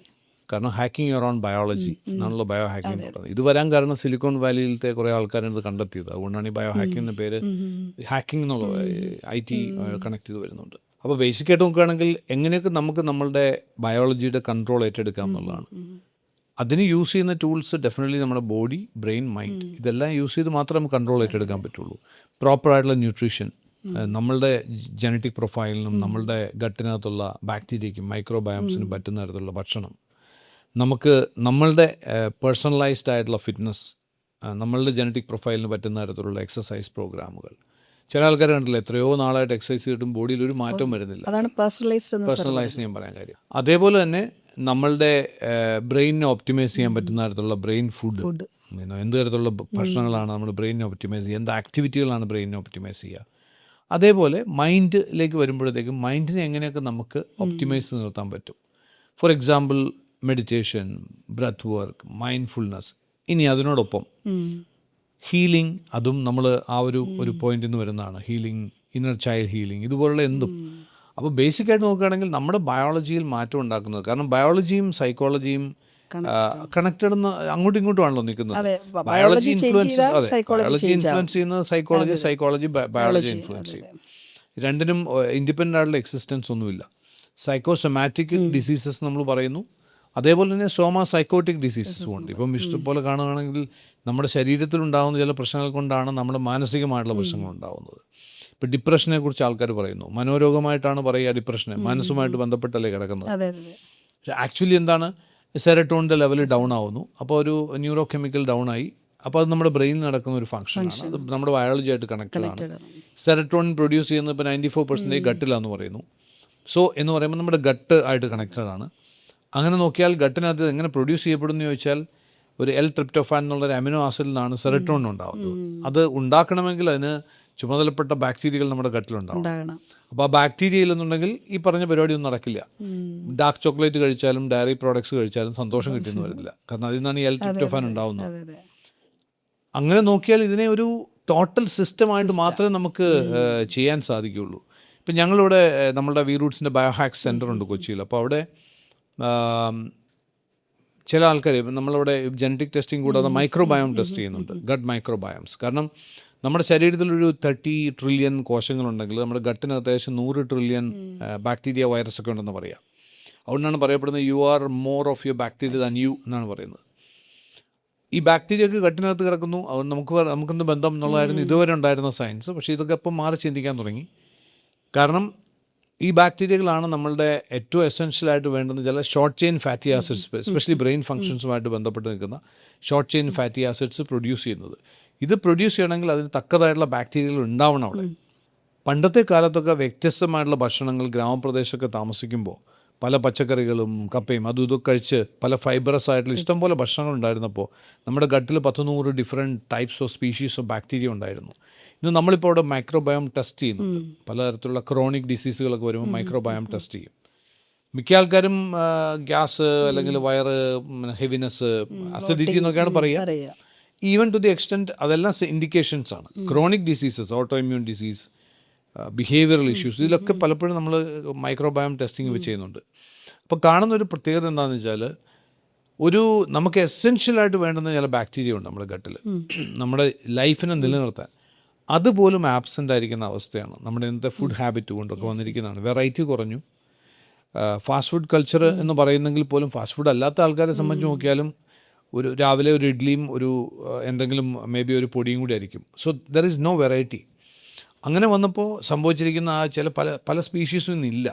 കാരണം ഹാക്കിംഗ് യുവർ ഓൺ ബയോളജി എന്നാണല്ലോ ബയോ ഹാക്കിംഗ് എന്ന് പറയുന്നത്. ഇത് വരാൻ കാരണം സിലിക്കോൺ വാലിയിലത്തെ കുറേ ആൾക്കാരാണ് ഇത് കണ്ടെത്തിയത്. അതുകൊണ്ടാണ് ഈ ബയോ ഹാക്കിംഗ് എന്ന പേര് ഹാക്കിംഗ് എന്നുള്ള IT കണക്ട് ചെയ്ത് വരുന്നുണ്ട്. അപ്പോൾ ബേസിക്കായിട്ട് നോക്കുകയാണെങ്കിൽ എങ്ങനെയൊക്കെ നമുക്ക് നമ്മളുടെ ബയോളജിയുടെ കൺട്രോൾ ഏറ്റെടുക്കാം എന്നുള്ളതാണ്. അതിന് യൂസ് ചെയ്യുന്ന ടൂൾസ് ഡെഫിനറ്റ്ലി നമ്മുടെ ബോഡി, ബ്രെയിൻ, മൈൻഡ്, ഇതെല്ലാം യൂസ് ചെയ്ത് മാത്രമേ നമുക്ക് കൺട്രോൾ ഏറ്റെടുക്കാൻ പറ്റുള്ളൂ. പ്രോപ്പറായിട്ടുള്ള ന്യൂട്രീഷൻ, നമ്മളുടെ ജനറ്റിക് പ്രൊഫൈലിനും നമ്മളുടെ ഗട്ടിനകത്തുള്ള ബാക്ടീരിയയ്ക്കും മൈക്രോബയോംസിനും പറ്റുന്ന തരത്തിലുള്ള ഭക്ഷണം, നമുക്ക് നമ്മളുടെ പേഴ്സണലൈസ്ഡ് ആയിട്ടുള്ള ഫിറ്റ്നസ്, നമ്മളുടെ ജനറ്റിക് പ്രൊഫൈലിന് പറ്റുന്ന തരത്തിലുള്ള എക്സസൈസ് പ്രോഗ്രാമുകൾ. ചില ആൾക്കാർ കണ്ടില്ല, എത്രയോ നാളായിട്ട് എക്സസൈസ് ചെയ്തിട്ടും ബോഡിയിൽ ഒരു മാറ്റവും വരുന്നില്ല. അതാണ് പേഴ്സണലൈസ്ഡ് ഞാൻ പറയാൻ കാര്യം. അതേപോലെ തന്നെ നമ്മളുടെ ബ്രെയിനിനെ ഒപ്റ്റിമൈസ് ചെയ്യാൻ പറ്റുന്ന തരത്തിലുള്ള ബ്രെയിൻ ഫുഡ്, എന്ത് തരത്തിലുള്ള ഭക്ഷണങ്ങളാണ് നമ്മുടെ ബ്രെയിനിനെ ഒപ്റ്റിമൈസ് ചെയ്യുക, എന്ത് ആക്ടിവിറ്റികളാണ് ബ്രെയിനിനെ ഒപ്റ്റിമൈസ് ചെയ്യുക. അതേപോലെ മൈൻഡിലേക്ക് വരുമ്പോഴത്തേക്കും മൈൻഡിനെ എങ്ങനെയൊക്കെ നമുക്ക് ഒപ്റ്റിമൈസ് നിർത്താൻ പറ്റും. For example meditation, breath work, mindfulness. ഇനി അതിനോടൊപ്പം ഹീലിംഗ്, അതും നമ്മൾ ആ ഒരു പോയിന്റിൽ നിന്ന് വരുന്നതാണ്. ഹീലിംഗ്, ഇന്നർ ചൈൽഡ് ഹീലിംഗ്, ഇതുപോലുള്ള എന്തും. അപ്പോൾ ബേസിക്കായിട്ട് നോക്കുകയാണെങ്കിൽ നമ്മുടെ ബയോളജിയിൽ മാറ്റം ഉണ്ടാക്കുന്നത്, കാരണം ബയോളജിയും സൈക്കോളജിയും കണക്റ്റഡ് എന്ന് അങ്ങോട്ടും ഇങ്ങോട്ടും ആണല്ലോ നിൽക്കുന്നത്. ബയോളജി ഇൻഫ്ലുവൻസ് ചെയ്യുന്നത് സൈക്കോളജി, സൈക്കോളജി ബയോളജി ഇൻഫ്ലുവൻസ് ചെയ്യും. രണ്ടിനും ഇൻഡിപെൻഡൻ്റ് ആയിട്ടുള്ള എക്സിസ്റ്റൻസ് ഒന്നുമില്ല. സൈക്കോസൊമാറ്റിക് ഡിസീസസ് നമ്മൾ പറയുന്നു, അതേപോലെ തന്നെ സൈക്കോട്ടിക് ഡിസീസസും ഉണ്ട്. ഇപ്പം ഇഷ്ടംപോലെ കാണുകയാണെങ്കിൽ നമ്മുടെ ശരീരത്തിലുണ്ടാകുന്ന ചില പ്രശ്നങ്ങൾ കൊണ്ടാണ് നമ്മുടെ മാനസികമായിട്ടുള്ള പ്രശ്നങ്ങൾ ഉണ്ടാകുന്നത്. ഇപ്പോൾ ഡിപ്രഷനെ കുറിച്ച് ആൾക്കാർ പറയുന്നു, മനോരോഗമായിട്ടാണ് പറയുക ഡിപ്രഷനെ, മനസ്സുമായിട്ട് ബന്ധപ്പെട്ടല്ലേ കിടക്കുന്നത്. ആക്ച്വലി എന്താണ്, സെറട്ടോണിൻ്റെ ലെവൽ ഡൗൺ ആവുന്നു, അപ്പോൾ ഒരു ന്യൂറോ കെമിക്കൽ ഡൗൺ ആയി. അപ്പോൾ അത് നമ്മുടെ ബ്രെയിനിൽ നടക്കുന്ന ഒരു ഫംഗ്ഷനാണ്, അത് നമ്മുടെ ബയോളജി ആയിട്ട് കണക്റ്റഡ് ആണ്. സെറട്ടോണിൻ പ്രൊഡ്യൂസ് ചെയ്യുന്നത് ഇപ്പോൾ 94% ഗട്ടിലാന്ന് പറയുന്നു. സോ എന്ന് പറയുമ്പോൾ നമ്മുടെ ഗട്ട് ആയിട്ട് കണക്റ്റഡ് ആണ്. അങ്ങനെ നോക്കിയാൽ ഗട്ടിനകത്ത് എങ്ങനെ പ്രൊഡ്യൂസ് ചെയ്യപ്പെടുമെന്ന് ചോദിച്ചാൽ ഒരു L-ട്രിപ്റ്റോഫാൻ എന്നുള്ളൊരു അമിനോ ആസിഡിൽ നിന്നാണ് സെറട്ടോണിൻ ഉണ്ടാകുന്നത്. അത് ഉണ്ടാക്കണമെങ്കിൽ അതിന് ചുമതലപ്പെട്ട ബാക്ടീരിയകൾ നമ്മുടെ ഗട്ടിലുണ്ടാവും. അപ്പോൾ ആ ബാക്ടീരിയ ഇല്ലെന്നുണ്ടെങ്കിൽ ഈ പറഞ്ഞ പരിപാടിയൊന്നും നടക്കില്ല. ഡാർക്ക് ചോക്ലേറ്റ് കഴിച്ചാലും ഡയറി പ്രോഡക്ട്സ് കഴിച്ചാലും സന്തോഷം കിട്ടിയെന്ന് വരില്ല, കാരണം അതിൽ നിന്നാണ് ഈ L-ട്രിപ്റ്റോഫാൻ ഉണ്ടാവുന്നത്. അങ്ങനെ നോക്കിയാൽ ഇതിനെ ഒരു ടോട്ടൽ സിസ്റ്റമായിട്ട് മാത്രമേ നമുക്ക് ചെയ്യാൻ സാധിക്കുകയുള്ളൂ. ഇപ്പം ഞങ്ങളിവിടെ നമ്മളുടെ വി റൂട്ട്സിൻ്റെ ബയോഹാക്സ് സെൻ്റർ ഉണ്ട് കൊച്ചിയിൽ. അപ്പോൾ അവിടെ ചില ആൾക്കാർ നമ്മളിവിടെ ജനറ്റിക് ടെസ്റ്റിംഗ് കൂടാതെ മൈക്രോബയോം ടെസ്റ്റ് ചെയ്യുന്നുണ്ട്, ഗട്ട് മൈക്രോബയോംസ്. കാരണം നമ്മുടെ ശരീരത്തിലൊരു 30 ട്രില്യൺ കോശങ്ങളുണ്ടെങ്കിൽ നമ്മുടെ ഗട്ടിനകത്ത് ഏകദേശം 100 ട്രില്യൺ ബാക്ടീരിയ വൈറസ് ഒക്കെ ഉണ്ടെന്ന് പറയാം. അതുകൊണ്ടാണ് പറയപ്പെടുന്നത് you are more of your bacteria than you എന്നാണ് പറയുന്നത്. ഈ ബാക്ടീരിയക്ക് ഗട്ടിനകത്ത് കിടക്കുന്നു, അത് നമുക്കെന്ത് ബന്ധം എന്നുള്ളതായിരുന്നു ഇതുവരെ ഉണ്ടായിരുന്ന സയൻസ്. പക്ഷേ ഇതൊക്കെ ഇപ്പം മാറി ചിന്തിക്കാൻ തുടങ്ങി. കാരണം ഈ ബാക്ടീരിയകളാണ് നമ്മളുടെ ഏറ്റവും എസെൻഷ്യലായിട്ട് വേണ്ടുന്ന ചില short chain fatty acids, especially brain ഫങ്ഷൻസുമായിട്ട് ബന്ധപ്പെട്ട് നിൽക്കുന്ന short chain fatty acids produce ചെയ്യുന്നത്. ഇത് പ്രൊഡ്യൂസ് ചെയ്യണമെങ്കിൽ അതിന് തക്കതായിട്ടുള്ള ബാക്ടീരിയകൾ ഉണ്ടാവണം അവിടെ. പണ്ടത്തെ കാലത്തൊക്കെ വ്യത്യസ്തമായിട്ടുള്ള ഭക്ഷണങ്ങൾ ഗ്രാമപ്രദേശമൊക്കെ താമസിക്കുമ്പോൾ പല പച്ചക്കറികളും കപ്പയും അതും ഇതൊക്കെ കഴിച്ച് പല ഫൈബറസ് ആയിട്ടുള്ള ഇഷ്ടംപോലെ ഭക്ഷണങ്ങൾ ഉണ്ടായിരുന്നപ്പോൾ നമ്മുടെ ഗട്ടിൽ 100 different types of species of bacteria ഉണ്ടായിരുന്നു. ഇന്ന് നമ്മളിപ്പോൾ അവിടെ മൈക്രോബയോം ടെസ്റ്റ് ചെയ്യുന്നുണ്ട്. പലതരത്തിലുള്ള ക്രോണിക് ഡിസീസുകളൊക്കെ വരുമ്പോൾ മൈക്രോബയോം ടെസ്റ്റ് ചെയ്യും. മിക്ക ആൾക്കാരും ഗ്യാസ് അല്ലെങ്കിൽ വയറ്, ഹെവിനെസ്, അസിഡിറ്റി എന്നൊക്കെയാണ് പറയുക. ഈവൻ ടു ദി എക്സ്റ്റെൻറ്റ് അതെല്ലാം ഇൻഡിക്കേഷൻസ് ആണ്. Chronic diseases, auto immune disease, behavioural issues, ഇതിലൊക്കെ പലപ്പോഴും നമ്മൾ മൈക്രോബയോം ടെസ്റ്റിംഗ് ചെയ്യുന്നുണ്ട്. അപ്പോൾ കാണുന്നൊരു പ്രത്യേകത എന്താണെന്ന് വെച്ചാൽ നമുക്ക് എസെൻഷ്യലായിട്ട് വേണ്ടുന്ന ചില ബാക്ടീരിയ ഉണ്ട് നമ്മുടെ ഗട്ടിൽ നമ്മുടെ ലൈഫിനെ നിലനിർത്താൻ. അതുപോലും ആബ്സെൻ്റ് ആയിരിക്കുന്ന അവസ്ഥയാണ് നമ്മുടെ ഇന്നത്തെ ഫുഡ് ഹാബിറ്റ് കൊണ്ടൊക്കെ വന്നിരിക്കുന്നതാണ്. വെറൈറ്റി കുറഞ്ഞു. ഫാസ്റ്റ് ഫുഡ് കൾച്ചർ എന്ന് പറയുന്നെങ്കിൽ പോലും ഫാസ്റ്റ് ഫുഡ് അല്ലാത്ത ആൾക്കാരെ സംബന്ധിച്ച് നോക്കിയാലും രാവിലെ ഒരു ഇഡ്ഡലിയും എന്തെങ്കിലും മേ ബി ഒരു പൊടിയും കൂടി ആയിരിക്കും. So there is no variety. അങ്ങനെ വന്നപ്പോൾ സംഭവിച്ചിരിക്കുന്ന പല സ്പീഷീസും ഇന്നില്ല.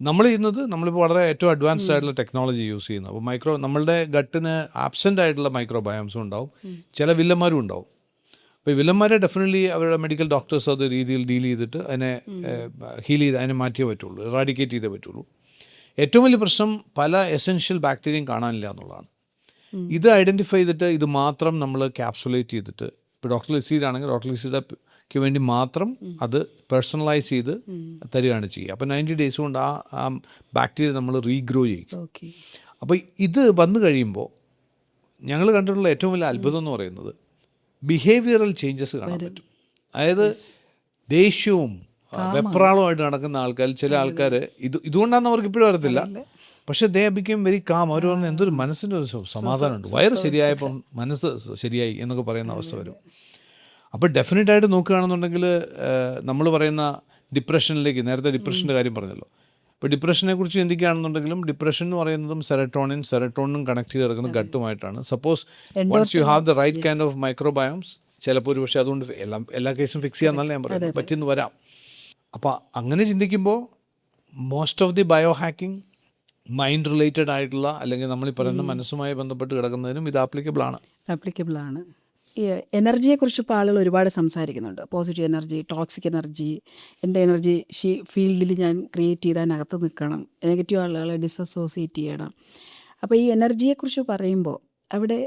നമ്മൾ ചെയ്യുന്നത് നമ്മളിപ്പോൾ വളരെ ഏറ്റവും അഡ്വാൻസ്ഡ് ആയിട്ടുള്ള ടെക്നോളജി യൂസ് ചെയ്യുന്നത്. അപ്പോൾ നമ്മളുടെ ഗട്ടിന് ആബ്സെൻ്റ് ആയിട്ടുള്ള മൈക്രോബയോംസും ഉണ്ടാവും, ചില വില്ലന്മാരും ഉണ്ടാവും. അപ്പോൾ ഈ വില്ലന്മാരെ ഡെഫിനറ്റ്ലി അവരുടെ മെഡിക്കൽ ഡോക്ടേഴ്സ് അത് രീതിയിൽ ഡീൽ ചെയ്തിട്ട് അതിനെ അതിനെ മാറ്റിയേ പറ്റുള്ളൂ, എറാഡിക്കേറ്റ് ചെയ്തേ പറ്റുള്ളൂ. ഏറ്റവും വലിയ പ്രശ്നം പല എസെൻഷ്യൽ ബാക്ടീരിയയും കാണാനില്ല എന്നുള്ളതാണ്. ഇത് ഐഡൻറ്റിഫൈ ചെയ്തിട്ട് ഇത് മാത്രം നമ്മൾ ക്യാപ്സുലേറ്റ് ചെയ്തിട്ട്, ഇപ്പോൾ ഡോക്ടർ ലിസീഡ് ആണെങ്കിൽ ഡോക്ടർ ലിസീഡയ്ക്ക് വേണ്ടി മാത്രം അത് പേഴ്സണലൈസ് ചെയ്ത് തരികയാണ് ചെയ്യുക. അപ്പോൾ 90 ഡേയ്സ് കൊണ്ട് ആ ബാക്ടീരിയ നമ്മൾ റീഗ്രോ ചെയ്യും. അപ്പോൾ ഇത് വന്നു കഴിയുമ്പോൾ ഞങ്ങൾ കണ്ടിട്ടുള്ള ഏറ്റവും വലിയ അത്ഭുതം എന്ന് പറയുന്നത് ബിഹേവിയറൽ ചേഞ്ചസ് കാണാൻ പറ്റും. അതായത് ദേഷ്യവും വെപ്രാളവുമായിട്ട് നടക്കുന്ന ആൾക്കാർ, ചില ആൾക്കാർ ഇതുകൊണ്ടാണെന്ന് അവർക്ക് ഇപ്പോഴും അറിയത്തില്ല, പക്ഷേ ദേ ബിക്കം വെരി കാം. അവർ പറഞ്ഞാൽ എന്തൊരു മനസ്സിൻ്റെ ഒരു സമാധാനമുണ്ട്, വയറ് ശരിയായപ്പം മനസ്സ് ശരിയായി എന്നൊക്കെ പറയുന്ന അവസ്ഥ വരും. അപ്പോൾ ഡെഫിനറ്റായിട്ട് നോക്കുകയാണെന്നുണ്ടെങ്കിൽ നമ്മൾ പറയുന്ന ഡിപ്രഷനിലേക്ക്, നേരത്തെ ഡിപ്രഷൻ്റെ കാര്യം പറഞ്ഞല്ലോ, ഇപ്പോൾ ഡിപ്രഷനെ കുറിച്ച് ചിന്തിക്കുകയാണെന്നുണ്ടെങ്കിലും ഡിപ്രഷൻ എന്ന് പറയുന്നതും സെറട്ടോണിനും കണക്ട് ചെയ്ത് കിടക്കുന്ന ഗട്ടുമായിട്ടാണ്. Suppose once you have the right kind of microbiomes, ചിലപ്പോൾ ഒരു പക്ഷേ അതുകൊണ്ട് എല്ലാ കേസും ഫിക്സ് ചെയ്യാമെന്നല്ല ഞാൻ പറയുന്നത്, പറ്റിയെന്ന് വരാം. അപ്പോൾ അങ്ങനെ ചിന്തിക്കുമ്പോൾ most of the bio hacking mind related ആയിട്ടുള്ള അല്ലെങ്കിൽ നമ്മൾ ഈ പറയുന്ന മനസ്സുമായി ബന്ധപ്പെട്ട് കിടക്കുന്നതിനും ഇത് ആപ്ലിക്കബിൾ ആണ്. ഈ എനർജിയെക്കുറിച്ച് ഇപ്പോൾ ആളുകൾ ഒരുപാട് സംസാരിക്കുന്നുണ്ട്. പോസിറ്റീവ് എനർജി, ടോക്സിക് എനർജി, എൻ്റെ എനർജി ഫീൽഡിൽ ഞാൻ ക്രിയേറ്റ് ചെയ്തതിനകത്ത് നിൽക്കണം, നെഗറ്റീവ് ആളുകളെ ഡിസസോസിയേറ്റ് ചെയ്യണം. അപ്പോൾ ഈ എനർജിയെക്കുറിച്ച് പറയുമ്പോൾ അവിടെ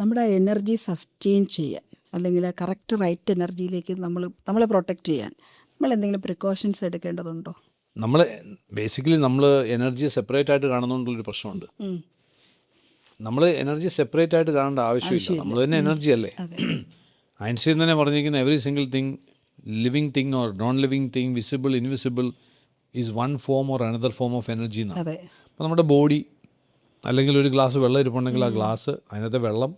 നമ്മുടെ എനർജി സസ്റ്റെയിൻ ചെയ്യാൻ അല്ലെങ്കിൽ കറക്റ്റ് റൈറ്റ് എനർജിയിലേക്ക് നമ്മളെ പ്രൊട്ടക്റ്റ് ചെയ്യാൻ നമ്മൾ എന്തെങ്കിലും പ്രിക്കോഷൻസ് എടുക്കേണ്ടതുണ്ടോ? ബേസിക്കലി നമ്മൾ എനർജി സെപ്പറേറ്റ് ആയിട്ട് കാണുന്നതുകൊണ്ടൊരു പ്രശ്നമുണ്ട്. നമ്മൾ എനർജി സെപ്പറേറ്റ് ആയിട്ട് കാണേണ്ട ആവശ്യമില്ല, നമ്മൾ തന്നെ എനർജി അല്ലേ. ഐൻസ്റ്റീൻ തന്നെ പറഞ്ഞിരിക്കുന്ന every single thing, living thing or non living thing, visible invisible, is one form or another form of energy എന്നാണ്. അപ്പോൾ നമ്മുടെ ബോഡി അല്ലെങ്കിൽ ഒരു ഗ്ലാസ് വെള്ളം ഇരിപ്പുണ്ടെങ്കിൽ ആ ഗ്ലാസ്, അതിനകത്തെ വെള്ളം,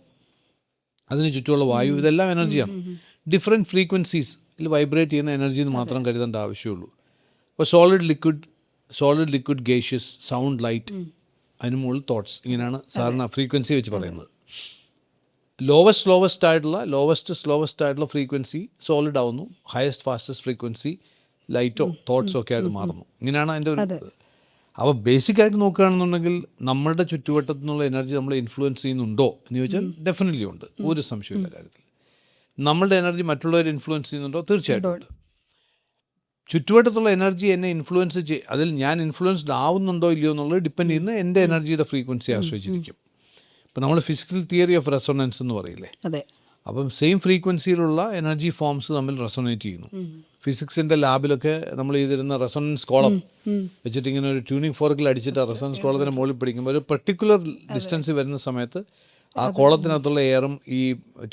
അതിന് ചുറ്റുമുള്ള വായു, ഇതെല്ലാം എനർജിയാണ്. ഡിഫറെൻറ്റ് ഫ്രീക്വൻസീസിൽ വൈബ്രേറ്റ് ചെയ്യുന്ന എനർജി എന്ന് മാത്രം കരുതേണ്ട ആവശ്യമുള്ളൂ. ഇപ്പോൾ solid liquid gaseous, sound, light, അതിന് മുകളിൽ തോട്ട്സ്, ഇങ്ങനെയാണ് സാധാരണ ഫ്രീക്വൻസി വെച്ച് പറയുന്നത്. ലോവസ്റ്റ് ആയിട്ടുള്ള ഫ്രീക്വൻസി സോളിഡ് ആവുന്നു, ഹയസ്റ്റ് ഫാസ്റ്റസ്റ്റ് ഫ്രീക്വൻസി ലൈറ്റോ തോട്ട്സോ ഒക്കെ ആയിട്ട് മാറുന്നു. ഇങ്ങനെയാണ് അതിൻ്റെ ഒരു. അപ്പോൾ ബേസിക്കായിട്ട് നോക്കുകയാണെന്നുണ്ടെങ്കിൽ നമ്മളുടെ ചുറ്റുവട്ടത്തു നിന്നുള്ള എനർജി നമ്മളെ ഇൻഫ്ലുവൻസ് ചെയ്യുന്നുണ്ടോ എന്ന് ചോദിച്ചാൽ ഡെഫിനറ്റ്ലി ഉണ്ട്, ഒരു സംശയമില്ല കാര്യത്തിൽ. നമ്മളുടെ എനർജി മറ്റുള്ളവരെ ഇൻഫ്ലുവൻസ് ചെയ്യുന്നുണ്ടോ? തീർച്ചയായിട്ടും ഉണ്ട്. ചുറ്റുവട്ടത്തുള്ള എനർജി എന്നെ ഇൻഫ്ലുവൻസ് അതിൽ ഞാൻ ഇൻഫ്ലുവൻസ്ഡ് ആവുന്നുണ്ടോ ഇല്ലയോ എന്നുള്ളത് ഡിപ്പെൻഡ് ചെയ്യുന്ന എൻ്റെ എനർജിയുടെ ഫ്രീക്വൻസി ആശ്രയിച്ചിരിക്കും. ഇപ്പം നമ്മൾ ഫിസിക്കൽ തിയറി ഓഫ് റെസൊണൻസ് എന്ന് പറയില്ലേ, അപ്പം സെയിം ഫ്രീക്വൻസിയിലുള്ള എനർജി ഫോംസ് തമ്മിൽ റെസൊണേറ്റ് ചെയ്യുന്നു. ഫിസിക്സിൻ്റെ ലാബിലൊക്കെ നമ്മൾ ചെയ്തിരുന്ന റെസൊണൻസ് കോളം വെച്ചിട്ട് ഇങ്ങനെ ഒരു ട്യൂണിംഗ് ഫോർക്കിൽ അടിച്ചിട്ട് റെസൊണൻസ് കോളത്തിൻ്റെ മുകളിൽ പിടിക്കുമ്പോൾ ഒരു പെർട്ടിക്കുലർ ഡിസ്റ്റൻസ് വരുന്ന സമയത്ത് ആ കോളത്തിനകത്തുള്ള എയറും ഈ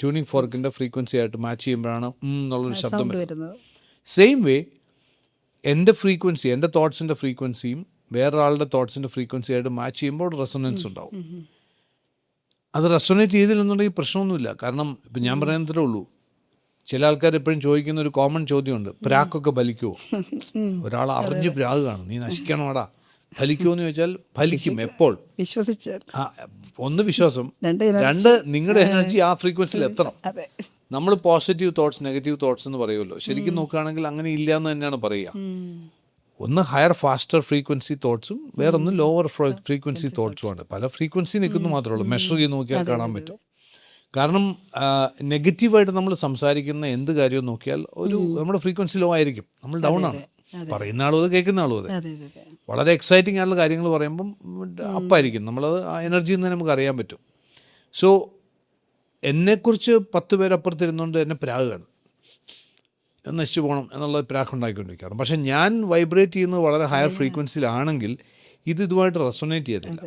ട്യൂണിംഗ് ഫോർക്കിൻ്റെ ഫ്രീക്വൻസി ആയിട്ട് മാച്ച് ചെയ്യുമ്പോഴാണ് എന്നുള്ളൊരു ശബ്ദം വരുന്നത്. സെയിം വേ എൻ്റെ ഫ്രീക്വൻസി, എൻ്റെ തോട്ട്സിൻ്റെ ഫ്രീക്വൻസിയും വേറൊരാളുടെ തോട്ട്സിൻ്റെ ഫ്രീക്വൻസിയായിട്ട് മാച്ച് ചെയ്യുമ്പോൾ റെസൊനൻസ് ഉണ്ടാവും. അത് റെസൊനേറ്റ് ചെയ്തില്ലെന്നുണ്ടെങ്കിൽ പ്രശ്നമൊന്നുമില്ല. കാരണം ഇപ്പം ഞാൻ പറയുന്നതേ ഉള്ളൂ, ചില ആൾക്കാർ എപ്പോഴും ചോദിക്കുന്ന ഒരു കോമൺ ചോദ്യമുണ്ട്, പ്രാക്കൊക്കെ ഫലിക്കുമോ? ഒരാൾ അറിഞ്ഞ് പ്രാഗ് കാണും, നീ നശിക്കണോടാ, ഫലിക്കുമോ എന്ന് ചോദിച്ചാൽ ഫലിക്കും. എപ്പോൾ? വിശ്വസിച്ച്. ഒന്ന് വിശ്വാസം, രണ്ട് നിങ്ങളുടെ എനർജി ആ ഫ്രീക്വൻസിയിൽ എത്തണം. നമ്മൾ പോസിറ്റീവ് തോട്ട്സ്, നെഗറ്റീവ് തോട്ട്സ് എന്ന് പറയുമല്ലോ, ശരിക്കും നോക്കുകയാണെങ്കിൽ അങ്ങനെ ഇല്ല എന്ന് തന്നെയാണ് പറയുക. ഒന്ന് ഹയർ ഫാസ്റ്റർ ഫ്രീക്വൻസി തോട്ട്സും വേറൊന്ന് ലോവർ ഫ്രീക്വൻസി തോട്ട്സുമാണ്. പല ഫ്രീക്വൻസി നിൽക്കുന്നു മാത്രമേ ഉള്ളൂ, മെഷർ ചെയ്ത് നോക്കിയാൽ കാണാൻ പറ്റും. കാരണം നെഗറ്റീവായിട്ട് നമ്മൾ സംസാരിക്കുന്ന എന്ത് കാര്യവും നോക്കിയാൽ ഒരു നമ്മുടെ ഫ്രീക്വൻസി ലോ ആയിരിക്കും, നമ്മൾ ഡൗൺ ആണ്. പറയുന്ന ആളും അത്, കേൾക്കുന്ന ആളും അതെ. വളരെ എക്സൈറ്റിംഗ് ആയിട്ടുള്ള കാര്യങ്ങൾ പറയുമ്പം അപ്പായിരിക്കും, നമ്മളത് ആ എനർജിയിൽ നിന്ന് നമുക്ക് അറിയാൻ പറ്റും. സോ എന്നെക്കുറിച്ച് 10 പേരപ്പുറത്തിരുന്നുകൊണ്ട് എന്നെ പ്രാഗാണ്, നശിച്ചു പോകണം എന്നുള്ള പ്രാഗ് ഉണ്ടാക്കിക്കൊണ്ടിരിക്കുകയാണ്. പക്ഷേ ഞാൻ വൈബ്രേറ്റ് ചെയ്യുന്നത് വളരെ ഹയർ ഫ്രീക്വൻസിയിലാണെങ്കിൽ ഇതുമായിട്ട് റെസൊനേറ്റ് ചെയ്തില്ല.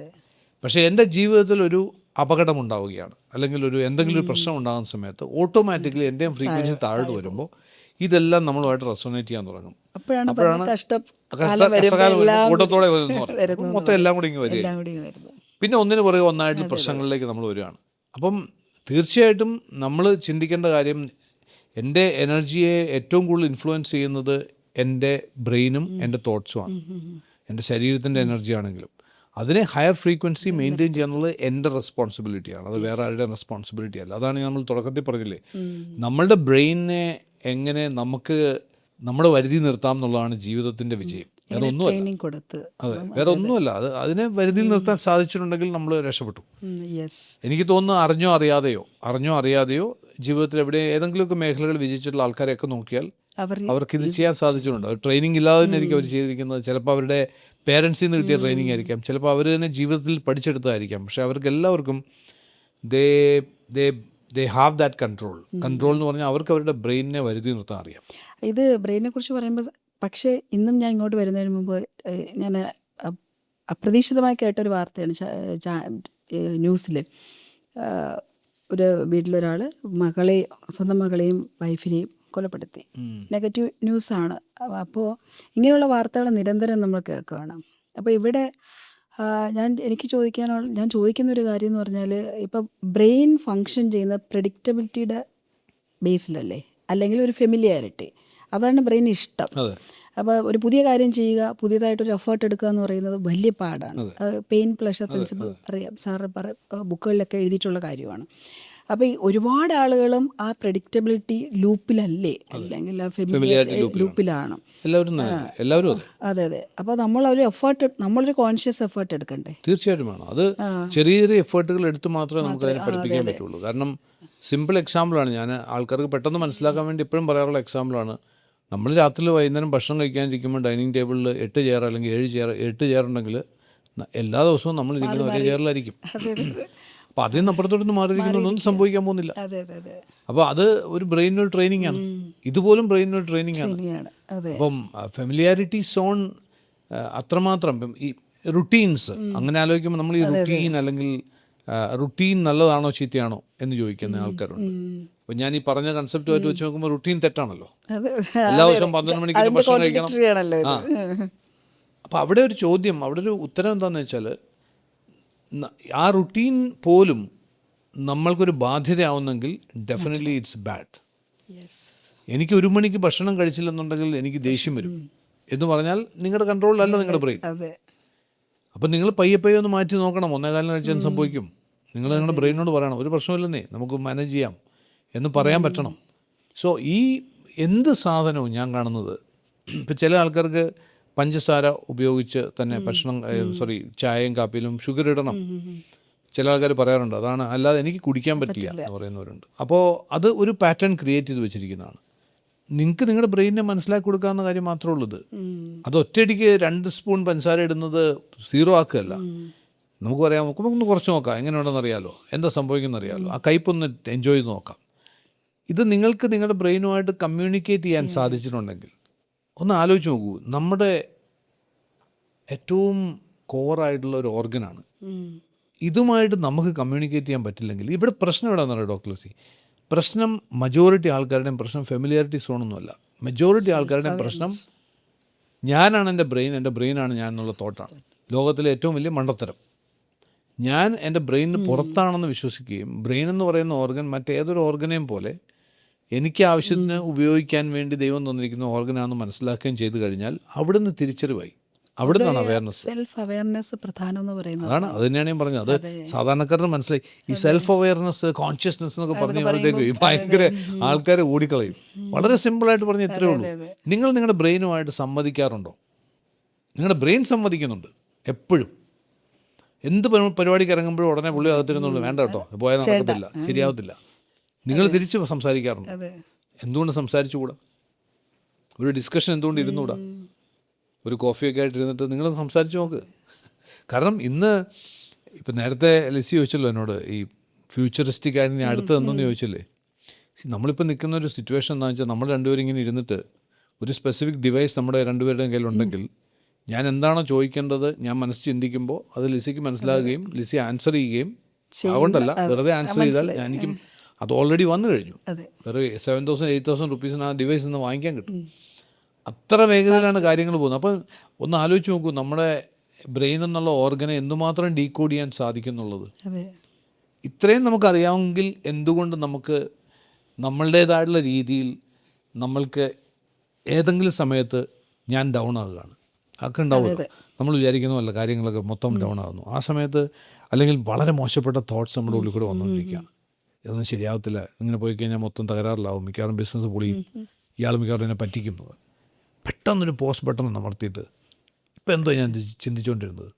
പക്ഷേ എൻ്റെ ജീവിതത്തിൽ ഒരു അപകടമുണ്ടാവുകയാണ്, അല്ലെങ്കിൽ എന്തെങ്കിലും ഒരു പ്രശ്നം ഉണ്ടാകുന്ന സമയത്ത് ഓട്ടോമാറ്റിക്കലി എൻ്റെയും ഫ്രീക്വൻസി താഴോട്ട് വരുമ്പോൾ ഇതെല്ലാം നമ്മളുമായിട്ട് റെസൊനേറ്റ് ചെയ്യാൻ തുടങ്ങും. അപ്പോഴാണ് കൂട്ടത്തോടെ വരുന്നത്, മൊത്തം എല്ലാം കൂടി ഇങ്ങ് വരിക. പിന്നെ ഒന്നിനു പുറകെ ഒന്നായിട്ട് പ്രശ്നങ്ങളിലേക്ക് നമ്മൾ വരികയാണ്. അപ്പം തീർച്ചയായിട്ടും നമ്മൾ ചിന്തിക്കേണ്ട കാര്യം, എൻ്റെ എനർജിയെ ഏറ്റവും കൂടുതൽ ഇൻഫ്ലുവൻസ് ചെയ്യുന്നത് എൻ്റെ ബ്രെയിനും എൻ്റെ തോട്ട്സുമാണ്. എൻ്റെ ശരീരത്തിൻ്റെ എനർജി ആണെങ്കിലും അതിനെ ഹയർ ഫ്രീക്വൻസി മെയിൻറ്റെയിൻ ചെയ്യാന്നുള്ളത് എൻ്റെ റെസ്പോൺസിബിലിറ്റിയാണ്, അത് വേറെ ആരുടെ റെസ്പോൺസിബിലിറ്റി അല്ല. അതാണ് നമ്മൾ തുടക്കത്തിൽ പറഞ്ഞില്ലേ, നമ്മളുടെ ബ്രെയിനിനെ എങ്ങനെ നമുക്ക് നമ്മുടെ വരുതി നിർത്താം എന്നുള്ളതാണ് ജീവിതത്തിൻ്റെ വിജയം. അതൊന്നുമല്ല, അതെ, വേറെ ഒന്നുമല്ല. അതിനെ വരുതിയിൽ നിർത്താൻ സാധിച്ചിട്ടുണ്ടെങ്കിൽ നമ്മൾ രക്ഷപ്പെട്ടു. എനിക്ക് തോന്നുന്നു അറിഞ്ഞോ അറിയാതെയോ ജീവിതത്തിൽ ഏതെങ്കിലുമൊക്കെ മേഖലകൾ വിജയിച്ചിട്ടുള്ള ആൾക്കാരെയൊക്കെ നോക്കിയാൽ അവർക്കിത് ചെയ്യാൻ സാധിച്ചിട്ടുണ്ട്. ട്രെയിനിങ് ഇല്ലാതെ തന്നെ ആയിരിക്കും അവർ ചെയ്തിരിക്കുന്നത്. ചിലപ്പോൾ അവരുടെ പേരൻസിൽ നിന്ന് കിട്ടിയ ട്രെയിനിങ് ആയിരിക്കാം, ചിലപ്പോൾ അവർ തന്നെ ജീവിതത്തിൽ പഠിച്ചെടുത്തതായിരിക്കാം. പക്ഷെ അവർക്ക് എല്ലാവർക്കും ദേ ഹാവ് ദാറ്റ് കൺട്രോൾ എന്ന് പറഞ്ഞാൽ അവർക്ക് അവരുടെ ബ്രെയിനിനെ വരുതി നിർത്താൻ അറിയാം. ഇത് ബ്രെയിനെ കുറിച്ച് പറയുമ്പോൾ, പക്ഷേ ഇന്നും ഞാൻ ഇങ്ങോട്ട് വരുന്നതിന് മുമ്പ് ഞാൻ അപ്രതീക്ഷിതമായി കേട്ടൊരു വാർത്തയാണ്. ന്യൂസിൽ ഒരു വീട്ടിലൊരാൾ സ്വന്തം മകളെയും വൈഫിനെയും കൊലപ്പെടുത്തി. നെഗറ്റീവ് ന്യൂസാണ്. അപ്പോൾ ഇങ്ങനെയുള്ള വാർത്തകൾ നിരന്തരം നമ്മൾ കേൾക്കുകയാണ്. അപ്പോൾ ഇവിടെ ഞാൻ ചോദിക്കുന്ന ഒരു കാര്യം എന്ന് പറഞ്ഞാൽ, ഇപ്പം ബ്രെയിൻ ഫങ്ഷൻ ചെയ്യുന്ന പ്രെഡിക്റ്റബിലിറ്റിയുടെ ബേസിലല്ലേ, അല്ലെങ്കിൽ ഒരു ഫെമിലിയാരിറ്റി, അതാണ് ബ്രെയിൻ ഇഷ്ടം. അപ്പോൾ ഒരു പുതിയ കാര്യം ചെയ്യുക, പുതിയതായിട്ടൊരു എഫേർട്ട് എടുക്കുക എന്ന് പറയുന്നത് വലിയ പാടാണ്. പെയിൻ പ്ലഷർ പ്രിൻസിപ്പിൾ അറിയാം, സാറ് ബുക്കുകളിലൊക്കെ എഴുതിയിട്ടുള്ള കാര്യമാണ്. അപ്പോൾ ഈ ഒരുപാട് ആളുകളും ആ പ്രെഡിക്റ്റബിലിറ്റി ലൂപ്പിലല്ലേ, അല്ലെങ്കിൽ ആ ഫെമിലിയാരിറ്റി ലൂപ്പിലാണ് എല്ലാവരും. അതെ. അപ്പോൾ നമ്മളൊരു കോൺഷ്യസ് എഫേർട്ട് എടുക്കണ്ടേ? തീർച്ചയായിട്ടും വേണം. അത് ചെറിയ ചെറിയ എഫേർട്ടുകൾ എടുത്ത് മാത്രമേ നമുക്ക് അതിനെ പഠിപ്പിക്കാൻ പറ്റുള്ളൂ. കാരണം സിമ്പിൾ എക്സാമ്പിളാണ്, ഞാൻ ആൾക്കാർക്ക് പെട്ടെന്ന് മനസ്സിലാക്കാൻ വേണ്ടി എപ്പോഴും പറയാറുള്ള എക്സാമ്പിളാണ്. നമ്മൾ രാത്രി വൈകുന്നേരം ഭക്ഷണം കഴിക്കാനിരിക്കുമ്പോൾ ഡൈനിങ് ടേബിളിൽ 8 ചെയർ അല്ലെങ്കിൽ 8 ചെയർ ഉണ്ടെങ്കിൽ എല്ലാ ദിവസവും നമ്മൾ ഇരിക്കുന്ന ഒരേ ചെയറിലായിരിക്കും. അപ്പോൾ അതിൽ നിന്ന് അപ്പുറത്തോട്ടൊന്നും മാറിയിരിക്കുന്നൊന്നും സംഭവിക്കാൻ പോകുന്നില്ല. അപ്പോൾ അത് ഒരു ബ്രെയിനൊരു ട്രെയിനിങ് ആണ്, ഇതുപോലും ബ്രെയിനൊരു ട്രെയിനിങ് ആണ്. അപ്പം ഫെമിലിയാരിറ്റി സോൺ അത്രമാത്രം. ഈ റുട്ടീൻസ് അങ്ങനെ ആലോചിക്കുമ്പോൾ നമ്മൾ ഈ റുട്ടീൻ അല്ലെങ്കിൽ റുട്ടീൻ നല്ലതാണോ ചീത്തയാണോ എന്ന് ചോദിക്കുന്ന ആൾക്കാരുണ്ട്. അപ്പം ഞാൻ ഈ പറഞ്ഞ കൺസെപ്റ്റുമായിട്ട് വെച്ച് നോക്കുമ്പോൾ റുട്ടീൻ തെറ്റാണല്ലോ. എല്ലാ ദിവസവും 12 മണിക്ക് ഭക്ഷണം കഴിക്കണം. അപ്പം അവിടെ ഒരു ചോദ്യം, അവിടെ ഒരു ഉത്തരം എന്താണെന്ന് വെച്ചാൽ, ആ റുട്ടീൻ പോലും നമ്മൾക്കൊരു ബാധ്യതയാവുന്നെങ്കിൽ ഡെഫിനറ്റ്ലി ഇറ്റ്സ് ബാഡ്. എനിക്ക് 1 മണിക്ക് ഭക്ഷണം കഴിച്ചില്ലെന്നുണ്ടെങ്കിൽ എനിക്ക് ദേഷ്യം വരും എന്ന് പറഞ്ഞാൽ നിങ്ങളുടെ കൺട്രോളിലല്ല നിങ്ങളുടെ ബ്രെയിൻ. അപ്പം നിങ്ങൾ പയ്യെ ഒന്ന് മാറ്റി നോക്കണം. 1:15 കഴിച്ചാൽ സംഭവിക്കും. നിങ്ങൾ നിങ്ങളുടെ ബ്രെയിനോട് പറയണം, ഒരു പ്രശ്നമില്ലെന്നേ, നമുക്ക് മാനേജ് ചെയ്യാം എന്ന് പറയാൻ പറ്റണം. സോ ഈ എന്ത് സാധനവും ഞാൻ കാണുന്നത്, ഇപ്പം ചില ആൾക്കാർക്ക് പഞ്ചസാര ഉപയോഗിച്ച് തന്നെ ചായയും കാപ്പിയിലും ഷുഗർ ഇടണം. ചില ആൾക്കാർ പറയാറുണ്ട് അതാണ്, അല്ലാതെ എനിക്ക് കുടിക്കാൻ പറ്റില്ല എന്ന് പറയുന്നവരുണ്ട്. അപ്പോൾ അത് ഒരു പാറ്റേൺ ക്രിയേറ്റ് ചെയ്ത് വെച്ചിരിക്കുന്നതാണ്. നിങ്ങൾക്ക് നിങ്ങളുടെ ബ്രെയിനിനെ മനസ്സിലാക്കി കൊടുക്കാവുന്ന കാര്യം മാത്രമേ ഉള്ളത്. അത് ഒറ്റയടിക്ക് 2 സ്പൂൺ പഞ്ചസാര ഇടുന്നത് 0 ആക്കുകയല്ല. നമുക്ക് പറയാം, നമുക്കൊന്ന് കുറച്ച് നോക്കാം, എങ്ങനെയുണ്ടെന്ന് അറിയാലോ, എന്താ സംഭവിക്കുന്നത് അറിയാലോ, ആ കയ്പൊന്ന് എൻജോയ് ചെയ്ത് നോക്കാം. ഇത് നിങ്ങൾക്ക് നിങ്ങളുടെ ബ്രെയിനുമായിട്ട് കമ്മ്യൂണിക്കേറ്റ് ചെയ്യാൻ സാധിച്ചിട്ടുണ്ടെങ്കിൽ ഒന്ന് ആലോചിച്ച് നോക്കൂ. നമ്മുടെ ഏറ്റവും കോറായിട്ടുള്ള ഒരു ഓർഗനാണ്. ഇതുമായിട്ട് നമുക്ക് കമ്മ്യൂണിക്കേറ്റ് ചെയ്യാൻ പറ്റില്ലെങ്കിൽ ഇവിടെ പ്രശ്നം എവിടെയാണെന്ന് പറയുക ഡോക്ടർ ലസി? പ്രശ്നം മജോറിറ്റി ആൾക്കാരുടെയും പ്രശ്നം ഫെമിലിയാരിറ്റി സോണൊന്നുമല്ല. മജോറിറ്റി ആൾക്കാരുടെയും പ്രശ്നം ഞാനാണ് എൻ്റെ ബ്രെയിനാണ് ഞാൻ എന്നുള്ള തോട്ടാണ് ലോകത്തിലെ ഏറ്റവും വലിയ മണ്ടത്തരം. ഞാൻ എൻ്റെ ബ്രെയിനിന് പുറത്താണെന്ന് വിശ്വസിക്കുകയും ബ്രെയിൻ എന്ന് പറയുന്ന ഓർഗൻ മറ്റേതൊരു ഓർഗനെയും പോലെ എനിക്ക് ആവശ്യത്തിന് ഉപയോഗിക്കാൻ വേണ്ടി ദൈവം തന്നിരിക്കുന്ന ഓർഗനാണെന്ന് മനസ്സിലാക്കുകയും ചെയ്തു കഴിഞ്ഞാൽ അവിടുന്ന് തിരിച്ചറിവായി, അവിടുന്നാണ് അവയർനെസ്. സെൽഫ് അവയർനെസ് പ്രധാനം എന്ന് പറയുന്നത് അതാണ്, അത് തന്നെയാണ് ഞാൻ പറഞ്ഞത്. അത് സാധാരണക്കാരന് മനസ്സിലായി. ഈ സെൽഫ് അവയർനെസ്, കോൺഷ്യസ്നെസ് എന്നൊക്കെ പറഞ്ഞു കഴിയുമ്പോഴത്തേക്ക് ഭയങ്കര ആൾക്കാരെ ഓടിക്കളയും. വളരെ സിമ്പിളായിട്ട് പറഞ്ഞ ഇത്രയേ ഉള്ളൂ. നിങ്ങൾ നിങ്ങളുടെ ബ്രെയിനുമായിട്ട് സമ്മതിക്കാറുണ്ടോ? നിങ്ങളുടെ ബ്രെയിൻ സമ്മതിക്കുന്നുണ്ട് എപ്പോഴും. എന്ത് പരിപാടിക്ക് ഇറങ്ങുമ്പോഴും ഉടനെ പുള്ളി അകത്തിരുന്നുള്ളൂ, വേണ്ട കേട്ടോ പോയാൽ നടക്കത്തില്ല, ശരിയാവത്തില്ല. നിങ്ങൾ തിരിച്ച് സംസാരിക്കാറുണ്ട്. എന്തുകൊണ്ട് സംസാരിച്ചുകൂടാ? ഒരു ഡിസ്കഷൻ എന്തുകൊണ്ട് ഇരുന്നുകൂടാ? ഒരു കോഫിയൊക്കെ ആയിട്ട് ഇരുന്നിട്ട് നിങ്ങൾ സംസാരിച്ച് നോക്ക്. കാരണം ഇന്ന് ഇപ്പം നേരത്തെ ലിസി ചോദിച്ചല്ലോ എന്നോട്, ഈ ഫ്യൂച്ചറിസ്റ്റിക് ആയിട്ട് ഞാൻ അടുത്ത് എന്തെന്ന് ചോദിച്ചില്ലേ. നമ്മളിപ്പോൾ നിൽക്കുന്ന ഒരു സിറ്റുവേഷൻ എന്താണെന്ന് വെച്ചാൽ, നമ്മൾ രണ്ടുപേരും ഇങ്ങനെ ഇരുന്നിട്ട് ഒരു സ്പെസിഫിക് ഡിവൈസ് നമ്മുടെ രണ്ടുപേരുടെയും കയ്യിലുണ്ടെങ്കിൽ ഞാൻ എന്താണോ ചോദിക്കേണ്ടത് ഞാൻ മനസ്സ് ചിന്തിക്കുമ്പോൾ അത് ലിസിക്ക് മനസ്സിലാകുകയും ലിസി ആൻസർ ചെയ്യുകയും, അതുകൊണ്ടല്ല വെറുതെ ആൻസർ ചെയ്താൽ എനിക്കും അത് ഓൾറെഡി വന്നു കഴിഞ്ഞു. വെറുതെ 7,000-8,000 റുപ്പീസിന് ആ ഡിവൈസ് നിന്ന് വാങ്ങിക്കാൻ കിട്ടും. അത്ര വേഗതയിലാണ് കാര്യങ്ങൾ പോകുന്നത്. അപ്പോൾ ഒന്ന് ആലോചിച്ച് നോക്കൂ, നമ്മുടെ ബ്രെയിൻ എന്നുള്ള ഓർഗനെ എന്തുമാത്രം ഡീകോഡ് ചെയ്യാൻ സാധിക്കുന്നുള്ളത്. ഇത്രയും നമുക്കറിയാമെങ്കിൽ എന്തുകൊണ്ട് നമുക്ക് നമ്മളുടേതായിട്ടുള്ള രീതിയിൽ നമ്മൾക്ക് ഏതെങ്കിലും സമയത്ത് ഞാൻ ഡൗൺ ആകുകയാണ്, അതൊക്കെ ഉണ്ടാവുമല്ലോ. നമ്മൾ വിചാരിക്കുന്നതല്ല കാര്യങ്ങളൊക്കെ മൊത്തം ഡൗൺ ആകുന്നു ആ സമയത്ത്, അല്ലെങ്കിൽ വളരെ മോശപ്പെട്ട തോട്ട്സ് നമ്മുടെ ഉള്ളിൽ കൂടെ വന്നുകൊണ്ടിരിക്കുകയാണ്. ഇതൊന്നും ശരിയാവത്തില്ല, ഇങ്ങനെ പോയി കഴിഞ്ഞാൽ മൊത്തം തകരാറിലാവും, മിക്കവാറും ബിസിനസ് പൊളിയും, ഇയാൾ മിക്കവാറും എന്നെ പറ്റിക്കുന്നത്. പെട്ടെന്നൊരു പോസ്റ്റ് ബട്ടൺ അമർത്തിയിട്ട് ഇപ്പം എന്തോ ഞാൻ ചിന്തിച്ചുകൊണ്ടിരുന്നത്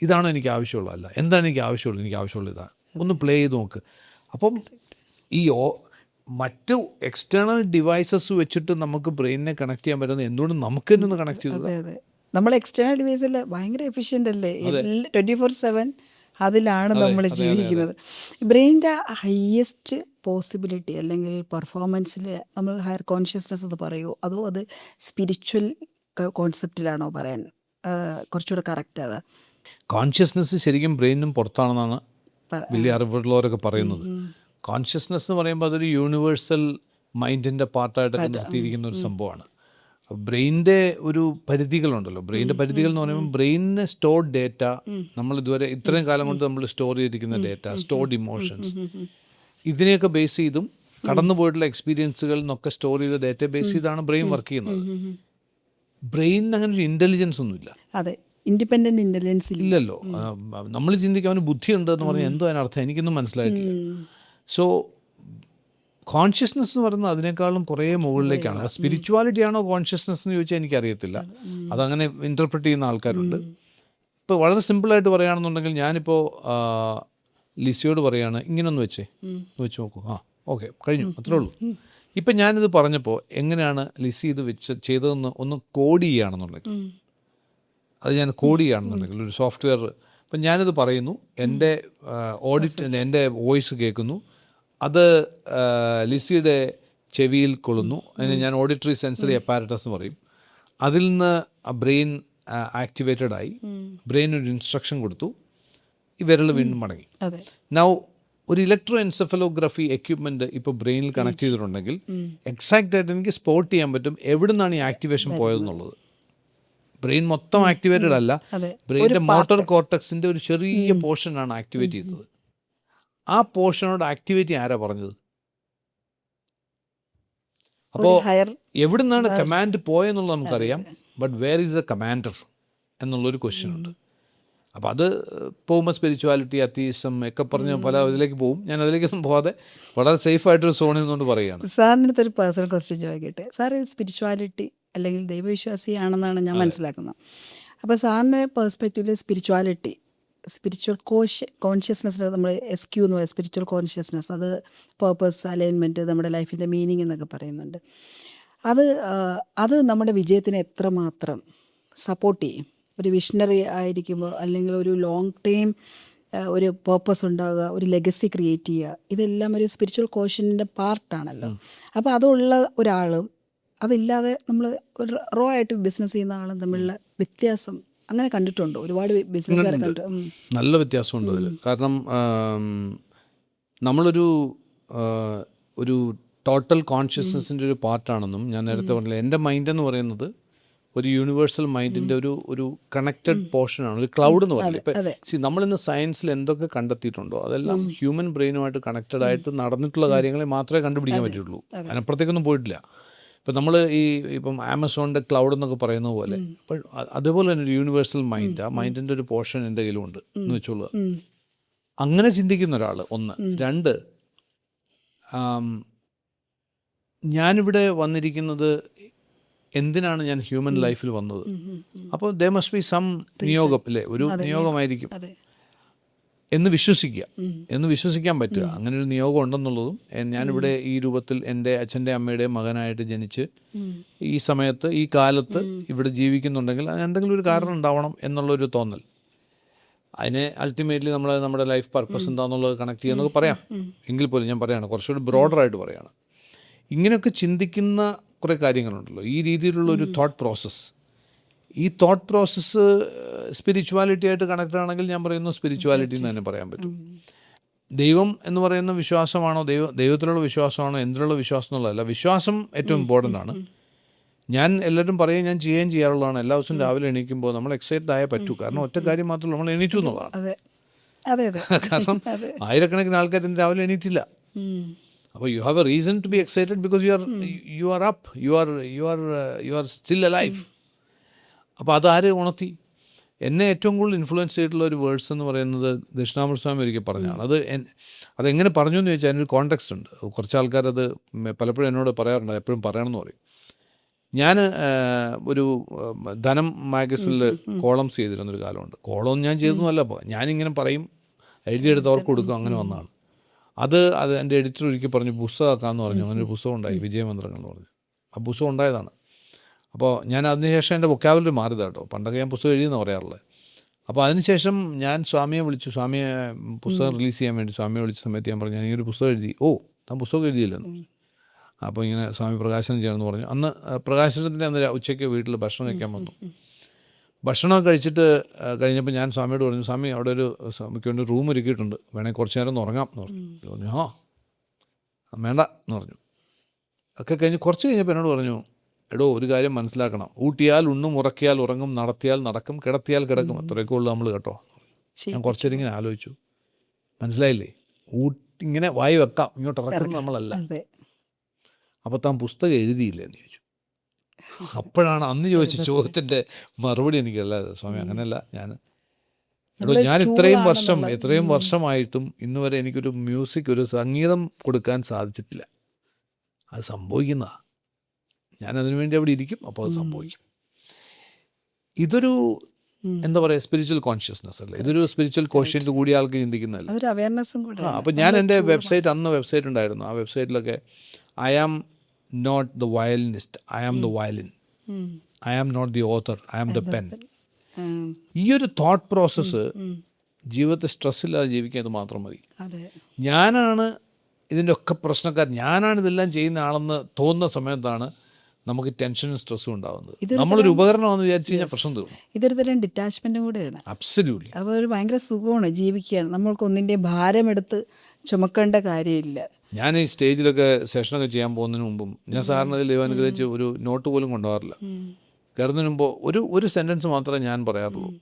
ഇതാണ് എനിക്ക് ആവശ്യമുള്ളതല്ല, എന്താണ് എനിക്ക് ആവശ്യമുള്ളത്, എനിക്ക് ആവശ്യമുള്ളത് ഇതാണ്, ഒന്ന് പ്ലേ ചെയ്ത് നോക്ക്. അപ്പം ഈ മറ്റ് എക്സ്റ്റേണൽ ഡിവൈസസ് വെച്ചിട്ട് നമുക്ക് ബ്രെയിനിനെ കണക്ട് ചെയ്യാൻ പറ്റുന്നത് എന്തുകൊണ്ട് നമുക്ക് തന്നെ ഒന്ന് കണക്ട് ചെയ്തത്? നമ്മൾ എക്സ്റ്റേണൽ ഡിവൈസിൽ ഭയങ്കര എഫിഷ്യൻ്റ് അല്ലേ, 24/7 അതിലാണ് നമ്മൾ ജീവിക്കുന്നത്. ബ്രെയിനിൻ്റെ ഹയസ്റ്റ് പോസിബിലിറ്റി അല്ലെങ്കിൽ പെർഫോമൻസിൽ നമ്മൾ ഹയർ കോൺഷ്യസ്നെസ് എന്ന് പറയുമോ, അതോ അത് സ്പിരിച്വൽ കോൺസെപ്റ്റിലാണോ പറയാൻ കുറച്ചുകൂടെ കറക്റ്റ്? അത് കോൺഷ്യസ്നെസ് ശരിക്കും ബ്രെയിനും പുറത്താണെന്നാണ് വലിയ അറിവുള്ളവരൊക്കെ പറയുന്നത്. കോൺഷ്യസ്നെസ് എന്ന് പറയുമ്പോൾ അതൊരു യൂണിവേഴ്സൽ മൈൻഡിൻ്റെ പാർട്ടായിട്ടൊക്കെ നിർത്തിയിരിക്കുന്ന ഒരു സംഭവമാണ്. ബ്രെയിനിൻ്റെ ഒരു പരിധികളുണ്ടല്ലോ. ബ്രെയിനിൻ്റെ പരിധികൾ എന്ന് പറയുമ്പോൾ ബ്രെയിനിന് സ്റ്റോർഡ് ഡേറ്റ, നമ്മൾ ഇതുവരെ ഇത്രയും കാലം കൊണ്ട് നമ്മൾ സ്റ്റോർ ചെയ്തിരിക്കുന്ന ഡേറ്റ, സ്റ്റോർഡ് ഇമോഷൻസ്, ഇതിനെയൊക്കെ ബേസ് ചെയ്തും കടന്നു പോയിട്ടുള്ള എക്സ്പീരിയൻസുകൾ എന്നൊക്കെ സ്റ്റോർ ചെയ്ത ഡേറ്റ ബേസ് ചെയ്താണ് ബ്രെയിൻ വർക്ക് ചെയ്യുന്നത്. ബ്രെയിനിന് അങ്ങനെ ഒരു ഇൻ്റലിജൻസ് ഒന്നുമില്ല. അതെ, ഇൻഡിപെൻഡൻറ്റ് ഇൻ്റലിജൻസ് ഇല്ലല്ലോ. നമ്മൾ ചിന്തിക്കുക അവന് ബുദ്ധിയുണ്ട് എന്ന് പറഞ്ഞാൽ എന്തോ അതിനർത്ഥം എനിക്കൊന്നും മനസ്സിലായിട്ടില്ല. സോ കോൺഷ്യസ്നെസ് എന്ന് പറയുന്നത് അതിനേക്കാളും കുറേ മുകളിലേക്കാണ്. അപ്പോൾ സ്പിരിച്വാലിറ്റി ആണോ കോൺഷ്യസ്നെസ് എന്ന് ചോദിച്ചാൽ എനിക്കറിയത്തില്ല. അതങ്ങനെ ഇൻ്റർപ്രറ്റ് ചെയ്യുന്ന ആൾക്കാരുണ്ട്. ഇപ്പോൾ വളരെ സിമ്പിളായിട്ട് പറയുകയാണെന്നുണ്ടെങ്കിൽ, ഞാനിപ്പോൾ ലിസിയോട് പറയുകയാണ് ഇങ്ങനൊന്ന് വെച്ച് നോക്കൂ, ഓക്കെ കഴിഞ്ഞു, അത്രേ ഉള്ളൂ. ഇപ്പം ഞാനിത് പറഞ്ഞപ്പോൾ എങ്ങനെയാണ് ലിസി ഇത് ചെയ്തതെന്ന് ഒന്ന് കോഡ് ചെയ്യുകയാണെന്നുണ്ടെങ്കിൽ, അത് ഞാൻ കോഡ് ചെയ്യുകയാണെന്നുണ്ടെങ്കിൽ ഒരു സോഫ്റ്റ്വെയർ, ഇപ്പം ഞാനിത് പറയുന്നു, എൻ്റെ എൻ്റെ വോയിസ് കേൾക്കുന്നു, അത് ലിസിയുടെ ചെവിയിൽ കൊള്ളുന്നു, അതിന് ഞാൻ ഓഡിറ്ററി സെൻസറി അപ്പാരറ്റസ് എന്ന് പറയും. അതിൽ നിന്ന് ബ്രെയിൻ ആക്ടിവേറ്റഡ് ആയി, ബ്രെയിൻ ഒരു ഇൻസ്ട്രക്ഷൻ കൊടുത്തു, ഈ വിരൽ വീണ്ടും മടങ്ങി. നൗ ഒരു ഇലക്ട്രോ എൻസെഫലോഗ്രഫി എക്യുപ്മെൻറ്റ് ഇപ്പോൾ ബ്രെയിനിൽ കണക്ട് ചെയ്തിട്ടുണ്ടെങ്കിൽ എക്സാക്റ്റ് ആയിട്ട് എനിക്ക് സ്പോട്ട് ചെയ്യാൻ പറ്റും എവിടെ നിന്നാണ് ഈ ആക്ടിവേഷൻ പോയതെന്നുള്ളത്. ബ്രെയിൻ മൊത്തം ആക്ടിവേറ്റഡ് അല്ല, ബ്രെയിനിൻ്റെ മോട്ടോർ കോർട്ടക്സിൻ്റെ ഒരു ചെറിയ പോർഷനാണ് ആക്ടിവേറ്റ് ചെയ്തത്. ആ പോർഷനോട് ആക്ടിവിറ്റി ആരാ പറഞ്ഞത്? അപ്പോൾ എവിടെ നിന്നാണ് കമാൻഡ് പോയെന്നുള്ളത് നമുക്കറിയാം, but where is a commander എന്നുള്ളൊരു ക്വസ്റ്റ്യൻ ഉണ്ട്. അപ്പോൾ അത് പോകുമ്പോൾ സ്പിരിച്വാലിറ്റി, അത്തീസം ഒക്കെ പറഞ്ഞ് പല ഇതിലേക്ക് പോകും. ഞാൻ അതിലേക്കൊന്നും പോകാതെ വളരെ സേഫായിട്ടൊരു സോണിൽ നിന്നുകൊണ്ട് പറയുകയാണ്. സാറിൻ്റെ അടുത്തൊരു പേഴ്സണൽ ക്വസ്റ്റ്യൻ ചോദിക്കട്ടെ. സാർ സ്പിരിച്വാലിറ്റി അല്ലെങ്കിൽ ദൈവവിശ്വാസിയാണെന്നാണ് ഞാൻ മനസ്സിലാക്കുന്നത്. അപ്പോൾ സാറിൻ്റെ പെർസ്പെക്റ്റീവിൽ സ്പിരിച്വൽ കോൺഷ്യസ്നെസ്, നമ്മൾ SQ എന്ന് പറയുന്നത് സ്പിരിച്വൽ കോൺഷ്യസ്നെസ്, അത് പേർപ്പസ്, അലൈൻമെൻറ്റ്, നമ്മുടെ ലൈഫിൻ്റെ മീനിങ് എന്നൊക്കെ പറയുന്നുണ്ട്. അത് നമ്മുടെ വിജയത്തിനെ എത്രമാത്രം സപ്പോർട്ട് ചെയ്യും? ഒരു വിഷണറി ആയിരിക്കുമ്പോൾ, അല്ലെങ്കിൽ ഒരു ലോങ് ടൈം ഒരു പേർപ്പസ് ഉണ്ടാകുക, ഒരു ലെഗസി ക്രിയേറ്റ് ചെയ്യുക, ഇതെല്ലാം ഒരു സ്പിരിച്വൽ കോഷ്യൻ്റെ പാർട്ടാണല്ലോ. അപ്പോൾ അതുള്ള ഒരാളും അതില്ലാതെ നമ്മൾ ഒരു റോ ആയിട്ട് ബിസിനസ് ചെയ്യുന്ന ആളും തമ്മിലുള്ള വ്യത്യാസം അങ്ങനെ കണ്ടിട്ടുണ്ടോ? ഒരുപാട് ബിസിനസ്സുകാരെ കണ്ടിട്ടുണ്ട്. നല്ല വ്യത്യാസമുണ്ട് അതിൽ. കാരണം നമ്മളൊരു ടോട്ടൽ കോൺഷ്യസ്നെസ്സിൻ്റെ ഒരു പാർട്ടാണെന്നും ഞാൻ നേരത്തെ പറഞ്ഞില്ല. എൻ്റെ മൈൻഡ് എന്ന് പറയുന്നത് ഒരു യൂണിവേഴ്സൽ മൈൻഡിൻ്റെ ഒരു കണക്റ്റഡ് പോർഷനാണ്, ഒരു ക്ലൗഡ് എന്ന് പറയുന്നത്. ഇപ്പം നമ്മളിന്ന് സയൻസിൽ എന്തൊക്കെ കണ്ടെത്തിയിട്ടുണ്ടോ അതെല്ലാം ഹ്യൂമൻ ബ്രെയിനുമായിട്ട് കണക്റ്റഡ് ആയിട്ട് നടന്നിട്ടുള്ള കാര്യങ്ങളെ മാത്രമേ കണ്ടുപിടിക്കാൻ പറ്റുള്ളൂ, അതിനപ്പുറത്തേക്കൊന്നും പോയിട്ടില്ല. ഇപ്പം നമ്മൾ ഇപ്പം ആമസോണിൻ്റെ ക്ലൗഡ് എന്നൊക്കെ പറയുന്ന പോലെ, അപ്പോൾ അതേപോലെ തന്നെ ഒരു യൂണിവേഴ്സൽ മൈൻഡ്, ആ മൈൻഡിൻ്റെ ഒരു പോർഷൻ എൻ്റെ കയ്യിലുണ്ട് എന്ന് വെച്ചോളൂ. അങ്ങനെ ചിന്തിക്കുന്ന ഒരാൾ ഒന്ന്. രണ്ട്, ഞാനിവിടെ വന്നിരിക്കുന്നത് എന്തിനാണ് ഞാൻ ഹ്യൂമൻ ലൈഫിൽ വന്നത്? അപ്പോൾ ദേ മസ്റ്റ് ബി സം നിയോഗം, അല്ലേ, ഒരു നിയോഗമായിരിക്കും എന്ന് വിശ്വസിക്കാൻ പറ്റുക. അങ്ങനെ ഒരു നിയോഗം ഉണ്ടെന്നുള്ളതും, ഞാനിവിടെ ഈ രൂപത്തിൽ എൻ്റെ അച്ഛൻ്റെ അമ്മയുടെ മകനായിട്ട് ജനിച്ച് ഈ സമയത്ത് ഈ കാലത്ത് ഇവിടെ ജീവിക്കുന്നുണ്ടെങ്കിൽ അതിന് എന്തെങ്കിലും ഒരു കാരണം ഉണ്ടാവണം എന്നുള്ളൊരു തോന്നൽ. അതിനെ അൾട്ടിമേറ്റ്ലി നമ്മുടെ ലൈഫ് പർപ്പസ് എന്താണെന്നുള്ളത് കണക്ട് ചെയ്യാന്നൊക്കെ പറയാം. എങ്കിൽ പോലും ഞാൻ പറയുകയാണ്, കുറച്ചുകൂടി ബ്രോഡറായിട്ട് പറയുകയാണ്. ഇങ്ങനെയൊക്കെ ചിന്തിക്കുന്ന കുറേ കാര്യങ്ങളുണ്ടല്ലോ, ഈ രീതിയിലുള്ള ഒരു തോട്ട് പ്രോസസ്സ്. ഈ തോട്ട് പ്രോസസ്സ് സ്പിരിച്വാലിറ്റി ആയിട്ട് കണക്ട് ആണെങ്കിൽ ഞാൻ പറയുന്നു സ്പിരിച്വാലിറ്റി എന്ന് തന്നെ പറയാൻ പറ്റും. ദൈവം എന്ന് പറയുന്ന വിശ്വാസമാണോ, ദൈവത്തിലുള്ള വിശ്വാസമാണോ, എന്തിലുള്ള വിശ്വാസം എന്നുള്ളതല്ല. വിശ്വാസം ഏറ്റവും ഇമ്പോർട്ടൻ്റ് ആണ്. ഞാൻ എല്ലാവരും പറയുകയും ഞാൻ ചെയ്യുകയും ചെയ്യാറുള്ളതാണ്. എല്ലാ ദിവസവും രാവിലെ എണീക്കുമ്പോൾ നമ്മൾ എക്സൈറ്റഡ് ആയേ പറ്റൂ. കാരണം ഒറ്റ കാര്യം മാത്രമല്ല, നമ്മൾ എണീറ്റു എന്നുള്ളതാണ്. കാരണം ആയിരക്കണക്കിന് ആൾക്കാർ ഇന്ന് രാവിലെ എണീറ്റില്ല. അപ്പോൾ you have a reason to be excited because you are up, you are still alive. അപ്പോൾ അതാര് ഉണർത്തി? എന്നെ ഏറ്റവും കൂടുതൽ ഇൻഫ്ലുവൻസ് ചെയ്തിട്ടുള്ള ഒരു വേർഡ്സ് എന്ന് പറയുന്നത് ദക്ഷിണാമൂർത്തി സ്വാമി ഒരിക്കൽ പറഞ്ഞതാണ്. അതെങ്ങനെ പറഞ്ഞു എന്ന് ചോദിച്ചാൽ അതിനൊരു കോണ്ടെക്സ്റ്റ് ഉണ്ട്. കുറച്ച് ആൾക്കാരത് പലപ്പോഴും എന്നോട് പറയാറുണ്ട്, എപ്പോഴും പറയണമെന്ന് പറയും. ഞാൻ ഒരു ധനം മാഗസിനിൽ കോളംസ് ചെയ്തിരുന്നൊരു കാലമുണ്ട്. കോളം ഞാൻ ചെയ്തൊന്നുമല്ല, അപ്പോൾ ഞാനിങ്ങനെ പറയും, എഴുതിയെടുത്തവർക്ക് കൊടുക്കും, അങ്ങനെ വന്നതാണ്. അത് എൻ്റെ എഡിറ്റർ ഒരിക്കൽ പറഞ്ഞു പുസ്തകമാക്കാമെന്ന് പറഞ്ഞു. അങ്ങനെ ഒരു പുസ്തകം ഉണ്ടായി, വിജയമന്ത്രങ്ങൾ എന്ന് പറഞ്ഞു. ആ പുസ്തകം ഉണ്ടായതാണ്. അപ്പോൾ ഞാൻ അതിനുശേഷം എൻ്റെ വൊക്കാബുലറി മാറിയതാണ് കേട്ടോ. പണ്ടൊക്കെ ഞാൻ പുസ്തകം എഴുതിയെന്ന് പറയാറുള്ളത്. അപ്പോൾ അതിനുശേഷം ഞാൻ സ്വാമിയെ വിളിച്ചു. സ്വാമിയെ പുസ്തകം റിലീസ് ചെയ്യാൻ വേണ്ടി സ്വാമിയെ വിളിച്ച സമയത്ത് ഞാൻ പറഞ്ഞു, ഞാനീ ഒരു പുസ്തകം എഴുതി. ഓ, താൻ പുസ്തകം എഴുതിയില്ലെന്ന്. അപ്പോൾ ഇങ്ങനെ സ്വാമി പ്രകാശനം ചെയ്യണമെന്ന് പറഞ്ഞു. അന്ന് പ്രകാശനത്തിൻ്റെ അന്ന് ഉച്ചയ്ക്ക് വീട്ടിൽ ഭക്ഷണം കഴിക്കാൻ വന്നു. ഭക്ഷണം കഴിച്ചിട്ട് കഴിഞ്ഞപ്പോൾ ഞാൻ സ്വാമിയോട് പറഞ്ഞു, സ്വാമി അവിടെ സ്വാമിക്ക് വേണ്ടി റൂം ഒരുക്കിയിട്ടുണ്ട്, വേണമെങ്കിൽ കുറച്ച് നേരം ഒന്ന് ഉറങ്ങാം എന്ന് പറഞ്ഞു. വേണ്ട എന്ന് പറഞ്ഞു. ഒക്കെ കഴിഞ്ഞ് കുറച്ച് കഴിഞ്ഞപ്പോൾ എന്നോട് പറഞ്ഞു, എടോ ഒരു കാര്യം മനസ്സിലാക്കണം, ഊട്ടിയാൽ ഉണ്ണും, ഉറക്കിയാൽ ഉറങ്ങും, നടത്തിയാൽ നടക്കും, കിടത്തിയാൽ കിടക്കും, അത്രയൊക്കെ ഉള്ളൂ നമ്മൾ കേട്ടോ. ഞാൻ കുറച്ചേരം ഇങ്ങനെ ആലോചിച്ചു. മനസ്സിലായില്ലേ? ഇങ്ങനെ വായി വെക്കാം, ഇങ്ങോട്ട് ഇറക്കുന്നത് നമ്മളല്ല. അപ്പോൾ താൻ പുസ്തകം എഴുതിയില്ലേ എന്ന് ചോദിച്ചു. അപ്പോഴാണ് അന്ന് ചോദിച്ച ചോദ്യത്തിൻ്റെ മറുപടി എനിക്കല്ല സ്വാമി, അങ്ങനെയല്ല. ഞാൻ ഇത്രയും വർഷമായിട്ടും ഇന്ന് വരെ എനിക്കൊരു മ്യൂസിക്, ഒരു സംഗീതം കൊടുക്കാൻ സാധിച്ചിട്ടില്ല. അത് സംഭവിക്കുന്നതാണ്. ഞാനതിനു വേണ്ടി അവിടെ ഇരിക്കും, അപ്പോൾ അത് സംഭവിക്കും. ഇതൊരു എന്താ പറയുക, സ്പിരിച്വൽ കോൺഷ്യസ്നെസ് അല്ലേ, ഇതൊരു സ്പിരിച്വൽ കോഷ്യൻ്റ് കൂടി ആൾക്ക് ചിന്തിക്കുന്നതല്ലേ. അപ്പോൾ ഞാൻ എൻ്റെ വെബ്സൈറ്റ് ഉണ്ടായിരുന്നു. ആ വെബ്സൈറ്റിലൊക്കെ I am not the violinist, I am the violin, I am not the author, I am the pen. ഈ ഒരു തോട്ട് പ്രോസസ്സ് ജീവിതത്തിൽ സ്ട്രെസ്സില്ലാതെ ജീവിക്കാൻ മാത്രം മതി. ഞാനാണ് ഇതിൻ്റെ ഒക്കെ പ്രശ്നക്കാരൻ, ഞാനാണ് ഇതെല്ലാം ചെയ്യുന്ന ആളെന്ന് തോന്നുന്ന സമയത്താണ് നമുക്ക് ടെൻഷനും സ്ട്രെസ്സും ഉണ്ടാകുന്നത്. നമ്മളൊരു ഉപകരണമാണെന്ന് വിചാരിച്ചു കഴിഞ്ഞാൽ പ്രശ്നം തീർന്നു. ഇതൊരു തരം ഡിറ്റാച്ച്മെൻറ്റും കൂടെയാണ്. അബ്സല്യൂട്ട്ലി. അപ്പോൾ ഒരു ഭയങ്കര സുഖമാണ് ജീവിക്കാൻ. നമ്മൾക്ക് ഒന്നിൻ്റെ ഭാരമെടുത്ത് ചുമക്കേണ്ട കാര്യമില്ല. ഞാൻ ഈ സ്റ്റേജിലൊക്കെ സെഷനൊക്കെ ചെയ്യാൻ പോകുന്നതിന് മുമ്പും ഞാൻ സാറിന് ഇതിൽ അനുഗ്രഹിച്ച് ഒരു നോട്ട് പോലും കൊണ്ടുപോകാറില്ല. കയറുന്നതിന് മുമ്പ് ഒരു സെൻറ്റൻസ് മാത്രമേ ഞാൻ പറയാറുള്ളൂ.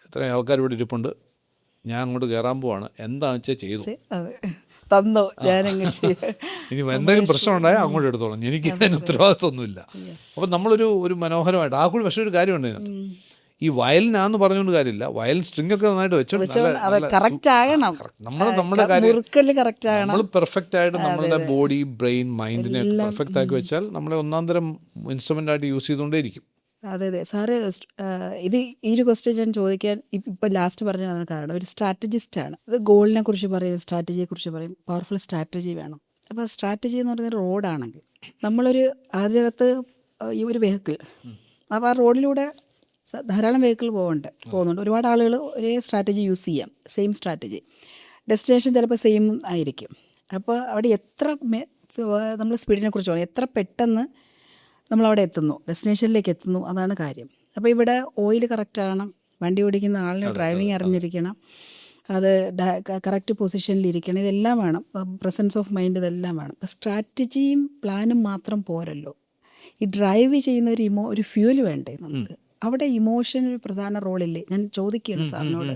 ഇത്രയും ആൾക്കാർ ഇവിടെ ഇരിപ്പുണ്ട്, ഞാൻ അങ്ങോട്ട് കയറാൻ പോവാണ്, എന്താണെന്ന് വെച്ചാൽ ചെയ്തു തന്നോ, ഞാനങ്ങനെ ഇനി എന്തെങ്കിലും പ്രശ്നം ഉണ്ടായാൽ അങ്ങോട്ട് എടുത്തോളാം, എനിക്ക് അതിന് ഉത്തരവാദിത്വമൊന്നുമില്ല. അപ്പോൾ നമ്മളൊരു മനോഹരമായിട്ട് ആ കൂടി. പക്ഷേ ഒരു കാര്യമുണ്ട് ഇതിനകത്ത്, ഈ വയലിനാന്ന് പറഞ്ഞുകൊണ്ട് കാര്യമില്ല, വയലിൻ സ്ട്രിങ് ഒക്കെ നന്നായിട്ട് വെച്ചോണ്ട് നമ്മുടെ കാര്യം നമ്മൾ പെർഫെക്റ്റ് ആയിട്ട് നമ്മളുടെ ബോഡി, ബ്രെയിൻ, മൈൻഡിനെ പെർഫെക്റ്റ് ആക്കി വെച്ചാൽ നമ്മളെ ഒന്നാം തരം ഇൻസ്ട്രുമെൻ്റ് ആയിട്ട് യൂസ് ചെയ്തുകൊണ്ടേയിരിക്കും. അതെ സാറ്, ഇത് ഈ ഒരു ക്വസ്റ്റ്യൻ ഞാൻ ചോദിക്കാൻ ഇപ്പം ലാസ്റ്റ് പറഞ്ഞതാണ് കാരണം. ഒരു സ്ട്രാറ്റജിസ്റ്റാണ്. അത് ഗോളിനെ കുറിച്ച് പറയും, സ്ട്രാറ്റജിയെ കുറിച്ച് പറയും. പവർഫുൾ സ്ട്രാറ്റജി വേണം. അപ്പോൾ സ്ട്രാറ്റജി എന്ന് പറയുന്നത് റോഡാണെങ്കിൽ നമ്മളൊരു അതിനകത്ത് ഈ ഒരു വെഹിക്കിൾ, അപ്പോൾ ആ റോഡിലൂടെ ധാരാളം വെഹിക്കിൾ പോകുന്നുണ്ട്. ഒരുപാട് ആളുകൾ ഒരേ സ്ട്രാറ്റജി യൂസ് ചെയ്യാം, സെയിം സ്ട്രാറ്റജി. ഡെസ്റ്റിനേഷൻ ചിലപ്പോൾ സെയിം ആയിരിക്കും. അപ്പോൾ അവിടെ എത്ര നമ്മൾ സ്പീഡിനെ കുറിച്ച് പറയും, എത്ര പെട്ടെന്ന് നമ്മളവിടെ എത്തുന്നു, ഡെസ്റ്റിനേഷനിലേക്ക് എത്തുന്നു, അതാണ് കാര്യം. അപ്പോൾ ഇവിടെ ഓയിൽ കറക്റ്റ് ആകണം, വണ്ടി ഓടിക്കുന്ന ആളിന് ഡ്രൈവിംഗ് അറിഞ്ഞിരിക്കണം, അത് കറക്റ്റ് പൊസിഷനിലിരിക്കണം, ഇതെല്ലാം വേണം. പ്രസൻസ് ഓഫ് മൈൻഡ് ഇതെല്ലാം വേണം. അപ്പോൾ സ്ട്രാറ്റജിയും പ്ലാനും മാത്രം പോരല്ലോ. ഈ ഡ്രൈവ് ചെയ്യുന്ന ഒരു ഫ്യൂല് വേണ്ടേ നമുക്ക്? അവിടെ ഇമോഷൻ ഒരു പ്രധാന റോളില്ലേ? ഞാൻ ചോദിക്കുകയാണ് സാറിനോട്.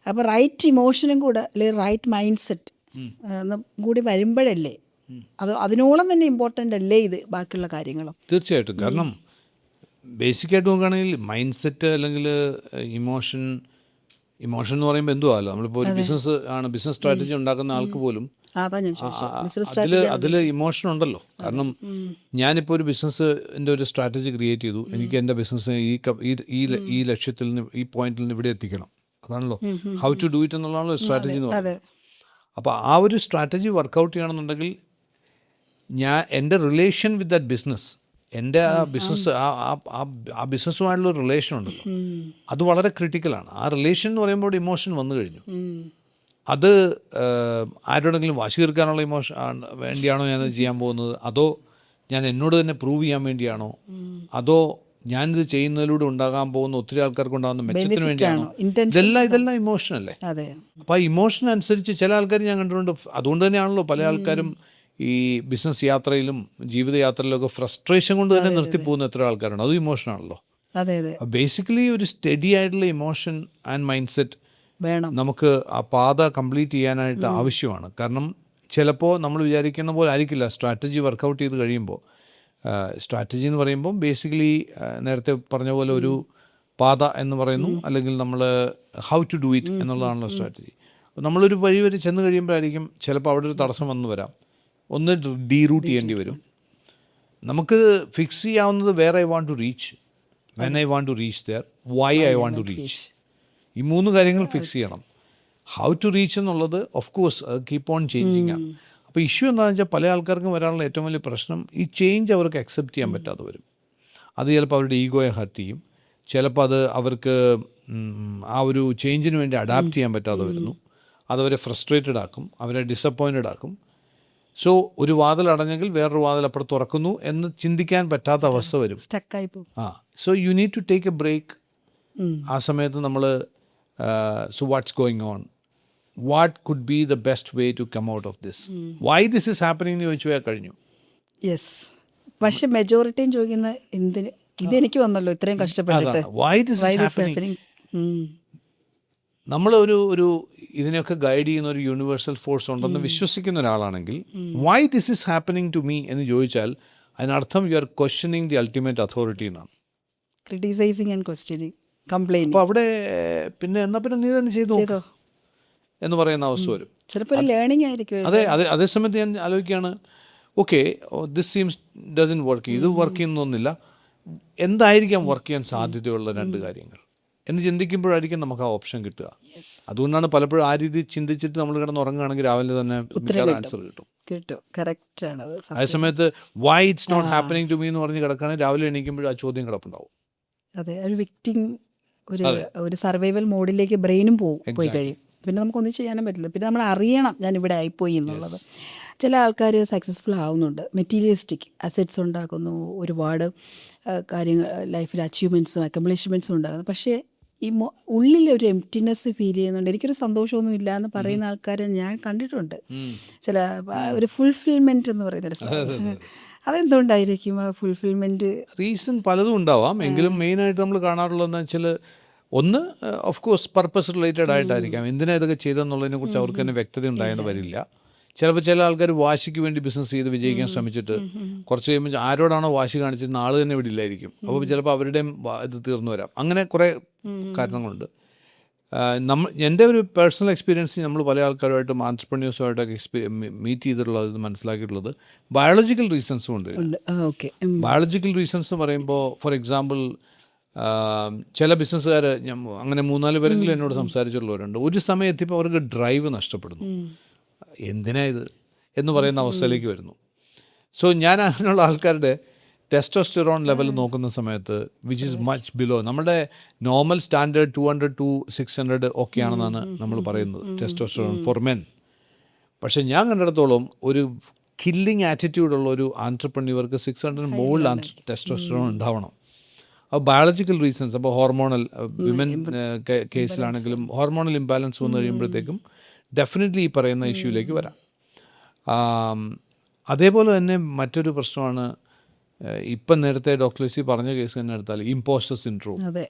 അപ്പോൾ റൈറ്റ് ഇമോഷനും കൂടെ അല്ലെങ്കിൽ റൈറ്റ് മൈൻഡ് സെറ്റ് കൂടി വരുമ്പോഴല്ലേ അതിനോളം തന്നെ ഇമ്പോർട്ടൻ്റ് അല്ലേ ഇത് ബാക്കിയുള്ള കാര്യങ്ങളും? തീർച്ചയായിട്ടും. കാരണം ബേസിക്കായിട്ട് നോക്കുകയാണെങ്കിൽ മൈൻഡ് സെറ്റ് അല്ലെങ്കിൽ ഇമോഷൻ എന്ന് പറയുമ്പോൾ എന്തുവാല്ലോ, നമ്മളിപ്പോൾ ഒരു ബിസിനസ് സ്ട്രാറ്റജി ഉണ്ടാക്കുന്ന ആൾക്ക് പോലും അതിൽ ഇമോഷൻ ഉണ്ടല്ലോ. കാരണം ഞാനിപ്പോൾ ഒരു ബിസിനസ്സിൻ്റെ ഒരു സ്ട്രാറ്റജി ക്രിയേറ്റ് ചെയ്തു, എനിക്ക് എൻ്റെ ബിസിനസ് ഈ ലക്ഷ്യത്തിൽ നിന്ന് ഈ പോയിന്റിൽ നിന്ന് ഇവിടെ എത്തിക്കണം, അതാണല്ലോ ഹൗ ടു ഡു ഇറ്റ് എന്നുള്ളതാണല്ലോ സ്ട്രാറ്റജി എന്ന് പറയുന്നത്. അപ്പോൾ ആ ഒരു സ്ട്രാറ്റജി വർക്കൗട്ട് ചെയ്യണമെന്നുണ്ടെങ്കിൽ എൻ്റെ റിലേഷൻ വിത്ത് ദാറ്റ് ബിസിനസ്, എൻ്റെ ആ ബിസിനസ് ആ ബിസിനസ്സുമായിട്ടുള്ള ഒരു റിലേഷൻ ഉണ്ടല്ലോ, അത് വളരെ ക്രിട്ടിക്കലാണ്. ആ റിലേഷൻ എന്ന് പറയുമ്പോൾ ഇമോഷൻ വന്നു കഴിഞ്ഞു. അത് ആരോടെങ്കിലും വാശി തീർക്കാനുള്ള ഇമോഷൻ വേണ്ടിയാണോ ഞാനത് ചെയ്യാൻ പോകുന്നത്, അതോ ഞാൻ എന്നോട് തന്നെ പ്രൂവ് ചെയ്യാൻ വേണ്ടിയാണോ, അതോ ഞാനിത് ചെയ്യുന്നതിലൂടെ ഉണ്ടാകാൻ പോകുന്ന ഒത്തിരി ആൾക്കാർക്ക് ഉണ്ടാകുന്ന മെച്ചത്തിന് വേണ്ടിയാണോ? ഇതെല്ലാം ഇമോഷൻ അല്ലേ. അപ്പോൾ ആ ഇമോഷൻ അനുസരിച്ച് ചില ആൾക്കാർ ഞാൻ കണ്ടിട്ടുണ്ട്. അതുകൊണ്ട് തന്നെയാണല്ലോ പല ആൾക്കാരും ഈ ബിസിനസ് യാത്രയിലും ജീവിതയാത്രയിലും ഒക്കെ ഫ്രസ്ട്രേഷൻ കൊണ്ട് തന്നെ നിർത്തിപ്പോകുന്ന എത്ര ആൾക്കാരുണ്ട്. അതും ഇമോഷനാണല്ലോ. ബേസിക്കലി ഒരു സ്റ്റഡി ആയിട്ടുള്ള ഇമോഷൻ ആൻഡ് മൈൻഡ് സെറ്റ് വേണം നമുക്ക് ആ പാത കംപ്ലീറ്റ് ചെയ്യാനായിട്ട് ആവശ്യമാണ്. കാരണം ചിലപ്പോൾ നമ്മൾ വിചാരിക്കുന്ന പോലെ ആയിരിക്കില്ല സ്ട്രാറ്റജി വർക്കൗട്ട് ചെയ്ത് കഴിയുമ്പോൾ. സ്ട്രാറ്റജി എന്ന് പറയുമ്പോൾ ബേസിക്കലി നേരത്തെ പറഞ്ഞ പോലെ ഒരു പാത എന്ന് പറയുന്നു, അല്ലെങ്കിൽ നമ്മൾ ഹൗ ടു ഡു ഇറ്റ് എന്നുള്ളതാണല്ലോ സ്ട്രാറ്റജി. നമ്മളൊരു വഴി വരെ ചെന്ന് കഴിയുമ്പോഴായിരിക്കും ചിലപ്പോൾ അവിടെ ഒരു തടസ്സം വന്നു വരാം, ഒന്ന് ഡീറൂട്ട് ചെയ്യേണ്ടി വരും. നമുക്ക് ഫിക്സ് ചെയ്യാവുന്നത് where I want to reach, when I want to reach there, why I want to reach. ഈ 3 കാര്യങ്ങൾ ഫിക്സ് ചെയ്യണം. ഹൗ ടു റീച്ച് എന്നുള്ളത് ഓഫ് കോഴ്സ് അത് കീപ്പ് ഓൺ ചേഞ്ചിങ് ആണ്. അപ്പോൾ ഇഷ്യൂ എന്താണെന്ന് വെച്ചാൽ പല ആൾക്കാർക്കും വരാനുള്ള ഏറ്റവും വലിയ പ്രശ്നം ഈ ചേഞ്ച് അവർക്ക് അക്സെപ്റ്റ് ചെയ്യാൻ പറ്റാതെ വരും. അത് ചിലപ്പോൾ അവരുടെ ഈഗോയെ ഹർട്ട് ചെയ്യും, ചിലപ്പോൾ അത് അവർക്ക് ആ ഒരു ചേഞ്ചിന് വേണ്ടി അഡാപ്റ്റ് ചെയ്യാൻ പറ്റാതെ വരുന്നു, അതവരെ ഫ്രസ്ട്രേറ്റഡ് ആക്കും, അവരെ ഡിസപ്പോയിൻറ്റഡ് ആക്കും. സോ ഒരു വാതിൽ അടഞ്ഞെങ്കിൽ വേറൊരു വാതിൽ അപ്പുറത്ത് തുറക്കുന്നു എന്ന് ചിന്തിക്കാൻ പറ്റാത്ത അവസ്ഥ വരും. So you need to take a break. ആ സമയത്ത് നമ്മൾ so what's going on, what could be the best way to come out of this, why this is happening എന്ന് ചോദിച്ചു പോയാൽ കഴിഞ്ഞു. യെസ്, പക്ഷെ മെജോറിറ്റിയും ചോദിക്കുന്ന എന്തിന് ഇതെനിക്ക് വന്നല്ലോ ഇത്രയും കഷ്ടപ്പെട്ടിട്ട്, വൈ ദിസ് ഇസ് ഹാപ്പനിങ്. നമ്മൾ ഒരു ഇതിനെയൊക്കെ ഗൈഡ് ചെയ്യുന്ന ഒരു യൂണിവേഴ്സൽ ഫോഴ്സ് ഉണ്ടെന്ന് വിശ്വസിക്കുന്ന ഒരാളാണെങ്കിൽ why this is happening to me എന്ന് ചോദിച്ചാൽ അതിനർത്ഥം you are questioning the ultimate authority എന്നാണ്. Criticising and questioning, complaint. അപ്പോൾ അവിടെ പിന്നെ നീ തന്നെ ചെയ്തോ എന്ന് പറയുന്ന അവസ്ഥ വരും. ചിലപ്പോൾ ഒരു ലേണിംഗ് ആയിരിക്കും. അതേസമയത്ത് ഞാൻ ആലോചിക്കുകയാണ്, okay this seems dozen work, ഇത് വർക്ക് ചെയ്യുന്നൊന്നുമില്ല, എന്തായിരിക്കാം വർക്ക് ചെയ്യാൻ സാധ്യതയുള്ള 2 കാര്യങ്ങൾ എന്ന് ചിന്തിക്കുമ്പോഴായിരിക്കും നമുക്ക് ആ ഓപ്ഷൻ കിട്ടുക. അതുകൊണ്ടാണ് പലപ്പോഴും ആ രീതി ചിന്തിച്ചിട്ട് നമ്മൾ കിടന്ന് ഉറങ്ങുകയാണെങ്കിൽ രാവിലെ തന്നെ ആൻസർ കിട്ടും. കറക്റ്റാണ്. അതേസമയത്ത് why it's not happening to me എന്ന് പറഞ്ഞ് കിടക്കുകയാണെങ്കിൽ രാവിലെ എണീക്കുമ്പോഴും ആ ചോദ്യം കിടപ്പുണ്ടാവും. അതെ, ഒരു വിക്ടിം ഒരു സർവൈവൽ മോഡിലേക്ക് ബ്രെയിനും പോയി കഴിയും. പിന്നെ നമുക്കൊന്നും ചെയ്യാനും പറ്റില്ല. പിന്നെ നമ്മൾ അറിയണം ഞാൻ ഇവിടെ ആയിപ്പോയി എന്നുള്ളത്. ചില ആൾക്കാർ സക്സസ്ഫുൾ ആവുന്നുണ്ട്, മെറ്റീരിയലിസ്റ്റിക് അസറ്റ്സ് ഉണ്ടാക്കുന്നു, ഒരുപാട് കാര്യങ്ങൾ ലൈഫിൽ അച്ചീവ്മെൻറ്റ്സും അക്കംപ്ലിഷ്മെൻറ്റ്സും ഉണ്ടാകുന്നു. പക്ഷേ ഈ ഉള്ളിലൊരു എംപ്റ്റിനെസ് ഫീൽ ചെയ്യുന്നുണ്ട്, എനിക്കൊരു സന്തോഷമൊന്നും ഇല്ല എന്ന് പറയുന്ന ആൾക്കാരെ ഞാൻ കണ്ടിട്ടുണ്ട്. ചില ഒരു ഫുൾഫിൽമെൻറ്റ് എന്ന് പറയുന്ന അതെന്തുകൊണ്ടായിരിക്കും ആ ഫുൾഫിൽമെൻറ്റ്? റീസൺ പലതും ഉണ്ടാവാം, എങ്കിലും മെയിനായിട്ട് നമ്മൾ കാണാറുള്ളതെന്ന് വെച്ചാൽ ഒന്ന് ഓഫ് കോഴ്സ് പർപ്പസ് റിലേറ്റഡ് ആയിട്ടായിരിക്കാം. എന്തിനാ ഇതൊക്കെ ചെയ്തെന്നുള്ളതിനെ കുറിച്ച് അവർക്ക് തന്നെ വ്യക്തത ഉണ്ടായെന്ന് വരില്ല. ചിലപ്പോൾ ചില ആൾക്കാർ വാശിക്ക് വേണ്ടി ബിസിനസ് ചെയ്ത് വിജയിക്കാൻ ശ്രമിച്ചിട്ട് കുറച്ച് കഴിയുമ്പോൾ ആരോടാണോ വാശി കാണിച്ചിരുന്ന ആൾ തന്നെ ഇവിടെ ഇല്ലായിരിക്കും. അപ്പോൾ ചിലപ്പോൾ അവരുടെയും ഇത് തീർന്നു വരാം. അങ്ങനെ കുറേ കാരണങ്ങളുണ്ട്. എൻ്റെ ഒരു പേഴ്സണൽ എക്സ്പീരിയൻസ് നമ്മൾ പല ആൾക്കാരുമായിട്ടും ആൻട്രപ്രന്യൂഴ്സുമായിട്ടൊക്കെ മീറ്റ് ചെയ്തിട്ടുള്ളത് മനസ്സിലാക്കിയിട്ടുള്ളത് ബയോളജിക്കൽ റീസൺസും ഉണ്ട്. ബയോളജിക്കൽ റീസൺസ് എന്ന് പറയുമ്പോൾ ഫോർ എക്സാമ്പിൾ ചില ബിസിനസ്സുകാർ അങ്ങനെ 3-4 പേരെങ്കിലും എന്നോട് സംസാരിച്ചിട്ടുള്ളവരുണ്ട്. ഒരു സമയം എത്തിയപ്പോൾ അവർക്ക് ഡ്രൈവ് നഷ്ടപ്പെടുന്നു, എന്തിനാ ഇത് എന്ന് പറയുന്ന അവസ്ഥയിലേക്ക് വരുന്നു. സോ ഞാൻ അങ്ങനെയുള്ള ആൾക്കാരുടെ ടെസ്റ്റോസ്റ്റെറോൺ ലെവൽ നോക്കുന്ന സമയത്ത് വിച്ച് ഈസ് മച്ച് ബിലോ നമ്മുടെ നോർമൽ സ്റ്റാൻഡേർഡ് 200 to 600 ഒക്കെയാണെന്നാണ് നമ്മൾ പറയുന്നത് ടെസ്റ്റോസ്റ്റെറോൺ ഫോർ മെൻ. പക്ഷേ ഞാൻ കണ്ടിടത്തോളം ഒരു കില്ലിങ് ആറ്റിറ്റ്യൂഡുള്ള ഒരു ആൻട്രപ്രന്യൂർക്ക് 600 മുകളിൽ ടെസ്റ്റോസ്റ്റെറോൺ ഉണ്ടാവണം. അപ്പോൾ ബയോളജിക്കൽ റീസൺസ്, അപ്പോൾ ഹോർമോണൽ വിമൻ കേസിലാണെങ്കിലും ഹോർമോണൽ ഇംബാലൻസ് വന്നു കഴിയുമ്പോഴത്തേക്കും ഡെഫിനറ്റ്ലി ഈ പറയുന്ന ഇഷ്യൂയിലേക്ക് വരാം. അതേപോലെ തന്നെ മറ്റൊരു പ്രശ്നമാണ് ഇപ്പം നേരത്തെ ഡോക്ടർ ലിസി പറഞ്ഞ കേസ് തന്നെ എടുത്താൽ ഇമ്പോസ്റ്റർ സിൻഡ്രോം. അതെ,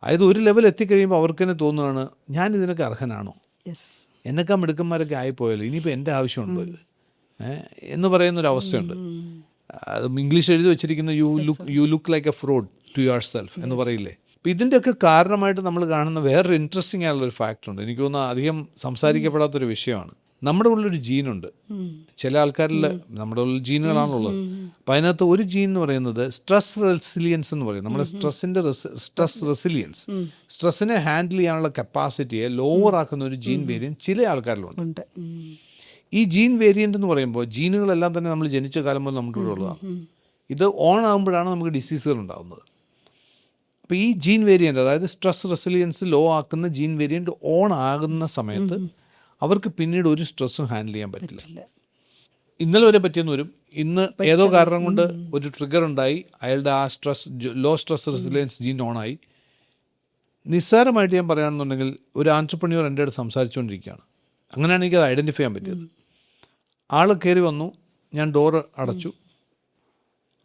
അതായത് ഒരു ലെവൽ എത്തിക്കഴിയുമ്പോൾ അവർക്ക് തന്നെ തോന്നുകയാണ് ഞാൻ ഇതിനൊക്കെ അർഹനാണോ, യെസ്, എന്നെക്കാൾ മിടുക്കന്മാരൊക്കെ ആയിപ്പോയല്ലോ, ഇനിയിപ്പോൾ എൻ്റെ ആവശ്യമുണ്ടോ ഇത് എന്ന് പറയുന്നൊരവസ്ഥയുണ്ട്. അത് ഇംഗ്ലീഷ് എഴുതി വെച്ചിരിക്കുന്ന you look like a fraud to yourself എന്ന് പറയില്ലേ. അപ്പം ഇതിൻ്റെയൊക്കെ കാരണമായിട്ട് നമ്മൾ കാണുന്ന വേറൊരു ഇൻട്രസ്റ്റിംഗ് ആയിട്ടുള്ളൊരു ഫാക്ടറുണ്ട്. എനിക്ക് തോന്നുന്നു അധികം സംസാരിക്കപ്പെടാത്തൊരു വിഷയമാണ്. നമ്മുടെ ഉള്ളിലൊരു ജീനുണ്ട്. ചില ആൾക്കാരിൽ നമ്മുടെ ഉള്ളിൽ ജീനുകളാണുള്ളത്. അപ്പം അതിനകത്ത് ഒരു ജീൻ എന്ന് പറയുന്നത് സ്ട്രെസ് റെസിലിയൻസ് എന്ന് പറയും. നമ്മുടെ സ്ട്രെസ് റെസിലിയൻസ്, സ്ട്രെസ്സിനെ ഹാൻഡിൽ ചെയ്യാനുള്ള കപ്പാസിറ്റിയെ ലോവർ ആക്കുന്ന ഒരു ജീൻ വേരിയൻറ്റ് ചില ആൾക്കാരിലുണ്ട്. ഈ ജീൻ വേരിയൻ്റ് എന്ന് പറയുമ്പോൾ ജീനുകളെല്ലാം തന്നെ നമ്മൾ ജനിച്ച കാലം മുതൽ നമ്മുടെ കൂടെ ഉള്ളതാണ്. ഇത് ഓൺ ആകുമ്പോഴാണ് നമുക്ക് ഡിസീസുകൾ ഉണ്ടാകുന്നത്. അപ്പോൾ ഈ ജീൻ വേരിയൻ്റ്, അതായത് സ്ട്രെസ് റെസിലിയൻസ് ലോ ആക്കുന്ന ജീൻ വേരിയൻ്റ് ഓൺ ആകുന്ന സമയത്ത് അവർക്ക് പിന്നീട് ഒരു സ്ട്രെസ്സും ഹാൻഡിൽ ചെയ്യാൻ പറ്റില്ല. ഇന്നലെ വരെ പറ്റിയെന്ന് വരും, ഇന്ന് ഏതോ കാരണം കൊണ്ട് ഒരു ട്രിഗർ ഉണ്ടായി, അയാളുടെ ആ ലോ സ്ട്രെസ് റെസിലിയൻസ് ജീൻ ഓണായി. നിസ്സാരമായിട്ട് ഞാൻ പറയുകയാണെന്നുണ്ടെങ്കിൽ ഒരു ആൻട്രപ്രന്യൂർ എൻ്റെ അടുത്ത് സംസാരിച്ചുകൊണ്ടിരിക്കുകയാണ്. അങ്ങനെയാണ് എനിക്കത് ഐഡൻറ്റിഫൈ ചെയ്യാൻ പറ്റിയത്. ആൾ കയറി വന്നു, ഞാൻ ഡോറ് അടച്ചു.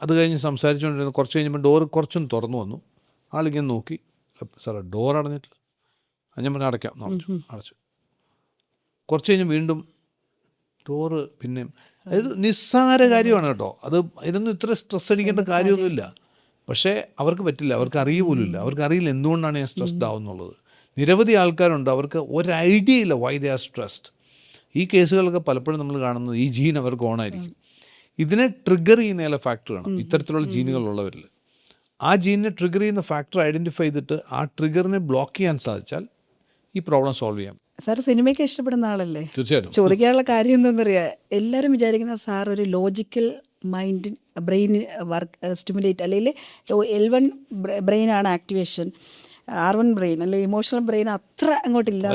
അത് കഴിഞ്ഞ് സംസാരിച്ചുകൊണ്ടിരുന്നു. കുറച്ച് കഴിഞ്ഞപ്പോൾ ഡോറ് കുറച്ചൊന്ന് തുറന്നു വന്നു. ആളിങ്ങനെ നോക്കി, സാറേ ഡോർ അടഞ്ഞിട്ടില്ല. ഞാൻ പറഞ്ഞാൽ അടയ്ക്കാം, അടച്ചു. കുറച്ച് കഴിഞ്ഞ് വീണ്ടും ഡോറ് പിന്നെയും. അതായത് നിസ്സാര കാര്യമാണ് കേട്ടോ, അത് ഇതിനൊന്നും ഇത്ര സ്ട്രെസ് അടിക്കേണ്ട കാര്യമൊന്നുമില്ല. പക്ഷേ അവർക്ക് പറ്റില്ല, അവർക്ക് അറിയുപോലുമില്ല, അവർക്ക് അറിയില്ല എന്തുകൊണ്ടാണ് ഞാൻ സ്ട്രെസ്ഡ് ആവുന്നുള്ളത്. നിരവധി ആൾക്കാരുണ്ട്, അവർക്ക് ഒരു ഐഡിയ ഇല്ല വൈ ദേ ആർ സ്ട്രെസ്ഡ്. ഈ കേസുകളൊക്കെ പലപ്പോഴും നമ്മൾ കാണുന്നത് ഈ ജീൻ അവർക്ക് ഓണായിരിക്കും. ഇതിനെ ട്രിഗർ ചെയ്യുന്ന ചില ഫാക്ടറാണ് ഇത്തരത്തിലുള്ള ജീനുകളുള്ളവരിൽ. ആ ജീനിനെ ട്രിഗർ ചെയ്യുന്ന ഫാക്ടർ ഐഡൻറ്റിഫൈ ചെയ്തിട്ട് ആ ട്രിഗറിനെ ബ്ലോക്ക് ചെയ്യാൻ സാധിച്ചാൽ ഈ പ്രോബ്ലം സോൾവ് ചെയ്യാം. സാർ സിനിമയൊക്കെ ഇഷ്ടപ്പെടുന്ന ആളല്ലേ? തീർച്ചയായിട്ടും. ചോദിക്കാനുള്ള കാര്യം എന്താണെന്നറിയാം, എല്ലാവരും വിചാരിക്കുന്ന സാർ ഒരു logical mind brain work stimulate, അല്ലെങ്കിൽ L1 ബ്രെയിനാണ് ആക്ടിവേഷൻ, R1 ബ്രെയിൻ അല്ലെങ്കിൽ ഇമോഷണൽ ബ്രെയിൻ അത്ര അങ്ങോട്ടില്ല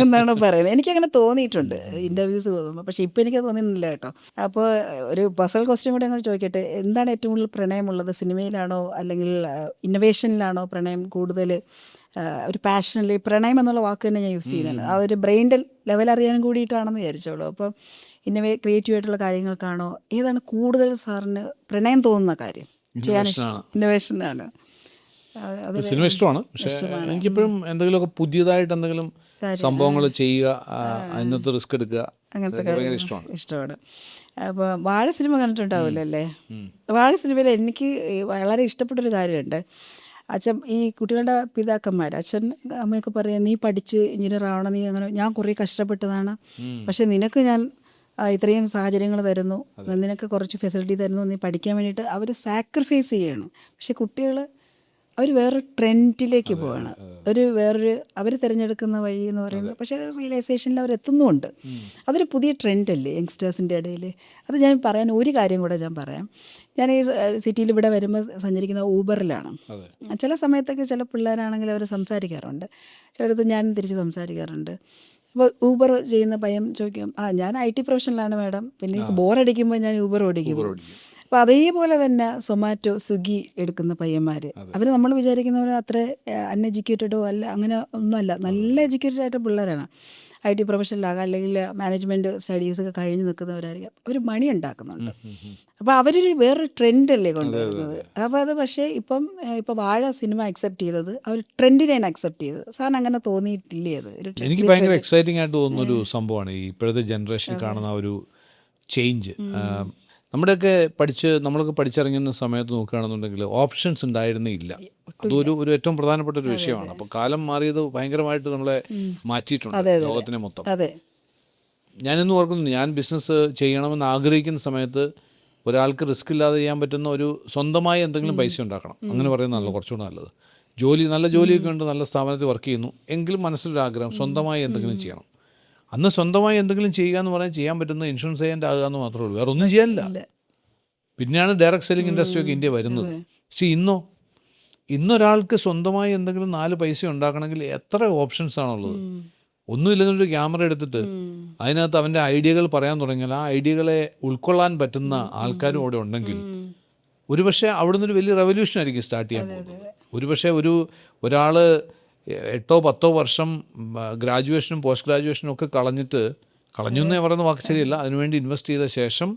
എന്നാണ് പറയുന്നത്. എനിക്കങ്ങനെ തോന്നിയിട്ടുണ്ട് ഇൻ്റർവ്യൂസ് പോകുമ്പോൾ. പക്ഷേ ഇപ്പോൾ എനിക്ക് തോന്നുന്നില്ല കേട്ടോ. അപ്പോൾ ഒരു പേഴ്സണൽ ക്വസ്റ്റ്യൻ കൂടെ അങ്ങനെ ചോദിക്കട്ടെ, എന്താണ് ഏറ്റവും കൂടുതൽ പ്രണയമുള്ളത്? സിനിമയിലാണോ അല്ലെങ്കിൽ ഇന്നൊവേഷനിലാണോ പ്രണയം കൂടുതൽ? ഒരു പാഷനല്ലേ, പ്രണയം എന്നുള്ള വാക്ക് തന്നെ ഞാൻ യൂസ് ചെയ്യുന്നത്, അതൊരു ബ്രെയിൻ്റെ ലെവൽ അറിയാനും കൂടിയിട്ടാണെന്ന് വിചാരിച്ചോളൂ. അപ്പം ക്രിയേറ്റീവ് ആയിട്ടുള്ള കാര്യങ്ങൾക്കാണോ, ഏതാണ് കൂടുതൽ സാറിന് പ്രണയം തോന്നുന്ന കാര്യം ചെയ്യാൻ? ഇന്നൊവേഷനാണ്. സിനിമ ഇഷ്ടമാണ്, പക്ഷേ എനിക്കിപ്പോഴും എന്തെങ്കിലുമൊക്കെ പുതിയതായിട്ട് എന്തെങ്കിലും സംഭവങ്ങൾ ചെയ്യുക, അതിനകത്ത് റിസ്ക് എടുക്കുക, അങ്ങനത്തെ ഇഷ്ടമാണ്. അപ്പോൾ വാഴ സിനിമ കണ്ടിട്ടുണ്ടാവില്ല അല്ലേ? വാഴ സിനിമയിൽ എനിക്ക് വളരെ ഇഷ്ടപ്പെട്ടൊരു കാര്യമുണ്ട്. അച്ഛൻ ഈ കുട്ടികളുടെ പിതാക്കന്മാർ, അച്ഛൻ അമ്മയൊക്കെ പറയാം, നീ പഠിച്ച് എഞ്ചിനീയർ ആവണം, നീ അങ്ങനെ, ഞാൻ കുറേ കഷ്ടപ്പെട്ടതാണ്, പക്ഷെ നിനക്ക് ഞാൻ ഇത്രയും സാഹചര്യങ്ങൾ തരുന്നു, നിനക്ക് കുറച്ച് ഫെസിലിറ്റി തരുന്നു, നീ പഠിക്കാൻ വേണ്ടിയിട്ട് അവർ സാക്രിഫൈസ് ചെയ്യണം. പക്ഷെ കുട്ടികൾ അവർ വേറൊരു ട്രെൻഡിലേക്ക് പോവാണ്, വേറൊരു അവർ തിരഞ്ഞെടുക്കുന്ന വഴി എന്ന് പറയുന്നത്. പക്ഷേ റിയലൈസേഷനിൽ അവർ എത്തുന്നുമുണ്ട്. അതൊരു പുതിയ ട്രെൻഡല്ലേ യങ്സ്റ്റേഴ്സിൻ്റെ ഇടയിൽ. അത് ഞാൻ പറയാൻ ഒരു കാര്യം കൂടെ ഞാൻ പറയാം. ഞാൻ ഈ സിറ്റിയിൽ ഇവിടെ വരുമ്പോൾ സഞ്ചരിക്കുന്ന ഊബറിലാണ്. ചില സമയത്തൊക്കെ ചില പിള്ളേരാണെങ്കിൽ അവർ സംസാരിക്കാറുണ്ട്, ചിലടത്ത് ഞാൻ തിരിച്ച് സംസാരിക്കാറുണ്ട്. അപ്പോൾ ഊബർ ചെയ്യുന്ന പയ്യൻ ചോദിക്കും, ഞാൻ IT പ്രൊഫഷണലാണ് മാഡം, പിന്നെ എനിക്ക് ബോറടിക്കുമ്പോൾ ഞാൻ ഊബർ ഓടിക്കും. അപ്പോൾ അതേപോലെ തന്നെ സൊമാറ്റോ, സ്വിഗ്ഗി എടുക്കുന്ന പയ്യന്മാർ, അവർ നമ്മൾ വിചാരിക്കുന്നവർ അത്ര അൺഎഡ്യൂക്കേറ്റഡോ അല്ല, അങ്ങനെ ഒന്നുമല്ല, നല്ല എഡ്യൂക്കേറ്റഡ് ആയിട്ട് പിള്ളേരാണ്. IT പ്രൊഫഷണലാകാം അല്ലെങ്കിൽ മാനേജ്മെൻറ്റ് സ്റ്റഡീസൊക്കെ കഴിഞ്ഞ് നിൽക്കുന്നവരായിരിക്കും, അവർ മണി ഉണ്ടാക്കുന്നുണ്ട്. അപ്പോൾ അവരൊരു വേറൊരു ട്രെൻഡല്ലേ കൊണ്ടുവരുന്നത്. അപ്പോൾ അത് പക്ഷേ ഇപ്പോൾ വാഴ സിനിമ അക്സെപ്റ്റ് ചെയ്തത് അവർ ട്രെൻഡിനെയാണ് അക്സെപ്റ്റ് ചെയ്തത്. സാറിന് അങ്ങനെ തോന്നിയിട്ടില്ലേ? അത് എനിക്ക് ഭയങ്കര എക്സൈറ്റിംഗ് ആയിട്ട് തോന്നുന്ന ഒരു സംഭവമാണ് ഈ ഇപ്പോഴത്തെ ജനറേഷനിൽ കാണുന്ന ഒരു ചേഞ്ച്. നമ്മളൊക്കെ പഠിച്ചിറങ്ങുന്ന സമയത്ത് നോക്കുകയാണെന്നുണ്ടെങ്കിൽ ഓപ്ഷൻസ് ഉണ്ടായിരുന്നില്ല. അതൊരു ഏറ്റവും പ്രധാനപ്പെട്ട ഒരു വിഷയമാണ്. അപ്പോൾ കാലം മാറിയത് ഭയങ്കരമായിട്ട് നമ്മളെ മാറ്റിയിട്ടുണ്ട്, ലോകത്തിനെ മൊത്തം. ഞാനിന്ന് ഓർക്കുന്നു, ഞാൻ ബിസിനസ് ചെയ്യണമെന്ന് ആഗ്രഹിക്കുന്ന സമയത്ത് ഒരാൾക്ക് റിസ്ക് ഇല്ലാതെ ചെയ്യാൻ പറ്റുന്ന ഒരു സ്വന്തമായി എന്തെങ്കിലും പൈസ ഉണ്ടാക്കണം, അങ്ങനെ പറയുന്നതല്ലോ കുറച്ചുകൂടെ നല്ലത്. നല്ല ജോലിയൊക്കെ ഉണ്ട്, നല്ല സ്ഥാപനത്തിൽ വർക്ക് ചെയ്യുന്നു, എങ്കിലും മനസ്സിലൊരാഗ്രഹം സ്വന്തമായി എന്തെങ്കിലും ചെയ്യണം. അന്ന് സ്വന്തമായി എന്തെങ്കിലും ചെയ്യുക എന്ന് പറഞ്ഞാൽ ചെയ്യാൻ പറ്റുന്ന ഇൻഷുറൻസ് ഏജൻ്റ് ആകുക എന്ന് മാത്രമേ ഉള്ളൂ, വേറെ ഒന്നും ചെയ്യാനില്ല. പിന്നെയാണ് ഡയറക്റ്റ് സെല്ലിംഗ് ഇൻഡസ്ട്രി ഒക്കെ ഇന്ത്യ വരുന്നത്. പക്ഷേ ഇന്നൊരാൾക്ക് സ്വന്തമായി എന്തെങ്കിലും 4 പൈസ ഉണ്ടാക്കണമെങ്കിൽ എത്ര ഓപ്ഷൻസ് ആണുള്ളത്. ഒന്നുമില്ലെന്നൊരു ക്യാമറ എടുത്തിട്ട് അതിനകത്ത് അവൻ്റെ ഐഡിയകൾ പറയാൻ തുടങ്ങിയാൽ ആ ഐഡിയകളെ ഉൾക്കൊള്ളാൻ പറ്റുന്ന ആൾക്കാരും അവിടെ ഉണ്ടെങ്കിൽ ഒരുപക്ഷെ അവിടുന്ന് ഒരു വലിയ റെവല്യൂഷൻ ആയിരിക്കും സ്റ്റാർട്ട് ചെയ്യാൻ പോകുന്നത്. ഒരുപക്ഷെ ഒരാൾ 8-10 വർഷം ഗ്രാജുവേഷനും പോസ്റ്റ് ഗ്രാജുവേഷനും ഒക്കെ കളഞ്ഞു എന്നേ പറയുന്ന വാക്ക് ശരിയല്ല, അതിനുവേണ്ടി ഇൻവെസ്റ്റ് ചെയ്ത ശേഷം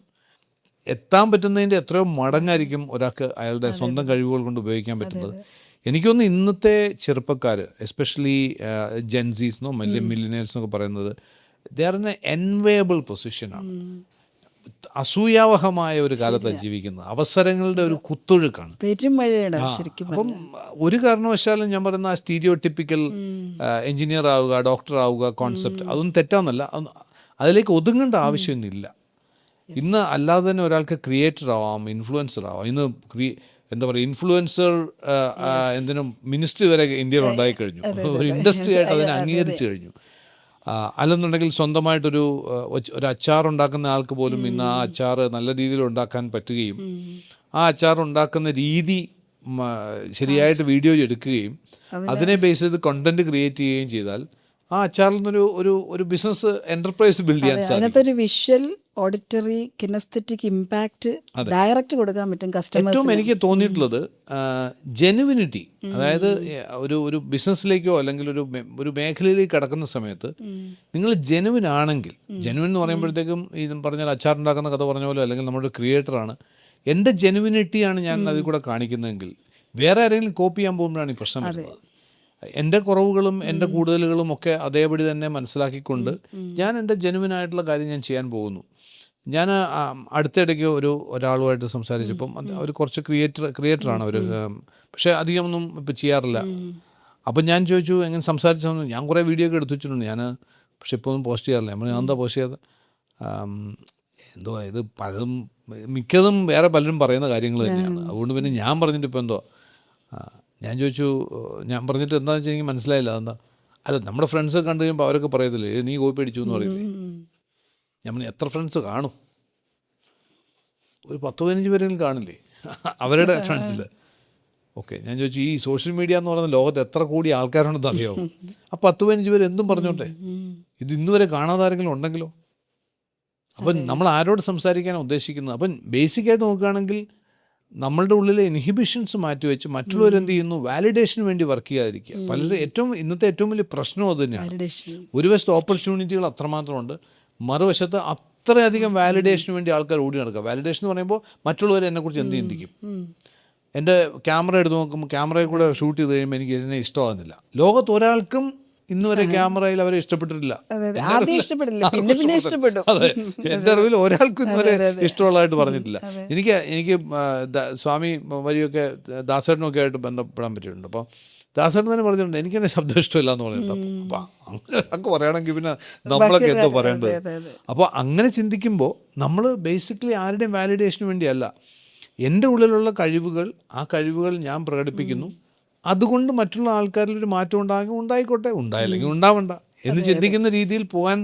എത്താൻ പറ്റുന്നതിൻ്റെ എത്രയോ മടങ്ങായിരിക്കും ഒരാൾക്ക് അയാളുടെ സ്വന്തം കഴിവുകൾ കൊണ്ട് ഉപയോഗിക്കാൻ പറ്റുന്നത്. എനിക്കൊന്ന് ഇന്നത്തെ ചെറുപ്പക്കാർ, എസ്പെഷ്യലി ജെൻസീസ് മില്ലിനിയൽസ് എന്നൊക്കെ പറയുന്നത്, ദേ ആർ ഇൻ എ എൻവയബിൾ പൊസിഷനാണ്. അസൂയാവഹമായ ഒരു കാലത്താണ് ജീവിക്കുന്നത്. അവസരങ്ങളുടെ ഒരു കുത്തൊഴുക്കാണ്. അപ്പം ഒരു കാരണവശാലും ഞാൻ പറയുന്ന ആ സ്റ്റീരിയോ ടിപ്പിക്കൽ എഞ്ചിനീയർ ആവുക, ഡോക്ടർ ആവുക കോൺസെപ്റ്റ് അതൊന്നും തെറ്റാന്നല്ല, അതിലേക്ക് ഒതുങ്ങേണ്ട ആവശ്യമൊന്നുമില്ല. ഇന്ന് അല്ലാതെ തന്നെ ഒരാൾക്ക് ക്രിയേറ്റർ ആവാം, ഇൻഫ്ലുവൻസർ ആവാം. ഇന്ന് എന്താ പറയുക, ഇൻഫ്ലുവൻസർ എന്തിനും മിനിസ്ട്രി വരെ ഇന്ത്യയിൽ ഉണ്ടായി കഴിഞ്ഞു. ഒരു ഇൻഡസ്ട്രി ആയിട്ട് അതിനെ അംഗീകരിച്ചു കഴിഞ്ഞു. അല്ലെന്നുണ്ടെങ്കിൽ സ്വന്തമായിട്ടൊരു അച്ചാർ ഉണ്ടാക്കുന്ന ആൾക്ക് പോലും ഇന്ന് ആ അച്ചാർ നല്ല രീതിയിൽ ഉണ്ടാക്കാൻ പറ്റുകയും ആ അച്ചാർ ഉണ്ടാക്കുന്ന രീതി ശരിയായിട്ട് വീഡിയോ എടുക്കുകയും അതിനെ ബേസ് ചെയ്ത് കണ്ടന്റ് ക്രിയേറ്റ് ചെയ്യുകയും ചെയ്താൽ ആ അച്ചാറിൽ നിന്നൊരു ഒരു ബിസിനസ് എന്റർപ്രൈസ് ബിൽഡ് ചെയ്യാൻ സാധിക്കും. അതിനകത്തൊരു visual, auditory, kinaesthetic impact direct കൊടുക്കാൻ പറ്റും കസ്റ്റമേഴ്സിന്. ഏറ്റവും എനിക്ക് തോന്നിയിട്ടുള്ളത് ജെനുവിനിറ്റി. അതായത് ഒരു ബിസിനസ്സിലേക്കോ അല്ലെങ്കിൽ ഒരു മേഖലയിലേക്ക് കടക്കുന്ന സമയത്ത് നിങ്ങൾ ജെനുവിൻ ആണെങ്കിൽ, ജെനുവിൻ എന്ന് പറയുമ്പോഴത്തേക്കും ഈ പറഞ്ഞാൽ അച്ചാർ ഉണ്ടാക്കുന്ന കഥ പറഞ്ഞ പോലെ, അല്ലെങ്കിൽ നമ്മുടെ ക്രിയേറ്ററാണ്, എൻ്റെ ജെനുവിനിറ്റിയാണ് ഞാൻ അതിൽ കൂടെ കാണിക്കുന്നതെങ്കിൽ വേറെ ആരെങ്കിലും കോപ്പി ചെയ്യാൻ പോകുമ്പോഴാണ് ഈ പ്രശ്നം വരുന്നത്. എൻ്റെ കുറവുകളും എൻ്റെ കൂടുതലുകളും ഒക്കെ അതേപടി തന്നെ മനസ്സിലാക്കിക്കൊണ്ട് ഞാൻ എൻ്റെ ജെനുവിനായിട്ടുള്ള കാര്യം ഞാൻ ചെയ്യാൻ പോകുന്നു. ഞാൻ അടുത്തിടയ്ക്ക് ഒരാളുമായിട്ട് സംസാരിച്ചപ്പം അവർ കുറച്ച് ക്രിയേറ്ററാണ് അവർ, പക്ഷേ അധികമൊന്നും ഇപ്പം ചെയ്യാറില്ല. അപ്പം ഞാൻ ചോദിച്ചു എങ്ങനെ സംസാരിച്ചു. ഞാൻ കുറേ വീഡിയോ ഒക്കെ എടുത്തു വെച്ചിട്ടുണ്ട് ഞാൻ, പക്ഷെ ഇപ്പോൾ ഒന്നും പോസ്റ്റ് ചെയ്യാറില്ല. ഞാൻ എന്താ പോസ്റ്റ് ചെയ്യാതെ, എന്തോ ഇത് പലതും മിക്കതും വേറെ പലരും പറയുന്ന കാര്യങ്ങൾ തന്നെയാണ്. അതുകൊണ്ട് പിന്നെ ഞാൻ പറഞ്ഞിട്ട് ഇപ്പോൾ എന്തോ ഞാൻ ചോദിച്ചു, ഞാൻ പറഞ്ഞിട്ട് എന്താണെന്ന് വെച്ചാൽ എനിക്ക് മനസ്സിലായില്ല. അതെന്താ, അല്ല നമ്മുടെ ഫ്രണ്ട്സ് കണ്ടു കഴിയുമ്പോൾ അവരൊക്കെ പറയത്തില്ലേ നീ കോപ്പി അടിച്ചു എന്ന് പറയില്ലേ. ഞാൻ പറഞ്ഞു എത്ര ഫ്രണ്ട്സ് കാണും, ഒരു 10-15 പേരെങ്കിലും കാണില്ലേ അവരുടെ ഫ്രണ്ട്സിൽ. ഓക്കെ, ഞാൻ ചോദിച്ചു ഈ സോഷ്യൽ മീഡിയ എന്ന് പറയുന്ന ലോകത്ത് എത്ര കോടി ആൾക്കാരുണ്ടെന്ന് അറിയാമോ? ആ 10-15 പേര് എന്തും പറഞ്ഞോട്ടെ, ഇത് ഇന്നുവരെ കാണാതെ ആരെങ്കിലും ഉണ്ടെങ്കിലോ? അപ്പം നമ്മൾ ആരോട് സംസാരിക്കാനാണ് ഉദ്ദേശിക്കുന്നത്? അപ്പം ബേസിക്കായിട്ട് നോക്കുകയാണെങ്കിൽ നമ്മളുടെ ഉള്ളിലെ ഇൻഹിബിഷൻസ് മാറ്റിവെച്ച് മറ്റുള്ളവരെന്ത് ചെയ്യുന്നു, വാലിഡേഷന് വേണ്ടി വർക്ക് ചെയ്യാതിരിക്കുക. പലരും ഇന്നത്തെ ഏറ്റവും വലിയ പ്രശ്നം അത് തന്നെയാണ്. ഒരു വശത്ത് ഓപ്പർച്യൂണിറ്റികൾ അത്രമാത്രമുണ്ട്, മറുവശത്ത് അത്രയധികം വാലിഡേഷന് വേണ്ടി ആൾക്കാർ ഓടി നടക്കുക. വാലിഡേഷൻ എന്ന് പറയുമ്പോൾ മറ്റുള്ളവർ എന്നെക്കുറിച്ച് എന്ത് ചിന്തിക്കും. എൻ്റെ ക്യാമറ എടുത്ത് നോക്കുമ്പോൾ ക്യാമറയിൽ കൂടെ ഷൂട്ട് ചെയ്ത് കഴിയുമ്പോൾ എനിക്ക് എന്നെ ഇഷ്ടമാകുന്നില്ല. ലോകത്ത് ഒരാൾക്കും ഇന്നുവരെ ക്യാമറയിൽ അവരെ ഇഷ്ടപ്പെട്ടിട്ടില്ല. അതെ, എൻ്റെ അറിവിൽ ഒരാൾക്കും ഇന്നുവരെ ഇഷ്ടമുള്ളതായിട്ട് പറഞ്ഞിട്ടില്ല. എനിക്ക് സ്വാമി വഴിയൊക്കെ ദാസേട്ടനൊക്കെ ആയിട്ട് ബന്ധപ്പെടാൻ പറ്റിയിട്ടുണ്ട്. അപ്പോൾ ദാസേട്ടൻ തന്നെ പറഞ്ഞിട്ടുണ്ട് എനിക്ക് എന്നെ ശബ്ദം ഇഷ്ടമില്ല എന്ന് പറഞ്ഞിട്ടുണ്ട്. അപ്പം അങ്ങനെ ഒരാൾക്ക് പറയുകയാണെങ്കിൽ പിന്നെ നമ്മളൊക്കെ എന്തോ പറയേണ്ടത്. അപ്പോൾ അങ്ങനെ ചിന്തിക്കുമ്പോൾ നമ്മൾ ബേസിക്കലി ആരുടെയും വാലിഡേഷന് വേണ്ടിയല്ല, എൻ്റെ ഉള്ളിലുള്ള കഴിവുകൾ, ആ കഴിവുകൾ ഞാൻ പ്രകടിപ്പിക്കുന്നു, അതുകൊണ്ട് മറ്റുള്ള ആൾക്കാരിൽ ഒരു മാറ്റം ഉണ്ടായിക്കോട്ടെ, ഉണ്ടായില്ലെങ്കിൽ ഉണ്ടാവണ്ട എന്ന് ചിന്തിക്കുന്ന രീതിയിൽ പോകാൻ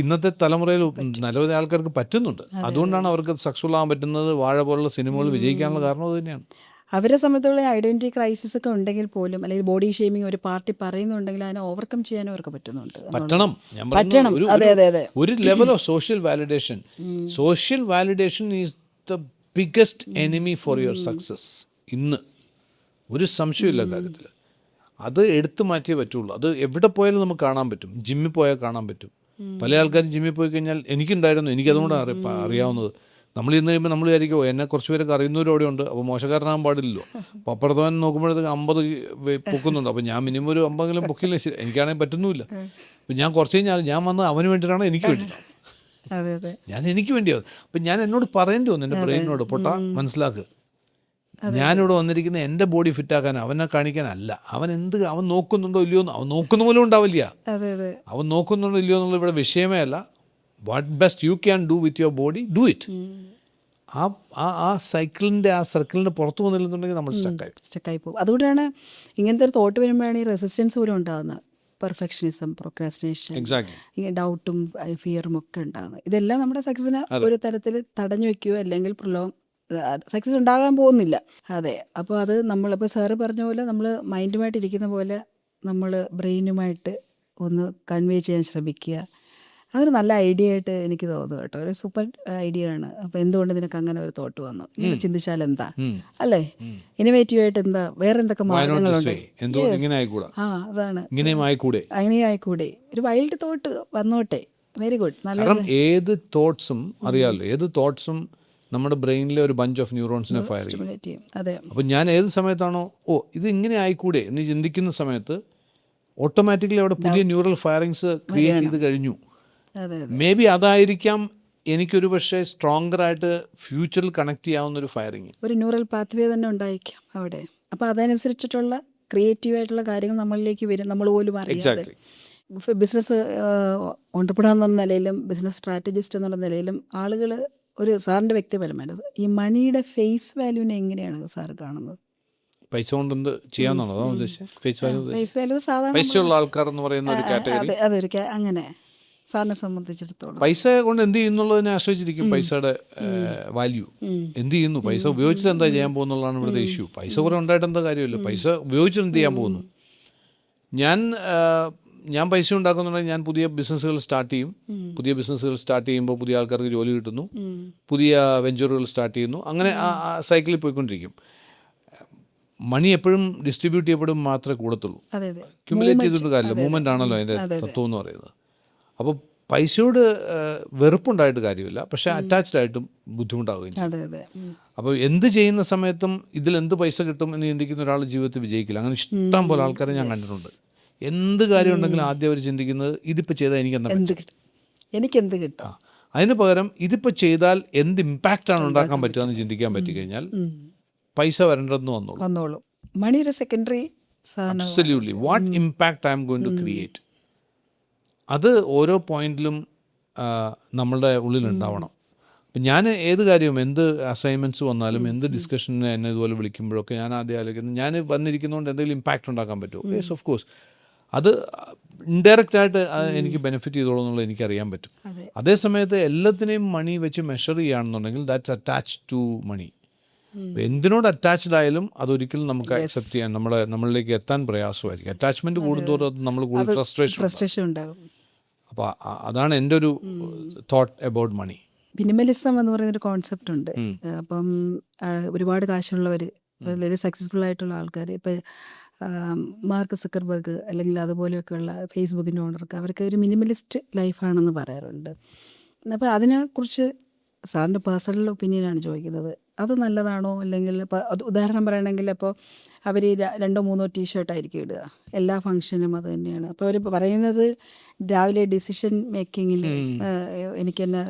ഇന്നത്തെ തലമുറയിൽ നിരവധി ആൾക്കാർക്ക് പറ്റുന്നുണ്ട്. അതുകൊണ്ടാണ് അവർക്ക് സക്സസ്ഫുൾ ആകാൻ പറ്റുന്നത്. വാഴ പോലുള്ള സിനിമകൾ വിജയിക്കാനുള്ള കാരണം അത് തന്നെയാണ്. അവരെ സംബന്ധിച്ചുള്ള ഐഡന്റിറ്റി ക്രൈസിസ് ഒക്കെ ഉണ്ടെങ്കിൽ പോലും, അല്ലെങ്കിൽ ബോഡി ഷേമിങ് ഒരു പാർട്ടി പറയുന്നുണ്ടെങ്കിൽ അതിനെ ഓവർകം ചെയ്യാനും അവർക്ക് പറ്റുന്നുണ്ട്. പറ്റണം. ഒരു level of social validation. Social validation is the biggest enemy for your success. ഇന്ന് ഒരു സംശയമില്ല കാര്യത്തിൽ. അത് എടുത്തു മാറ്റിയേ പറ്റുള്ളൂ. അത് എവിടെ പോയാലും നമുക്ക് കാണാൻ പറ്റും. ജിമ്മിൽ പോയാൽ കാണാൻ പറ്റും. പല ആൾക്കാരും ജിമ്മിൽ പോയി കഴിഞ്ഞാൽ എനിക്കുണ്ടായിരുന്നു, എനിക്കതുകൊണ്ട് അറിയാവുന്നത്. നമ്മൾ ഇന്ന് കഴിയുമ്പോൾ നമ്മൾ വിചാരിക്കുമോ എന്നെ കുറച്ച് പേരൊക്കെ അറിയുന്നവരോടെ ഉണ്ട്, അപ്പോൾ മോശക്കാരനാകാൻ പാടില്ലല്ലോ. അപ്പോൾ അപ്പുറത്തവൻ നോക്കുമ്പോഴത്തേക്ക് 50 പൊക്കുന്നുണ്ട്. അപ്പോൾ ഞാൻ മിനിമം ഒരു 50 പൊക്കില്ല, എനിക്കാണെങ്കിൽ പറ്റുന്നുമില്ല. അപ്പോൾ ഞാൻ കുറച്ച് കഴിഞ്ഞാൽ ഞാൻ വന്നത് അവന് വേണ്ടിയിട്ടാണ്, എനിക്ക് വേണ്ടിയിട്ടാണ്, ഞാൻ എനിക്ക് വേണ്ടിയാവും. അപ്പം ഞാൻ എന്നോട് പറയേണ്ടി വന്നു, എൻ്റെ ബ്രെയിനോട്, പൊട്ടാ മനസ്സിലാക്കുക, ഞാനിവിടെ വന്നിരിക്കുന്നത് എൻ്റെ ബോഡി ഫിറ്റാക്കാൻ, അവനെ കാണിക്കാനല്ല. അവൻ നോക്കുന്നുണ്ടോ ഇല്ലയോ എന്ന്, അവൻ നോക്കുന്ന പോലും ഉണ്ടാവില്ല. അവൻ നോക്കുന്നുണ്ടോ ഇല്ലയോ എന്നുള്ള ഇവിടെ വിഷയമേ അല്ല. What best you can do with your body, do it. ആ സർക്കിളിൻ്റെ പുറത്ത് വന്നില്ലെന്നുണ്ടെങ്കിൽ നമ്മൾ സ്റ്റക്കായി പോകും. അതുകൊണ്ടാണ് ഇങ്ങനത്തെ ഒരു തോട്ട് വരുമ്പോഴാണ് ഈ റെസിസ്റ്റൻസ് പോലും ഉണ്ടാകുന്നത്. പെർഫെക്ഷനിസം, പ്രൊക്രാസ്റ്റിനേഷൻ, ഡൗട്ടും ഫിയറും ഒക്കെ ഉണ്ടാകുന്നത്. ഇതെല്ലാം നമ്മുടെ സക്സസിനെ ഒരു തരത്തിൽ തടഞ്ഞു വെക്കുകയോ അല്ലെങ്കിൽ സക്സസ് ഉണ്ടാകാൻ പോകുന്നില്ല. അതെ, അപ്പോൾ അത് നമ്മളിപ്പോൾ സാറ് പറഞ്ഞ പോലെ നമ്മൾ മൈൻഡുമായിട്ട് ഇരിക്കുന്ന പോലെ നമ്മൾ ബ്രെയിനുമായിട്ട് ഒന്ന് കൺവേ ചെയ്യാൻ ശ്രമിക്കുക. അതൊരു നല്ല ഐഡിയ ആയിട്ട് എനിക്ക് തോന്നുന്നു കേട്ടോ. ഒരു സൂപ്പർ ഐഡിയ ആണ്. അപ്പോൾ എന്തുകൊണ്ട് നിനക്ക് അങ്ങനെ ഒരു തോട്ട് വന്നു, ഇങ്ങനെ ചിന്തിച്ചാൽ എന്താ, അല്ലേ, ഇന്നോവേറ്റീവ് ആയിട്ട് എന്താ, വേറെ എന്തൊക്കെ മാർഗങ്ങളുണ്ട്. അതാണ്, അങ്ങനെ ആയിക്കൂടെ, ഒരു വൈൽഡ് തോട്ട് വന്നോട്ടെ. Very good. കാരണം ഏത് തോട്ട്സും അറിയാമല്ലോ, ഏത് തോട്ട്സും നമ്മുടെ ബ്രെയിനിലെ ഒരു ബഞ്ച് ഓഫ് ന്യൂറോൺസിനെ ഫയർ ചെയ്യും. സ്റ്റിമുലേറ്റ് ചെയ്യും. അതെ. അപ്പോൾ ഞാൻ ഏത് സമയത്താണോ ഇത് ഇങ്ങനെ ആയിക്കൂടെ എന്ന് ചിന്തിക്കുന്ന സമയത്ത് ഓട്ടോമാറ്റിക്കലി അവിടെ പുതിയ ന്യൂറൽ ഫയറിങ്സ് ക്രിയേറ്റ് ചെയ്ത് കഴിഞ്ഞു. അതെ. മേ ബി അതായിരിക്കാം എനിക്കൊരു പക്ഷേ സ്ട്രോങ്ങർ ആയിട്ട് ഫ്യൂച്ചറിൽ കണക്ട് ചെയ്യാവുന്ന ഒരു ഫയറിങ്, ഒരു ന്യൂറൽ പാത്വേ തന്നെ ഉണ്ടായിരിക്കാം അവിടെ. അപ്പോൾ അതനുസരിച്ചിട്ടുള്ള ക്രിയേറ്റീവായിട്ടുള്ള കാര്യങ്ങൾ നമ്മളിലേക്ക് വരും, നമ്മൾ പോലും അറിയാതെ. എക്സാക്ട്ലി. ബിസിനസ് ഓണ്ടർപ്രണർ എന്നുള്ള നിലയിലും ബിസിനസ് സ്ട്രാറ്റജിസ്റ്റ് എന്നുള്ള നിലയിലും ആളുകൾ ഒരു സാറിൻ്റെ വ്യക്തിപരമായിട്ട് ഈ മണിയുടെ ഫേസ് വാല്യൂവിനെ എങ്ങനെയാണ് സാർ കാണുന്നത്? പൈസ കൊണ്ട് എന്ത് ചെയ്യാന്നാണോ അതാണ് ഉദ്ദേശിച്ചത്? ഫേസ് വാല്യൂ, ഫേസ് വാല്യൂ സാധാരണ പൈസയുള്ള ആൾക്കാർ എന്ന് പറയുന്ന ഒരു കാറ്റഗറി. അതൊരു അങ്ങനെ സാറിനെ സംബന്ധിച്ചിടത്തോളം പൈസ കൊണ്ട് എന്ത് ചെയ്യുന്നുള്ളതിനെ ആശ്രയിച്ചിരിക്കും പൈസയുടെ വാല്യൂ. എന്ത് ചെയ്യുന്നു, പൈസ ഉപയോഗിച്ചിട്ട് എന്താ ചെയ്യാൻ പോകുന്നുള്ളതാണ് ഇവിടുത്തെ ഇഷ്യൂ. പൈസ കുറേ ഉണ്ടായിട്ട് എന്താ കാര്യമില്ല, പൈസ ഉപയോഗിച്ചിട്ട് എന്ത് ചെയ്യാൻ പോകുന്നു. ഞാൻ പൈസ ഉണ്ടാക്കുന്നുണ്ടെങ്കിൽ ഞാൻ പുതിയ ബിസിനസ്സുകൾ സ്റ്റാർട്ട് ചെയ്യും. പുതിയ ബിസിനസ്സുകൾ സ്റ്റാർട്ട് ചെയ്യുമ്പോൾ പുതിയ ആൾക്കാർക്ക് ജോലി കിട്ടുന്നു, പുതിയ വെഞ്ചറുകൾ സ്റ്റാർട്ട് ചെയ്യുന്നു. അങ്ങനെ ആ സൈക്കിളിൽ പോയിക്കൊണ്ടിരിക്കും. മണി എപ്പോഴും ഡിസ്ട്രിബ്യൂട്ട് ചെയ്യപ്പെടും മാത്രമേ കൂടത്തുള്ളൂ. ക്യുമുലേറ്റ് ചെയ്തിട്ട് കാര്യമില്ല. മൂവ്മെൻ്റ് ആണല്ലോ അതിൻ്റെ തത്വം എന്ന് പറയുന്നത്. അപ്പോൾ പൈസയോട് വെറുപ്പുണ്ടായിട്ട് കാര്യമില്ല, പക്ഷേ അറ്റാച്ച്ഡ് ആയിട്ടും ബുദ്ധിമുട്ടാവുകയും ചെയ്യും. അപ്പോൾ എന്ത് ചെയ്യുന്ന സമയത്തും ഇതിലെന്ത് പൈസ കിട്ടും എന്ന് ചിന്തിക്കുന്ന ഒരാൾ ജീവിതത്തിൽ വിജയിക്കില്ല. അങ്ങനെ ഇഷ്ടം പോലെ ആൾക്കാരെ ഞാൻ കണ്ടിട്ടുണ്ട്. എന്ത് കാര്യം ഉണ്ടെങ്കിലും ആദ്യം അവർ ചിന്തിക്കുന്നത് ഇതിപ്പോൾ ചെയ്താൽ എനിക്കെന്ത് കിട്ടും, അതിന് പകരം ഇതിപ്പോൾ ചെയ്താൽ എന്ത് ഇമ്പാക്റ്റാണ് ഉണ്ടാക്കാൻ പറ്റുക എന്ന് ചിന്തിക്കാൻ പറ്റിക്കഴിഞ്ഞാൽ പൈസ വരേണ്ടതെന്ന് വന്നോളൂ. മണി ഒരു secondary. Absolutely. What impact I am going to create, അത് ഓരോ പോയിന്റിലും നമ്മളുടെ ഉള്ളിലുണ്ടാവണം. അപ്പം ഞാൻ ഏത് കാര്യവും, എന്ത് അസൈൻമെൻറ്റ്സ് വന്നാലും, എന്ത് ഡിസ്കഷന് എന്നെ ഇതുപോലെ വിളിക്കുമ്പോഴൊക്കെ ഞാൻ ആദ്യം ആലോചിക്കുന്നത് ഞാൻ വന്നിരിക്കുന്നതുകൊണ്ട് എന്തെങ്കിലും ഇമ്പാക്റ്റ് ഉണ്ടാക്കാൻ പറ്റുമോ. Yes, of course. അത് ഇൻഡയറക്റ്റായിട്ട് എനിക്ക് ബെനിഫിറ്റ് ചെയ്തോളൂ എന്നുള്ളത് എനിക്കറിയാൻ പറ്റും. അതേസമയത്ത് എല്ലാത്തിനെയും മണി വെച്ച് മെഷർ ചെയ്യുകയാണെന്നുണ്ടെങ്കിൽ ദാറ്റ്സ് അറ്റാച്ച്ഡ് ടു മണി. എന്തിനോട് അറ്റാച്ച്ഡ് ആയാലും അതൊരിക്കലും നമുക്ക് അക്സെപ്റ്റ് ചെയ്യാൻ നമ്മളിലേക്ക് എത്താൻ പ്രയാസമായിരിക്കും. അറ്റാച്ച്മെന്റ് കൂടുന്തോറും നമ്മൾ കൂടുതൽ ഫ്രസ്ട്രേഷൻ ഉണ്ടാകും. അപ്പോൾ അതാണ് എൻ്റെ ഒരു തോട്ട് അബൌട്ട് മണി. മിനിമലിസം എന്ന് പറയുന്നൊരു കോൺസെപ്റ്റ് ഉണ്ട്. അപ്പം ഒരുപാട് കാശുള്ളവർ, വളരെ സക്സസ്ഫുൾ ആയിട്ടുള്ള ആൾക്കാർ, ഇപ്പം മാർക്ക് സക്കർബർഗ് അല്ലെങ്കിൽ അതുപോലെയൊക്കെയുള്ള ഫേസ്ബുക്കിൻ്റെ ഓണർക്ക്, അവർക്ക് ഒരു മിനിമലിസ്റ്റ് ലൈഫാണെന്ന് പറയാറുണ്ട്. അപ്പോൾ അതിനെക്കുറിച്ച് സാറിൻ്റെ പേഴ്സണൽ ഒപ്പീനിയനാണ് ചോദിക്കുന്നത്. അത് നല്ലതാണോ? അല്ലെങ്കിൽ ഇപ്പോൾ അത് ഉദാഹരണം പറയുകയാണെങ്കിൽ, അപ്പോൾ അവർ 2-3 ടീഷർട്ടായിരിക്കും ഇടുക, എല്ലാ ഫങ്ഷനും അത് തന്നെയാണ്. അപ്പോൾ അവർ പറയുന്നത് രാവിലെ ഡിസിഷൻ മേക്കിങ്ങിൽ എനിക്ക് തന്നെ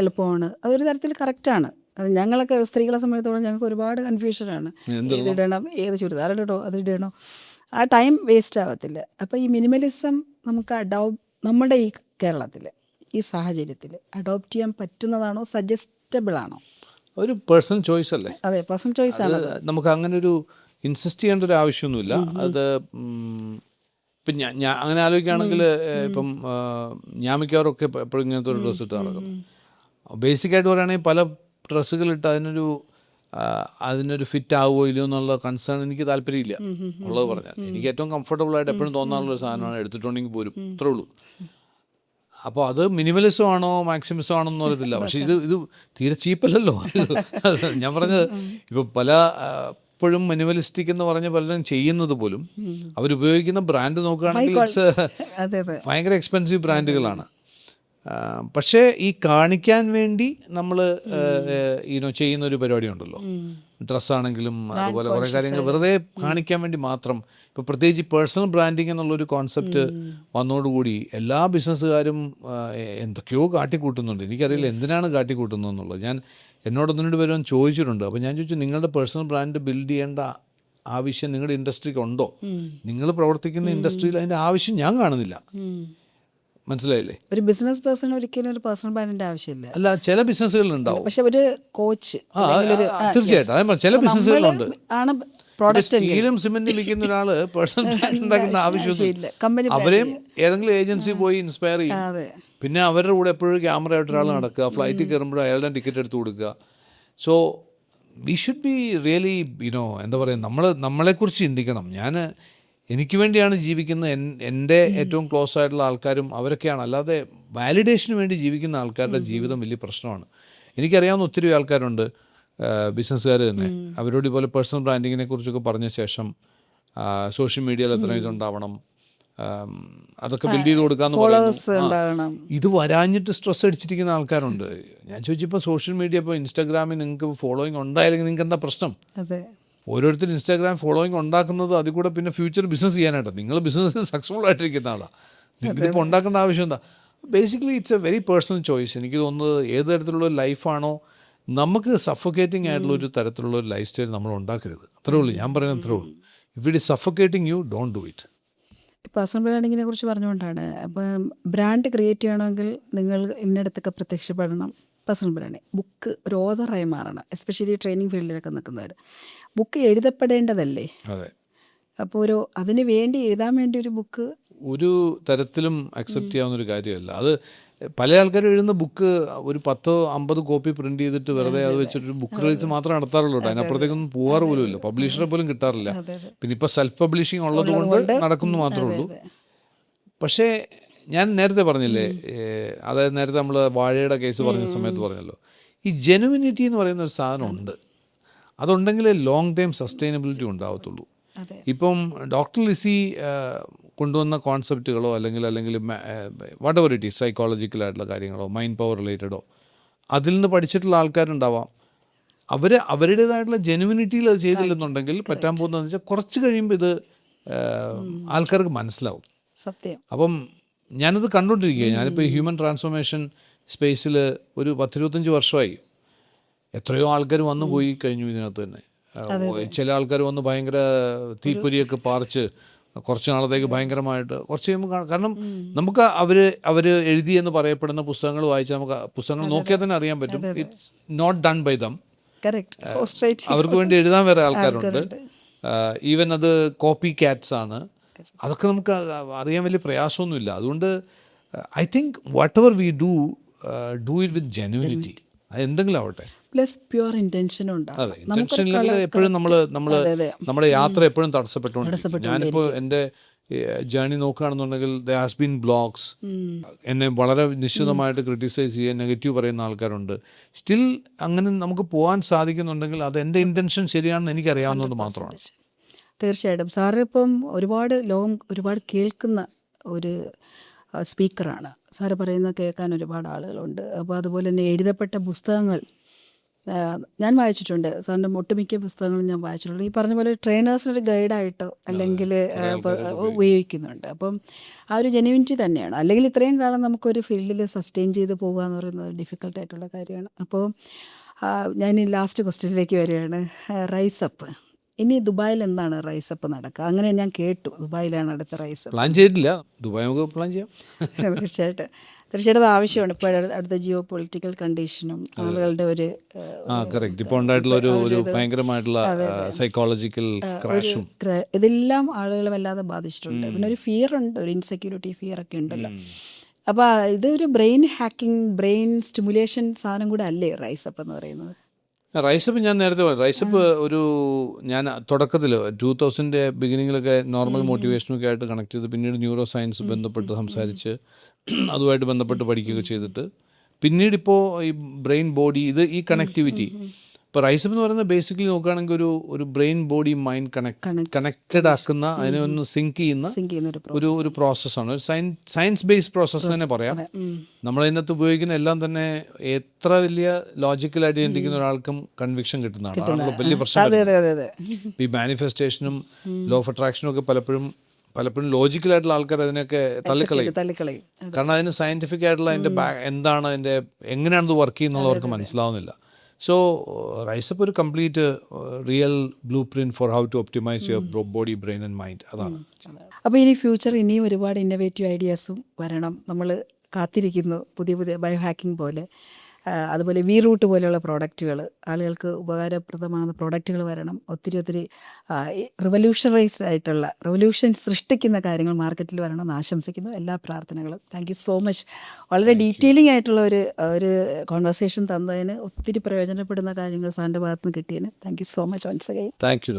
എളുപ്പമാണ്. അതൊരു തരത്തിൽ കറക്റ്റാണ്. അത് ഞങ്ങളൊക്കെ സ്ത്രീകളെ സംബന്ധിച്ചോളം ഞങ്ങൾക്ക് ഒരുപാട് കൺഫ്യൂഷനാണ്. ഇതിടണം, ഏത് ചുരിദാറിടണോ, അതിടണോ, ആ ടൈം വേസ്റ്റ് ആവത്തില്ല. അപ്പോൾ ഈ മിനിമലിസം നമുക്ക് നമ്മുടെ ഈ കേരളത്തിൽ ഈ സാഹചര്യത്തിൽ അഡോപ്റ്റ് ചെയ്യാൻ പറ്റുന്നതാണോ, സജസ്റ്റബിൾ ആണോ? ഒരു പേഴ്സണൽ ചോയ്സ് അല്ലേ? അതെ, പേഴ്സണൽ ചോയ്സ് ആണ്. നമുക്ക് അങ്ങനെ ഒരു ഇൻസിസ്റ്റ് ചെയ്യേണ്ട ഒരു ആവശ്യമൊന്നുമില്ല. അത് ഇപ്പം ഞാൻ അങ്ങനെ ആലോചിക്കുകയാണെങ്കിൽ, ഇപ്പം ഞാൻ മിക്കവാറൊക്കെ എപ്പോഴും ഇങ്ങനത്തെ ഒരു ഡ്രസ്സ് ഇട്ട് നടക്കും. ബേസിക്കായിട്ട് പറയുകയാണെങ്കിൽ പല ഡ്രസ്സുകളിട്ട് അതിനൊരു ഫിറ്റ് ആവുമോ ഇല്ലയോ എന്നുള്ള കൺസേൺ എനിക്ക് താല്പര്യമില്ല. ഉള്ളത് പറഞ്ഞാൽ എനിക്ക് ഏറ്റവും കംഫർട്ടബിൾ ആയിട്ട് എപ്പോഴും തോന്നാറുള്ളൊരു സാധനമാണ് എടുത്തിട്ടുണ്ടെങ്കിൽ പോലും, അത്രേ ഉള്ളൂ. അപ്പോൾ അത് മിനിമലിസം ആണോ മാക്സിമിസം ആണോ എന്ന് അറിയത്തില്ല. പക്ഷേ ഇത് തീരെ ചീപ്പല്ലല്ലോ. ഞാൻ പറഞ്ഞത് ഇപ്പോൾ എപ്പോഴും മിനിമലിസ്റ്റിക് എന്ന് പറഞ്ഞ് പലരും ചെയ്യുന്നത് പോലും അവരുപയോഗിക്കുന്ന ബ്രാൻഡ് നോക്കുകയാണെങ്കിൽ ഭയങ്കര എക്സ്പെൻസീവ് ബ്രാൻഡുകളാണ്. പക്ഷേ ഈ കാണിക്കാൻ വേണ്ടി നമ്മൾ ചെയ്യുന്നൊരു പരിപാടി ഉണ്ടല്ലോ, ഡ്രസ്സാണെങ്കിലും അതുപോലെ കുറേ കാര്യങ്ങൾ വെറുതെ കാണിക്കാൻ വേണ്ടി മാത്രം. ഇപ്പോൾ പ്രത്യേകിച്ച് പേഴ്സണൽ ബ്രാൻഡിങ് എന്നുള്ളൊരു കോൺസെപ്റ്റ് വന്നതോടുകൂടി എല്ലാ ബിസിനസ്സുകാരും എന്തൊക്കെയോ കാട്ടിക്കൂട്ടുന്നുണ്ട്. എനിക്കറിയില്ല എന്തിനാണ് കാട്ടിക്കൂട്ടുന്നതെന്നുള്ളത്. എന്നോടൊന്നിനോട് വരുവാൻ ചോദിച്ചിട്ടുണ്ട്. അപ്പോൾ ഞാൻ ചോദിച്ചു, നിങ്ങളുടെ പേഴ്സണൽ ബ്രാൻഡ് ബിൽഡ് ചെയ്യേണ്ട ആവശ്യം നിങ്ങളുടെ ഇൻഡസ്ട്രിക്ക് ഉണ്ടോ? നിങ്ങൾ പ്രവർത്തിക്കുന്ന ഇൻഡസ്ട്രിയിൽ അതിൻ്റെ ആവശ്യം ഞാൻ കാണുന്നില്ല. മനസ്സിലായില്ലേ? ഒരു ബിസിനസ് പേഴ്സൺ ഒരിക്കലും ഒരു പേഴ്സണൽ ബ്രാൻഡിന്റെ ആവശ്യമില്ല. അല്ല, ചില ബിസിനസ്സുകളിൽ ഉണ്ടാവും. പക്ഷെ ഒരു കോച്ച് തീർച്ചയായിട്ടും ചില ബിസിനസ്സുകളുണ്ട്. സ്റ്റീലും സിമെന്റും വിൽക്കുന്ന ഒരാള് പേഴ്സണൽ ബ്രാൻഡ് ഉണ്ടാക്കുന്ന ആവശ്യമൊന്നുമില്ല. അവരെയും ഏതെങ്കിലും ഏജൻസി പോയി ഇൻസ്പയർ ചെയ്യും. പിന്നെ അവരുടെ കൂടെ എപ്പോഴും ക്യാമറ ആയിട്ട് ഒരാൾ നടക്കുക, ഫ്ലൈറ്റിൽ കയറുമ്പോഴും അയാളുടെ ടിക്കറ്റ് എടുത്ത് കൊടുക്കുക. So we should be really എന്താ പറയുക, നമ്മളെക്കുറിച്ച് ചിന്തിക്കണം. എനിക്ക് വേണ്ടിയാണ് ജീവിക്കുന്നത്. എൻ്റെ ഏറ്റവും ക്ലോസ് ആയിട്ടുള്ള ആൾക്കാരും അവരൊക്കെയാണ്. അല്ലാതെ വാലിഡേഷന് വേണ്ടി ജീവിക്കുന്ന ആൾക്കാരുടെ ജീവിതം വലിയ പ്രശ്നമാണ്. എനിക്കറിയാവുന്ന ഒത്തിരി ആൾക്കാരുണ്ട്, ബിസിനസ്സുകാർ തന്നെ. അവരോട് ഇതുപോലെ പേഴ്സണൽ ബ്രാൻഡിങ്ങിനെ കുറിച്ചൊക്കെ പറഞ്ഞ ശേഷം സോഷ്യൽ മീഡിയയിൽ എത്ര ഇതുണ്ടാവണം, അതൊക്കെ ബിൽഡ് ചെയ്ത് കൊടുക്കാന്ന് ഫോളോവേഴ്സ് പറയുന്നു. ഉണ്ടാകണം. ഇത് വരാഞ്ഞിട്ട് സ്ട്രെസ് അടിച്ചിരിക്കുന്ന ആൾക്കാരുണ്ട്. ഞാൻ ചോദിച്ചപ്പോൾ സോഷ്യൽ മീഡിയ ഇപ്പോൾ ഇൻസ്റ്റാഗ്രാമിൽ നിങ്ങൾക്ക് ഫോളോയിങ് ഉണ്ടായില്ലെങ്കിൽ നിങ്ങൾക്ക് എന്താ പ്രശ്നം? അതെ, ഓരോരുത്തർ ഇൻസ്റ്റാഗ്രാം ഫോളോയിങ് ഉണ്ടാക്കുന്നത് അതിൽ കൂടെ പിന്നെ ഫ്യൂച്ചർ ബിസിനസ് ചെയ്യാനായിട്ട്. നിങ്ങൾ ബിസിനസ് സക്സസ്ഫുൾ ആയിട്ടിരിക്കുന്ന ആളാണ്, നിങ്ങൾക്കിപ്പോൾ ഉണ്ടാക്കേണ്ട ആവശ്യം എന്താ? Basically it's A very personal choice. എനിക്ക് തോന്നുന്നത് ഏത് തരത്തിലുള്ള ലൈഫാണോ നമുക്ക് സഫോക്കേറ്റിംഗ് ആയിട്ടുള്ള ഒരു തരത്തിലുള്ള ഒരു ലൈഫ് സ്റ്റൈൽ നമ്മൾ ഉണ്ടാക്കരുത്. അത്രേ ഉള്ളൂ, ഞാൻ പറയുന്നത് അത്രേ ഉള്ളൂ. If it is suffocating you, don't do it. Personal ബ്രാൻഡിങ്ങിനെ കുറിച്ച് പറഞ്ഞുകൊണ്ടാണ്. അപ്പം ബ്രാൻഡ് ക്രിയേറ്റ് ചെയ്യണമെങ്കിൽ നിങ്ങൾ ഇന്നിടത്തൊക്കെ പ്രത്യക്ഷപ്പെടണം. പേഴ്സണൽ ബ്രാൻഡിങ് ബുക്ക് ഒരു ഓതറായി മാറണം. എസ്പെഷ്യലി ട്രെയിനിങ് ഫീൽഡിലൊക്കെ നിൽക്കുന്നവർ ബുക്ക് എഴുതപ്പെടേണ്ടതല്ലേ? അതെ, അപ്പോൾ അതിന് വേണ്ടി എഴുതാൻ വേണ്ടി ഒരു ബുക്ക് ഒരു തരത്തിലും അക്സെപ്റ്റ് ചെയ്യാവുന്നൊരു കാര്യമല്ല അത്. പല ആൾക്കാരും എഴുതുന്ന ബുക്ക് ഒരു 10-50 കോപ്പി പ്രിന്റ് ചെയ്തിട്ട് വെറുതെ അത് വെച്ചിട്ട് ബുക്ക് റിലീസ് മാത്രം നടത്താറുള്ളൂ. അതിനപ്പുറത്തേക്കൊന്നും പോകാറ് പോലും ഇല്ല, പബ്ലിഷറെ പോലും കിട്ടാറില്ല. പിന്നെ ഇപ്പോൾ സെൽഫ് പബ്ലിഷിംഗ് ഉള്ളത് കൊണ്ട് നടക്കുന്നു മാത്രമേ ഉള്ളൂ. പക്ഷേ ഞാൻ നേരത്തെ പറഞ്ഞില്ലേ, അതായത് നേരത്തെ നമ്മൾ വാഴയുടെ കേസ് പറഞ്ഞ സമയത്ത് പറഞ്ഞല്ലോ, ഈ ജെനുവിനിറ്റി എന്ന് പറയുന്ന ഒരു സാധനം ഉണ്ട്. അതുണ്ടെങ്കിൽ ലോങ് ടൈം സസ്റ്റൈനബിലിറ്റി ഉണ്ടാവത്തുള്ളൂ. ഇപ്പം ഡോക്ടർ ലിസി കൊണ്ടുവന്ന കോൺസെപ്റ്റുകളോ അല്ലെങ്കിൽ വാട്ട് എവർ ഇറ്റ് ഈസ്, സൈക്കോളജിക്കലായിട്ടുള്ള കാര്യങ്ങളോ മൈൻഡ് പവർ റിലേറ്റഡോ അതിൽ നിന്ന് പഠിച്ചിട്ടുള്ള ആൾക്കാരുണ്ടാവാം. അവരുടേതായിട്ടുള്ള ജെനുവിനിറ്റിയിൽ അത് ചെയ്തില്ലെന്നുണ്ടെങ്കിൽ പറ്റാൻ പോകുന്നതെന്ന് വെച്ചാൽ കുറച്ച് കഴിയുമ്പോൾ ഇത് ആൾക്കാർക്ക് മനസ്സിലാവും. സത്യം. അപ്പം ഞാനത് കണ്ടുകൊണ്ടിരിക്കുകയാണ്. ഞാനിപ്പോൾ ഹ്യൂമൻ ട്രാൻസ്ഫോർമേഷൻ സ്പേസിൽ ഒരു 10-25 വർഷമായി. എത്രയോ ആൾക്കാർ വന്നു പോയി കഴിഞ്ഞു ഇതിനകത്ത് തന്നെ. ചില ആൾക്കാർ വന്ന് ഭയങ്കര തീപ്പൊരിയൊക്കെ പാറിച്ച് കുറച്ച് നാളത്തേക്ക് ഭയങ്കരമായിട്ട് കുറച്ച് കഴിയുമ്പോൾ, കാരണം നമുക്ക് അവർ എഴുതിയെന്ന് പറയപ്പെടുന്ന പുസ്തകങ്ങൾ വായിച്ചാൽ നമുക്ക് പുസ്തകങ്ങൾ നോക്കിയാൽ തന്നെ അറിയാൻ പറ്റും it's not done by them. അവർക്ക് വേണ്ടി എഴുതാൻ വേറെ ആൾക്കാരുണ്ട്. ഈവൻ അത് കോപ്പി ക്യാറ്റ്സ് ആണ്. അതൊക്കെ നമുക്ക് അറിയാൻ വലിയ പ്രയാസമൊന്നുമില്ല. അതുകൊണ്ട് I think what ever we do it with genuinity. അത് എന്തെങ്കിലും ആവട്ടെ, പ്ലസ് പ്യുവർ ഇന്റൻഷനും ഉണ്ടാവും. അതെ, ഇന്റൻഷൻ ഇല്ലെങ്കിൽ എപ്പോഴും നമ്മുടെ യാത്ര എപ്പോഴും തടസ്സപ്പെട്ടുകൊണ്ടിരിക്കും. ഞാനിപ്പോൾ എൻ്റെ ജേണി നോക്കുകയാണെന്നുണ്ടെങ്കിൽ ദ ഹാസ് ബീൻ ബ്ലോഗ്സ്, എന്നെ വളരെ നിശ്ചിതമായിട്ട് ക്രിട്ടിസൈസ് ചെയ്യുക, നെഗറ്റീവ് പറയുന്ന ആൾക്കാരുണ്ട്. സ്റ്റിൽ അങ്ങനെ നമുക്ക് പോകാൻ സാധിക്കുന്നുണ്ടെങ്കിൽ അത് എൻ്റെ ഇൻറ്റൻഷൻ ശരിയാണെന്ന് എനിക്കറിയാവുന്നത് മാത്രമാണ്. തീർച്ചയായിട്ടും സാറ് ഇപ്പം ലോകം ഒരുപാട് കേൾക്കുന്ന ഒരു സ്പീക്കറാണ്. സാറ് പറയുന്നത് കേൾക്കാൻ ഒരുപാട് ആളുകളുണ്ട്. അപ്പോൾ അതുപോലെ തന്നെ എഴുതപ്പെട്ട പുസ്തകങ്ങൾ ഞാൻ വായിച്ചിട്ടുണ്ട്. സാറിൻ്റെ ഒട്ടുമിക്ക പുസ്തകങ്ങളും ഞാൻ വായിച്ചിട്ടുണ്ട്. ഈ പറഞ്ഞ പോലെ ട്രെയിനേഴ്സിനൊരു ഗൈഡായിട്ടോ അല്ലെങ്കിൽ ഉപയോഗിക്കുന്നുണ്ട്. അപ്പം ആ ഒരു ജെനുവിനിറ്റി തന്നെയാണ്. അല്ലെങ്കിൽ ഇത്രയും കാലം നമുക്കൊരു ഫീൽഡിൽ സസ്റ്റെയിൻ ചെയ്ത് പോകുക എന്ന് പറയുന്നത് ഡിഫിക്കൽട്ടായിട്ടുള്ള കാര്യമാണ്. അപ്പോൾ ഞാൻ ഈ ലാസ്റ്റ് ക്വസ്റ്റ്യനിലേക്ക് വരികയാണ്. റൈസപ്പ് ഇനി ദുബായിൽ എന്താണ് റൈസപ്പ് നടക്കുക? അങ്ങനെ ഞാൻ കേട്ടു, ദുബായിലാണ് അടുത്ത റൈസപ്പ്. പ്ലാൻ ചെയ്തിട്ടില്ല, ദുബായ് നമുക്ക് പ്ലാൻ ചെയ്യാം. തീർച്ചയായിട്ടും അത് ആവശ്യമാണ്. ഇപ്പോൾ അടുത്ത ജിയോ പൊളിറ്റിക്കൽ കണ്ടീഷനും ആളുകളുടെ ഒരു കറക്റ്റ് ഇപ്പോൾ ഉണ്ടായിട്ടുള്ള ഒരു ഭയങ്കരമായിട്ടുള്ള സൈക്കോളജിക്കൽ ക്രാഷും ഇതെല്ലാം ആളുകളെ വല്ലാതെ ബാധിച്ചിട്ടുണ്ട്. പിന്നെ ഒരു ഫിയർ ഉണ്ട്, ഒരു ഇൻസെക്യൂരിറ്റി ഫിയർ ഒക്കെ ഉണ്ടല്ലോ. അപ്പോൾ ഇതൊരു ബ്രെയിൻ ഹാക്കിംഗ്, ബ്രെയിൻ സ്റ്റിമുലേഷൻ സാധനം കൂടെ അല്ലേ റൈസപ്പ് എന്ന് പറയുന്നത്? റൈസപ്പ് ഞാൻ നേരത്തെ പറഞ്ഞു. റൈസപ്പ് ഞാൻ തുടക്കത്തിൽ 2000 ബിഗിനിങ്ങിലൊക്കെ നോർമൽ മോട്ടിവേഷനൊക്കെ ആയിട്ട് കണക്ട് ചെയ്ത് പിന്നീട് ന്യൂറോ സയൻസ് ബന്ധപ്പെട്ട് സംസാരിച്ച് അതുമായിട്ട് ബന്ധപ്പെട്ട് പഠിക്കുകയൊക്കെ ചെയ്തിട്ട് പിന്നീട് ഇപ്പോൾ ഈ ബ്രെയിൻ ബോഡി ഈ കണക്ടിവിറ്റി ഇപ്പോൾ റൈസപ്പ് എന്ന് പറയുന്നത് ബേസിക്കലി നോക്കുകയാണെങ്കിൽ ഒരു ബ്രെയിൻ ബോഡി മൈൻഡ് കണക്റ്റഡ് ആക്കുന്ന, അതിനെ ഒന്ന് സിങ്ക് ചെയ്യുന്ന ഒരു പ്രോസസ്സാണ്. ഒരു സയൻസ് ബേസ്ഡ് പ്രോസസ്സ് തന്നെ പറയാം. നമ്മളതിനകത്ത് ഉപയോഗിക്കുന്ന എല്ലാം തന്നെ എത്ര വലിയ ലോജിക്കലായിട്ട് ചിന്തിക്കുന്ന ഒരാൾക്കും കൺവിക്ഷൻ കിട്ടുന്നതാണ്. അതാണല്ലോ വലിയ പ്രശ്നം. ഈ മാനിഫെസ്റ്റേഷനും ലോ ഓഫ് അട്രാക്ഷനും ഒക്കെ പലപ്പോഴും ലോജിക്കലായിട്ടുള്ള ആൾക്കാർ അതിനൊക്കെ തള്ളിക്കളയും. കാരണം അതിന് സയന്റിഫിക് ആയിട്ടുള്ള അതിൻ്റെ എന്താണ്, അതിൻ്റെ എങ്ങനെയാണത് വർക്ക് ചെയ്യുന്നത് അവർക്ക് മനസ്സിലാവുന്നില്ല. സോ റൈസപ്പ് ഒരു complete real blueprint for how to optimise your body, brain and mind. അതാണ്. അപ്പോൾ ഇനി ഫ്യൂച്ചർ ഇനിയും ഒരുപാട് ഇന്നോവേറ്റീവ് ഐഡിയാസും വരണം. നമ്മൾ കാത്തിരിക്കുന്നു. പുതിയ ബയോ ഹാക്കിംഗ് പോലെ, അതുപോലെ വി റൂട്ട് പോലെയുള്ള പ്രോഡക്റ്റുകൾ, ആളുകൾക്ക് ഉപകാരപ്രദമാകുന്ന പ്രോഡക്റ്റുകൾ വരണം. ഒത്തിരി റിവല്യൂഷണറൈസ്ഡ് ആയിട്ടുള്ള റെവല്യൂഷൻ സൃഷ്ടിക്കുന്ന കാര്യങ്ങൾ മാർക്കറ്റിൽ വരണം എന്ന് ആശംസിക്കുന്നു. എല്ലാ പ്രാർത്ഥനകളും. Thank you so much. വളരെ ഡീറ്റെയിലിംഗ് ആയിട്ടുള്ള ഒരു കോൺവെർസേഷൻ തന്നതിന്, ഒത്തിരി പ്രയോജനപ്പെടുന്ന കാര്യങ്ങൾ സാറിൻ്റെ ഭാഗത്ത് നിന്ന് കിട്ടിയതിന് thank you so much once again. Thank U.